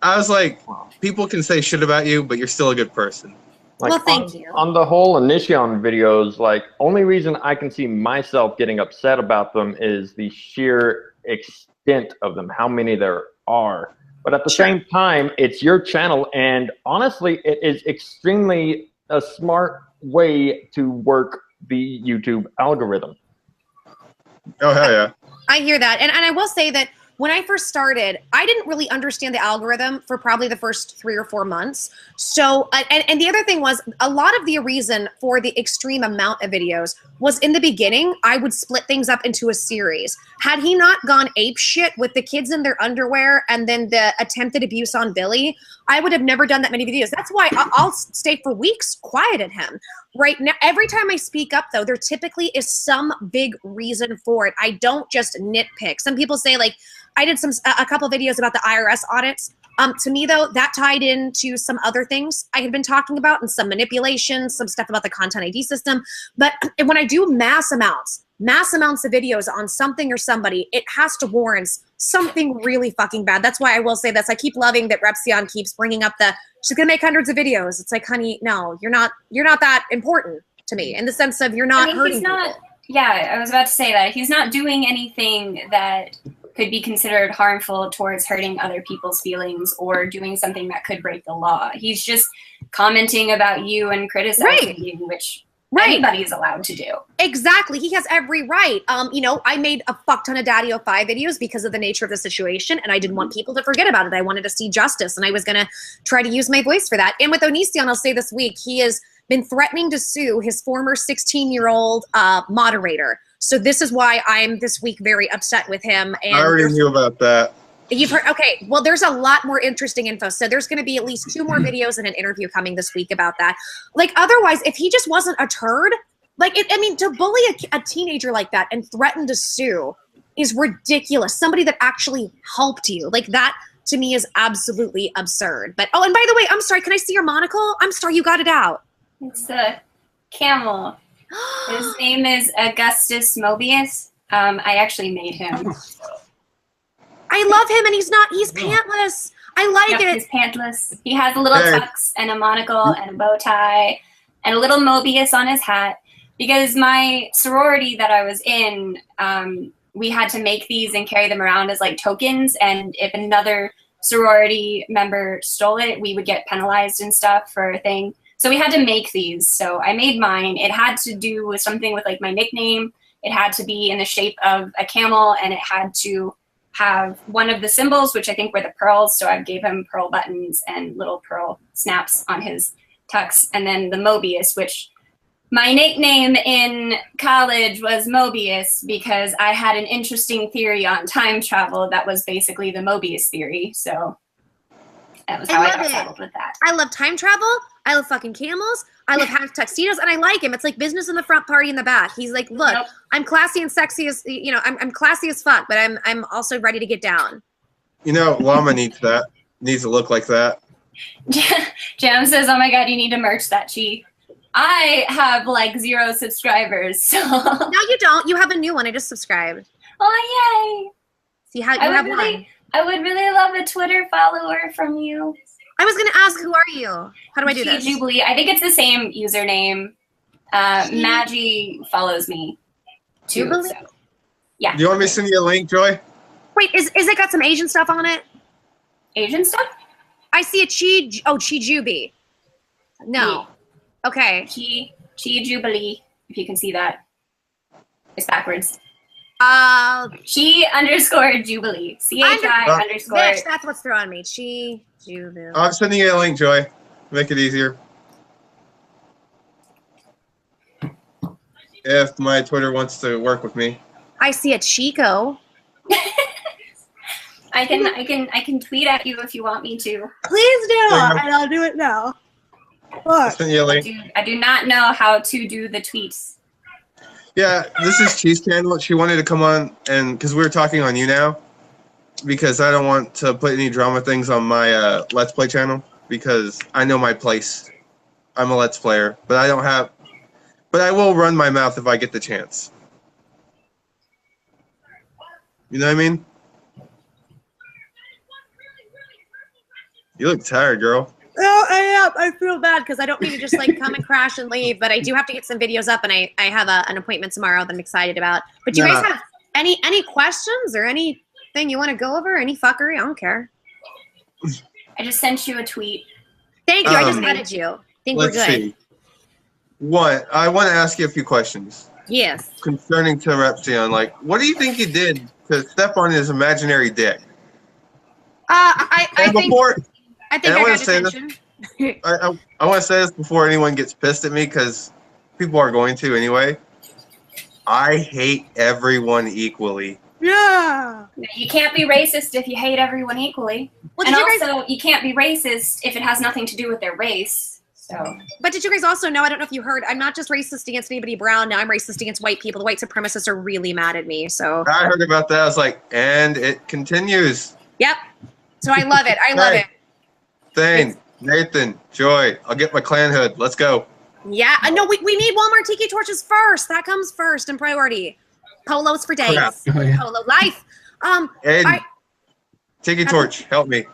I was like, people can say shit about you, but you're still a good person. Like, well, thank you. On the whole Onision videos, like, only reason I can see myself getting upset about them is the sheer extent of them, how many there are. But at the same time, it's your channel, and honestly, it is extremely a smart way to work the YouTube algorithm. Oh, hell yeah. I hear that. And I will say that when I first started, I didn't really understand the algorithm for probably the first 3 or 4 months. So, and the other thing was, a lot of the reason for the extreme amount of videos was in the beginning, I would split things up into a series. Had he not gone ape shit with the kids in their underwear and then the attempted abuse on Billy, I would have never done that many videos. That's why I'll stay for weeks quiet at him. Right now, every time I speak up, though, there typically is some big reason for it. I don't just nitpick. Some people say, like, I did a couple videos about the IRS audits. To me, though, that tied into some other things I had been talking about and some manipulation, some stuff about the content ID system. But when I do mass amounts of videos on something or somebody, it has to warrant something really fucking bad. That's why I will say this. I keep loving that Repsion keeps bringing up she's gonna make hundreds of videos. It's like, honey, no, you're not that important to me in the sense of you're not hurting people. Yeah, I was about to say that. He's not doing anything that could be considered harmful towards hurting other people's feelings or doing something that could break the law. He's just commenting about you and criticizing you, which anybody is allowed to do. Exactly. He has every right. I made a fuck ton of Daddy 05 videos because of the nature of the situation, and I didn't want people to forget about it. I wanted to see justice, and I was going to try to use my voice for that. And with Onision, I'll say this week, he has been threatening to sue his former 16-year-old moderator. So this is why I'm this week very upset with him. And I already knew about that. You've heard, okay, well, there's a lot more interesting info. So there's going to be at least 2 more videos and an interview coming this week about that. Like, otherwise, if he just wasn't a turd, like, to bully a teenager like that and threaten to sue is ridiculous. Somebody that actually helped you. Like, that, to me, is absolutely absurd. But, oh, and by the way, I'm sorry, can I see your monocle? I'm sorry, you got it out. It's a camel. His name is Augustus Mobius. I actually made him. I love him, and he's pantless. I like it. He's pantless. He has a little tux and a monocle and a bow tie and a little Mobius on his hat. Because my sorority that I was in, we had to make these and carry them around as like tokens. And if another sorority member stole it, we would get penalized and stuff for a thing. So we had to make these. So I made mine. It had to do with something with like my nickname. It had to be in the shape of a camel, and it had to have one of the symbols, which I think were the pearls. So I gave him pearl buttons and little pearl snaps on his tux. And then the Mobius, which my nickname in college was Mobius because I had an interesting theory on time travel that was basically the Mobius theory. So that was how I got settled with that. I love time travel. I love fucking camels. I love half tuxedos, and I like him. It's like business in the front, party in the back. He's like, look, I'm classy and sexy as I'm classy as fuck, but I'm also ready to get down. Llama needs that. Needs to look like that. Jam says, "Oh my god, you need to merch that, Chi." I have like 0 subscribers, so no, you don't. You have a new one. I just subscribed. Oh yay! See how you have one. I would really love a Twitter follower from you. I was going to ask, who are you? How do I do this? Jubilee. I think it's the same username. Maggie follows me too. Jubilee? So. Yeah. Do you want me to send you a link, Joy? Wait, is it got some Asian stuff on it? Asian stuff? I see a Chi Jubi. No. Okay. Chi Jubilee, if you can see that. It's backwards. Chi_Jubilee. CHI_. Bitch, that's what's throwing me. Chi Jubilee. I'm sending you a link, Joy. Make it easier. If my Twitter wants to work with me. I see a Chico. I can tweet at you if you want me to. Please do, and I'll do it now. Look. Send you a link. I do not know how to do the tweets. Yeah, this is Chi's channel. She wanted to come on, and because we were talking on you now, because I don't want to put any drama things on my Let's Play channel, because I know my place. I'm a Let's Player, but I don't have. But I will run my mouth if I get the chance. You know what I mean? You look tired, girl. Oh, I am. I feel bad because I don't need to just like come and crash and leave, but I do have to get some videos up, and I have an appointment tomorrow that I'm excited about. But do you guys have any questions or anything you want to go over? Any fuckery? I don't care. I just sent you a tweet. Thank you. I just added you. I think we're good. Let's see. What? I want to ask you a few questions. Yes. Concerning Terepsion, like, what do you think you did to step on his imaginary dick? I think I got attention. I want to say this before anyone gets pissed at me, because people are going to anyway. I hate everyone equally. Yeah. You can't be racist if you hate everyone equally. Well, and also, you can't be racist if it has nothing to do with their race. So. But did you guys also know, I don't know if you heard, I'm not just racist against anybody brown, now I'm racist against white people. The white supremacists are really mad at me, so. I heard about that. I was like, and it continues. Yep. So I love it. I love it. Thane, Nathan, Joy, I'll get my clan hood. Let's go. Yeah. No, we need Walmart tiki torches first. That comes first in priority. Polos for days. Oh, yeah. Polo life. Aiden, tiki torch, help me.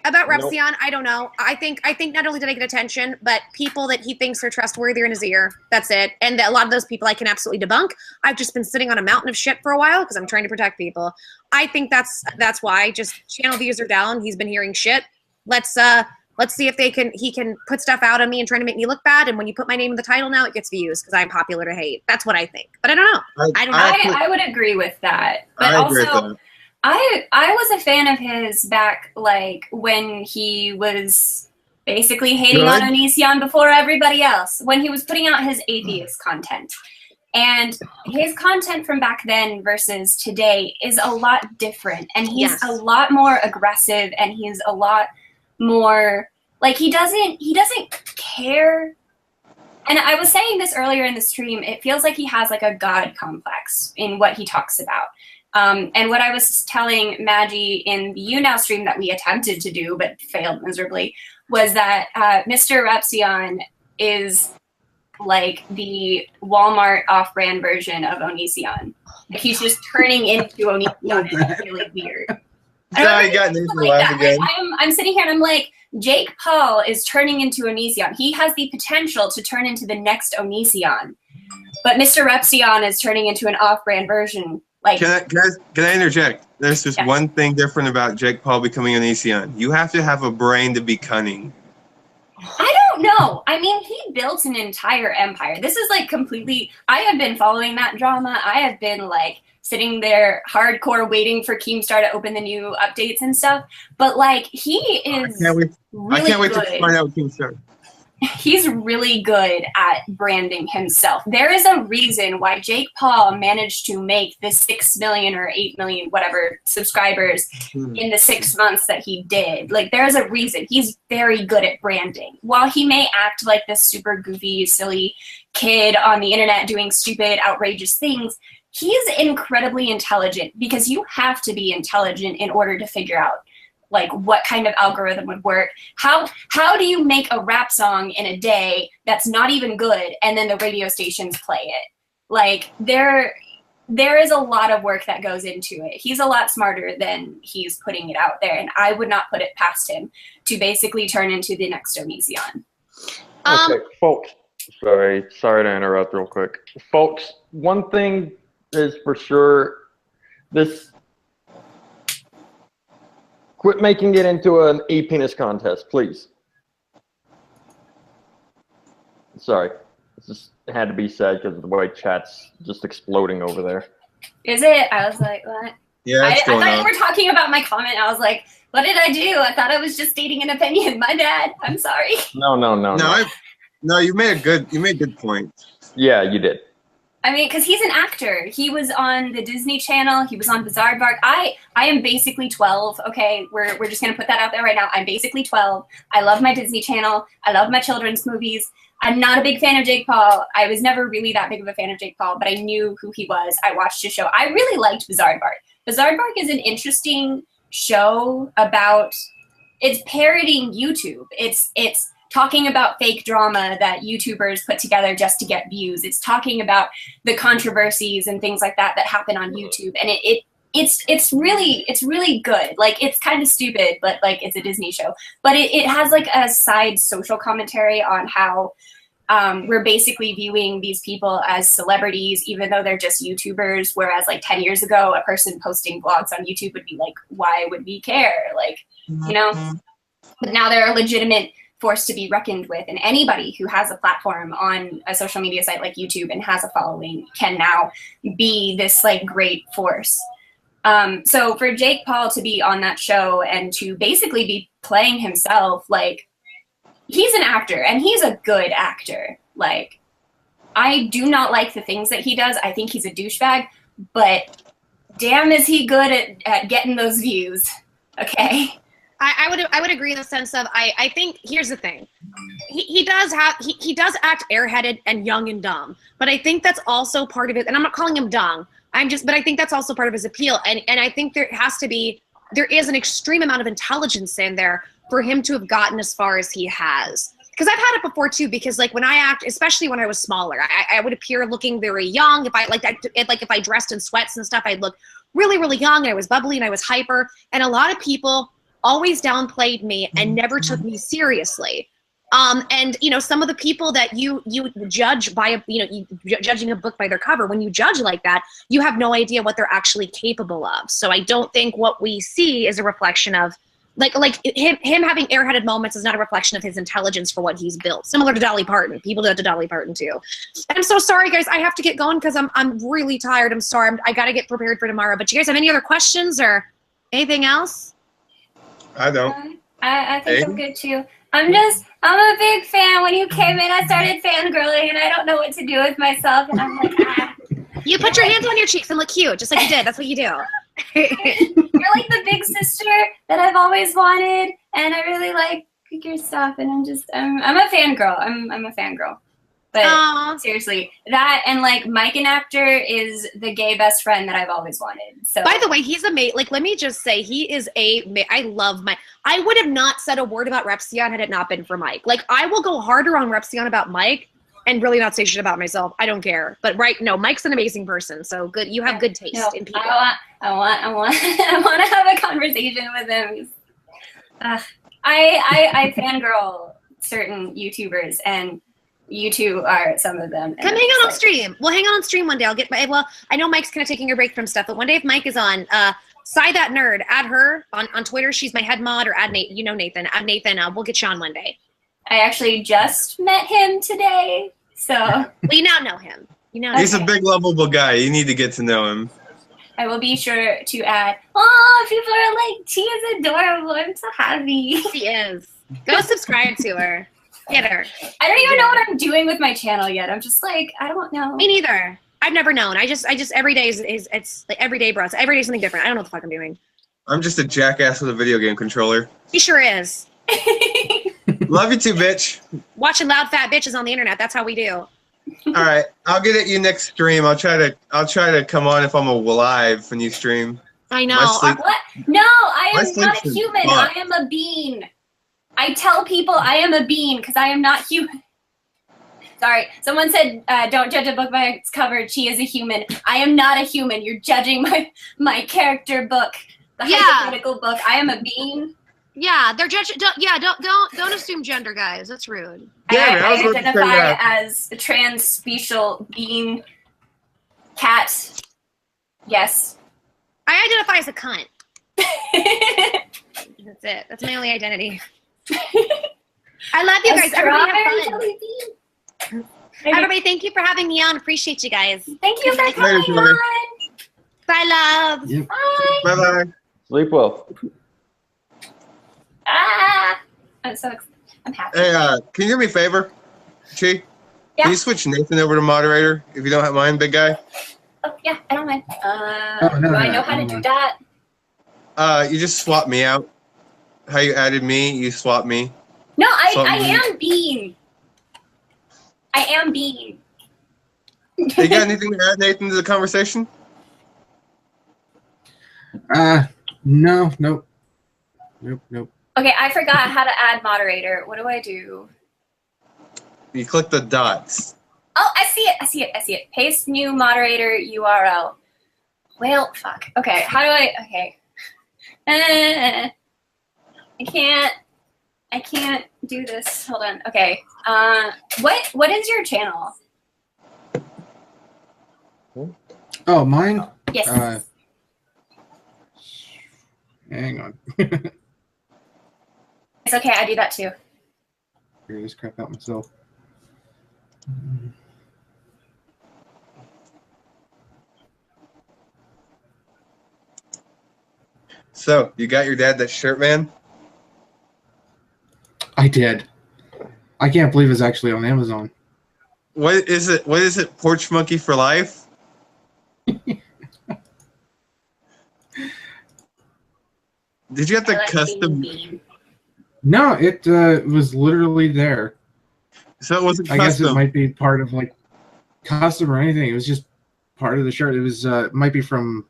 About Repsion, I don't know. I think not only did I get attention, but people that he thinks are trustworthy are in his ear. That's it. And a lot of those people I can absolutely debunk. I've just been sitting on a mountain of shit for a while because I'm trying to protect people. I think that's why. Just channel views are down. He's been hearing shit. Let's see if he can put stuff out on me and trying to make me look bad. And when you put my name in the title now, it gets views because I'm popular to hate. That's what I think. But I don't know. I don't know. I would agree with that. But also, I was a fan of his back, like, when he was basically hating on Onision before everybody else, when he was putting out his atheist content. And his content from back then versus today is a lot different. And he's a lot more aggressive, and he's a lot more, like, he doesn't care. And I was saying this earlier in the stream, it feels like he has, like, a God complex in what he talks about. And what I was telling Maggie in the YouNow stream that we attempted to do but failed miserably was that Mr. Repsion is like the Walmart off-brand version of Onision. Like, he's just turning into Onision, and it's really weird. I'm sitting here and I'm like, Jake Paul is turning into Onision. He has the potential to turn into the next Onision. But Mr. Repsion is turning into an off-brand version. Like, can I interject? There's just one thing different about Jake Paul becoming Onision. You have to have a brain to be cunning. I don't know. I mean, he built an entire empire. This is like completely, I have been following that drama. I have been like sitting there hardcore waiting for Keemstar to open the new updates and stuff. But like, he is I can't wait to find out Keemstar. He's really good at branding himself. There is a reason why Jake Paul managed to make the 6 million or 8 million, whatever, subscribers in the 6 months that he did. Like, there's a reason. He's very good at branding. While he may act like this super goofy, silly kid on the internet doing stupid, outrageous things, he's incredibly intelligent, because you have to be intelligent in order to figure out like what kind of algorithm would work. How do you make a rap song in a day that's not even good and then the radio stations play it? Like, there is a lot of work that goes into it. He's a lot smarter than he's putting it out there, and I would not put it past him to basically turn into the next Onision. Okay, folks, sorry to interrupt real quick. Folks, one thing is for sure, quit making it into an e-penis contest, please. Sorry. It just had to be said because of the way chat's just exploding over there. Is it? I was like, what? Yeah, I thought you were talking about my comment. I was like, what did I do? I thought I was just stating an opinion. My bad. I'm sorry. No, you made good points. Yeah, you did. I mean, because he's an actor. He was on the Disney Channel. He was on Bizarre Bark. I am basically 12, okay? We're just going to put that out there right now. I'm basically 12. I love my Disney Channel. I love my children's movies. I'm not a big fan of Jake Paul. I was never really that big of a fan of Jake Paul, but I knew who he was. I watched his show. I really liked Bizarre Bark. Bizarre Bark is an interesting show about, it's parodying YouTube. It's talking about fake drama that YouTubers put together just to get views. It's talking about the controversies and things like that happen on YouTube, and it's really good. Like, it's kind of stupid, but like, it's a Disney show. But it has like a side social commentary on how we're basically viewing these people as celebrities, even though they're just YouTubers. Whereas like 10 years ago, a person posting vlogs on YouTube would be like, why would we care? Like, you know. But now they're a legitimate force to be reckoned with, and anybody who has a platform on a social media site like YouTube and has a following can now be this like great force. So for Jake Paul to be on that show and to basically be playing himself, like, he's an actor and he's a good actor. Like, I do not like the things that he does. I think he's a douchebag, but damn is he good at getting those views. Okay. I would agree in the sense of I think here's the thing. He does act airheaded and young and dumb, but I think that's also part of it. And I'm not calling him dumb. But I think that's also part of his appeal. And I think there is an extreme amount of intelligence in there for him to have gotten as far as he has. Because I've had it before too, because like when I act, especially when I was smaller, I would appear looking very young. If I dressed in sweats and stuff, I'd look really, really young, and I was bubbly and I was hyper. And a lot of people always downplayed me and never took me seriously. And you know, some of the people that you judge by judging a book by their cover, when you judge like that, you have no idea what they're actually capable of. So I don't think what we see is a reflection of like him having airheaded moments is not a reflection of his intelligence for what he's built. Similar to Dolly Parton. People do that to Dolly Parton too. I'm so sorry, guys. I have to get going because I'm really tired. I'm sorry. I got to get prepared for tomorrow. But you guys have any other questions or anything else? I don't. I think I'm good too. I'm a big fan. When you came in, I started fangirling, and I don't know what to do with myself. And I'm like, ah. You put your hands on your cheeks and look cute, just like you did. That's what you do. You're like the big sister that I've always wanted, and I really like your stuff. And I'm a fangirl. I'm a fangirl. But seriously, that and like Mike an actor is the gay best friend that I've always wanted. So by the way, he's a mate. Like, let me just say, he is I love Mike. I would have not said a word about Repsion had it not been for Mike. Like, I will go harder on Repsion about Mike and really not say shit about myself. I don't care. But Mike's an amazing person. So good. You have good taste in people. I want to have a conversation with him. I fangirl certain YouTubers, and you two are some of them. Come hang out on stream. We'll hang out on stream one day. I know Mike's kind of taking a break from stuff, but one day if Mike is on, Cy That Nerd, add her on Twitter. She's my head mod, or add Nathan. You know Nathan. Add Nathan. We'll get you on one day. I actually just met him today, so. Well, you now know him. He's a big, lovable guy. You need to get to know him. I will be sure to add. Oh, people are like, she is adorable. I'm so happy. She is. Go subscribe to her. Get her. I don't even know what I'm doing with my channel yet. I'm just like, I don't know. Me neither. I've never known. I just every day it's like every day, bro. So every day something different. I don't know what the fuck I'm doing. I'm just a jackass with a video game controller. He sure is. Love you too, bitch. Watching loud fat bitches on the internet. That's how we do. All right, I'll get at you next stream. I'll try to come on if I'm alive when you stream. I know. What? No, I am not a human. I am a bean. I tell people I am a bean because I am not human. Sorry, someone said don't judge a book by its cover. She is a human. I am not a human. You're judging my character book, the hypothetical book. I am a bean. Yeah, they're judging. Don't assume gender, guys. That's rude. I identify as a transspecial bean, cat. Yes. I identify as a cunt. That's it. That's my only identity. I love you guys. Everybody have fun. Everybody, thank you for having me on. Appreciate you guys. Thank you for coming on. Bye, love. Yep. Bye. Bye-bye. Sleep well. I'm happy. Hey, can you do me a favor, Chi? Yeah. Can you switch Nathan over to moderator if you don't mind, big guy? Oh yeah, I don't mind. No, do I know how to do that? You just swap me out. How you added me, you swap me. No, I am Bean. I am Bean. You got anything to add, Nathan, to the conversation? No, nope. Okay, I forgot how to add moderator. What do I do? You click the dots. Oh, I see it. Paste new moderator URL. Well, fuck. Okay, how do I? Okay. I can't do this. Hold on. Okay. What is your channel? Oh, mine? Yes. Hang on. It's okay. I do that too. figure this crap out myself. So, you got your dad that shirt, man? I did. I can't believe it's actually on Amazon. What is it? What is it? Porch Monkey for life? Did you have to custom? No, it was literally there. So it wasn't I custom. guess it might be part of like custom or anything. It was just part of the shirt. It was might be from.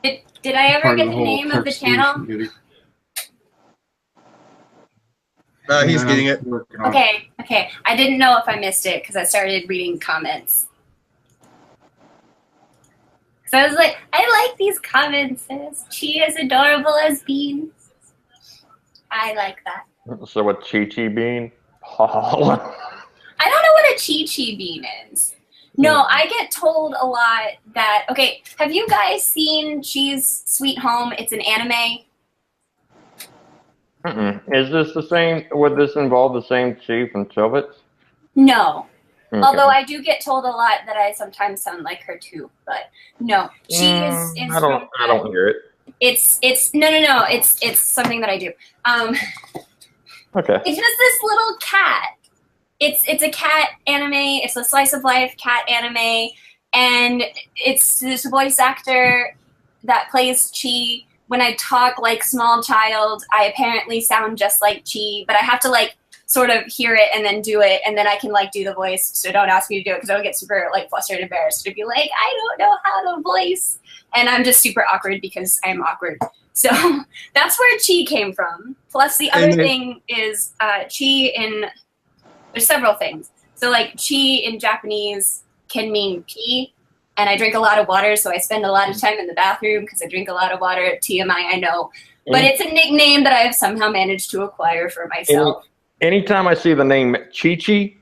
Did I ever get the name of the channel? He's getting it. Okay. I didn't know if I missed it because I started reading comments. So I was like, I like these comments. She is adorable as beans. I like that. So what, Chi-Chi bean? I don't know what a Chi-Chi bean is. No, I get told a lot that, okay, have you guys seen Chi's Sweet Home? It's an anime. Is this the same, would this involve the same Chi from Chobits? No. Okay. Although I do get told a lot that I sometimes sound like her too, but no. She is I don't hear it. It's no. It's something that I do. Okay. It's just this little cat. It's a cat anime. It's a slice of life cat anime, and it's this voice actor that plays Chi. When I talk like small child, I apparently sound just like Chi, but I have to like sort of hear it and then do it, and then I can like do the voice. So don't ask me to do it because I'll get super like flustered and embarrassed to be like, I don't know how to voice, and I'm just super awkward because I'm awkward. So that's where Chi came from. Plus the other thing is Chi in, there's several things. So like Chi in Japanese can mean pee, and I drink a lot of water, so I spend a lot of time in the bathroom because I drink a lot of water. TMI, I know. But it's a nickname that I have somehow managed to acquire for myself. Anytime I see the name Chi-Chi,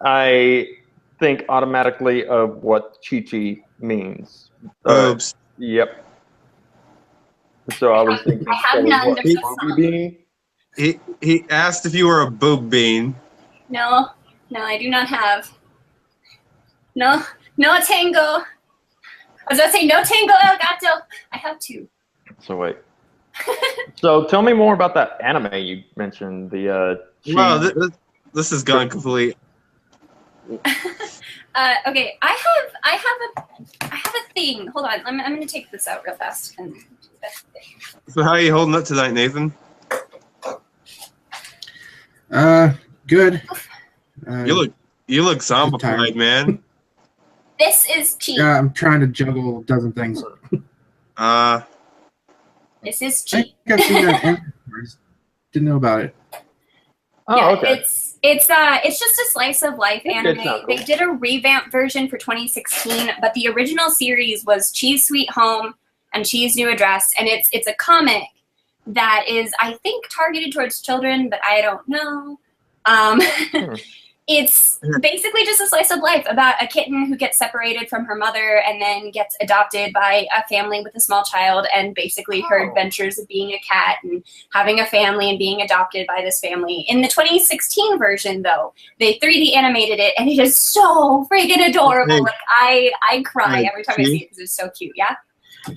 I think automatically of what Chi-Chi means. Boobs. Yep. So I was thinking. I have none. There's no song. Bean? He asked if you were a boob bean. No, I do not have. No tango. I was going to say no tango el gato. I have two. So wait. So tell me more about that anime you mentioned. The Wow, this has gone complete. Okay, I have a thing. Hold on, I'm going to take this out real fast. So how are you holding up tonight, Nathan? Good. You look zombified, man. This is Chi. Yeah, I'm trying to juggle a dozen things. This is I Chi. think I've seen that anime. Didn't know about it. Oh, Yeah, okay. it's just a slice of life anime. Cool. They did a revamped version for 2016, but the original series was Chi's Sweet Home and Chi's New Address, and it's a comic that is, I think, targeted towards children, but I don't know. It's basically just a slice of life about a kitten who gets separated from her mother and then gets adopted by a family with a small child, and basically her adventures of being a cat and having a family and being adopted by this family. In the 2016 version, though, they 3D animated it, and it is so freaking adorable. Like I cry every time I see it because it's so cute. Yeah.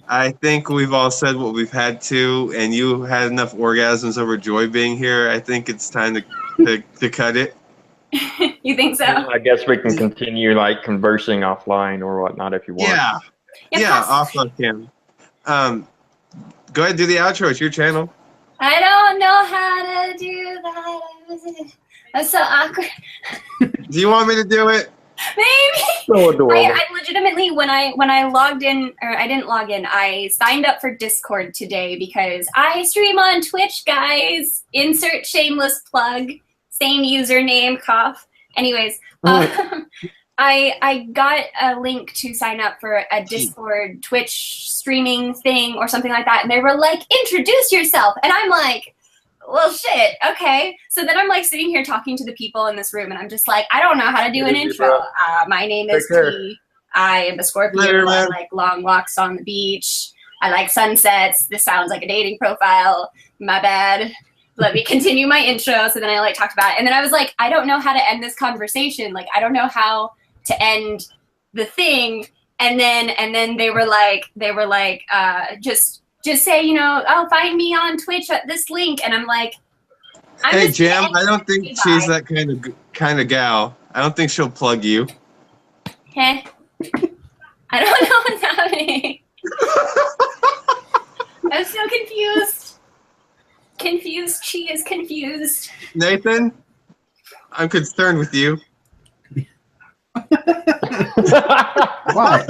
I think we've all said what we've had to, and you had enough orgasms over Joy being here. I think it's time to cut it. You think so? I guess we can continue like conversing offline or whatnot if you want. Yeah, offline cam. Go ahead and do the outro. It's your channel. I don't know how to do that. That's so awkward. Do you want me to do it? Maybe. So adorable. I legitimately, when I logged in, or I didn't log in, I signed up for Discord today because I stream on Twitch, guys. Insert shameless plug. Same username, cough. Anyways, I got a link to sign up for a Discord Twitch streaming thing or something like that, and they were like, introduce yourself. And I'm like, well, shit, okay. So then I'm like sitting here talking to the people in this room, and I'm just like, I don't know how to do an intro. My name is T. I am a Scorpio. I like long walks on the beach. I like sunsets. This sounds like a dating profile. My bad. let me continue my intro. So then I like talked about it. And then I was like, I don't know how to end this conversation. Like, I don't know how to end the thing. And then they were like, just say, you know, oh, find me on Twitch at this link. And I'm like, hey, Jam, I don't think she's that kind of gal. I don't think she'll plug you. Heh. I don't know what's happening. I'm so confused. Confused. She is confused. Nathan, I'm concerned with you. Why?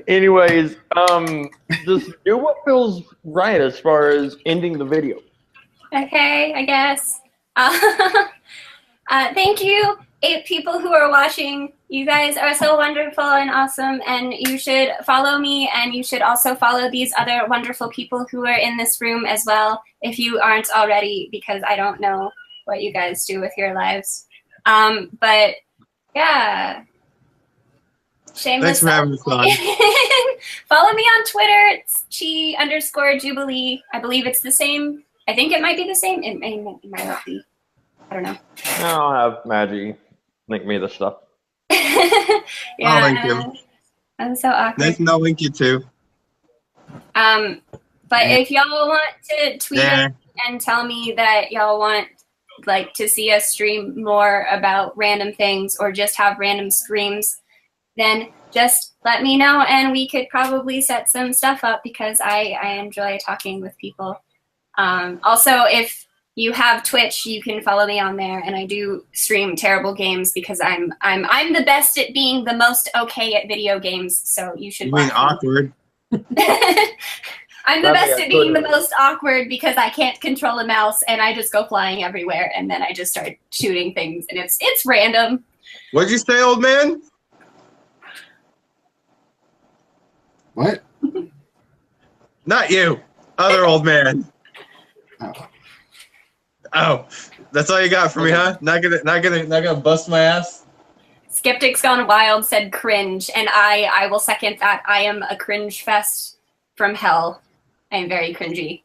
Anyways, just do what feels right as far as ending the video. Okay, I guess. Thank you, 8 people who are watching. You guys are so wonderful and awesome, and you should follow me, and you should also follow these other wonderful people who are in this room as well, if you aren't already, because I don't know what you guys do with your lives. But yeah. Shameless. Thanks for having us on. Follow me on Twitter. It's chi_Jubilee. I believe it's the same. I think it might be the same. It might not be. I don't know. I'll have Maggie link me the stuff. Yeah, I'll link him. I'm so awkward. Nathan, I'll link you too. But if y'all want to tweet us and tell me that y'all want like to see us stream more about random things or just have random streams, then just let me know and we could probably set some stuff up because I enjoy talking with people. Also, if you have Twitch, you can follow me on there, and I do stream terrible games because I'm the best at being the most okay at video games. So you should. You mean awkward? I'm the best at being the most awkward because I can't control a mouse and I just go flying everywhere and then I just start shooting things and it's random. What'd you say, old man? What? Not you. Other old man. Oh. Oh, that's all you got for me, huh? Not gonna bust my ass. Skeptics Gone Wild said cringe, and I will second that. I am a cringe fest from hell. I am very cringy.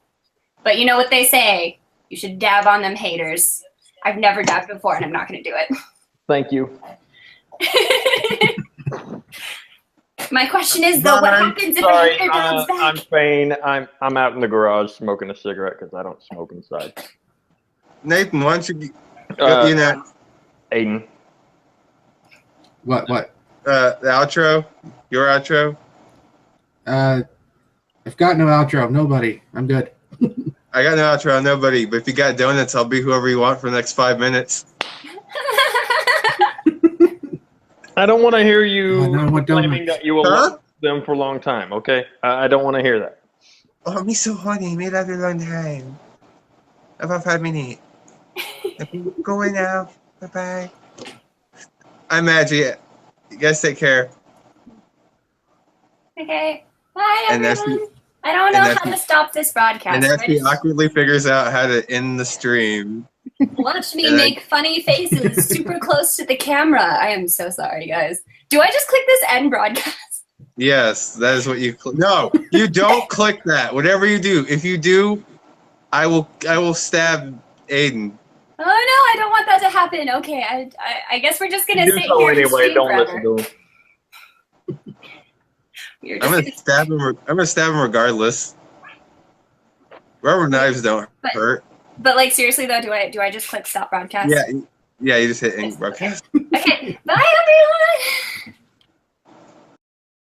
But you know what they say? You should dab on them haters. I've never dabbed before, and I'm not going to do it. Thank you. My question is, though, what happens if a hater dabs back? I'm Fane. I'm out in the garage smoking a cigarette because I don't smoke inside. Nathan, why don't you know? Aiden. What? The outro? Your outro? I've got no outro. Nobody. I'm good. I got no outro, nobody. But if you got donuts, I'll be whoever you want for the next 5 minutes. I don't want to hear you claiming donuts. that you will love them for a long time, okay? I don't want to hear that. Oh, me so horny. Me love you long time. About 5 minutes. Go away now. Bye-bye. I'm Maggie. You guys take care. Okay. Bye, everyone. I don't know how to stop this broadcast. And Ashley awkwardly figures out how to end the stream. Watch me make funny faces super close to the camera. I am so sorry, guys. Do I just click this end broadcast? Yes, that is what you click. No, you don't click that. Whatever you do. If you do, I will stab Aiden. Oh no, I don't want that to happen. Okay, I guess we're just gonna sit here anyway. And Don't forever. listen to him. I'm gonna stab him. I'm gonna stab him regardless. Rubber knives don't hurt. But like seriously though, do I just click stop broadcast? Yeah. You just hit end broadcast. Okay. Bye everyone.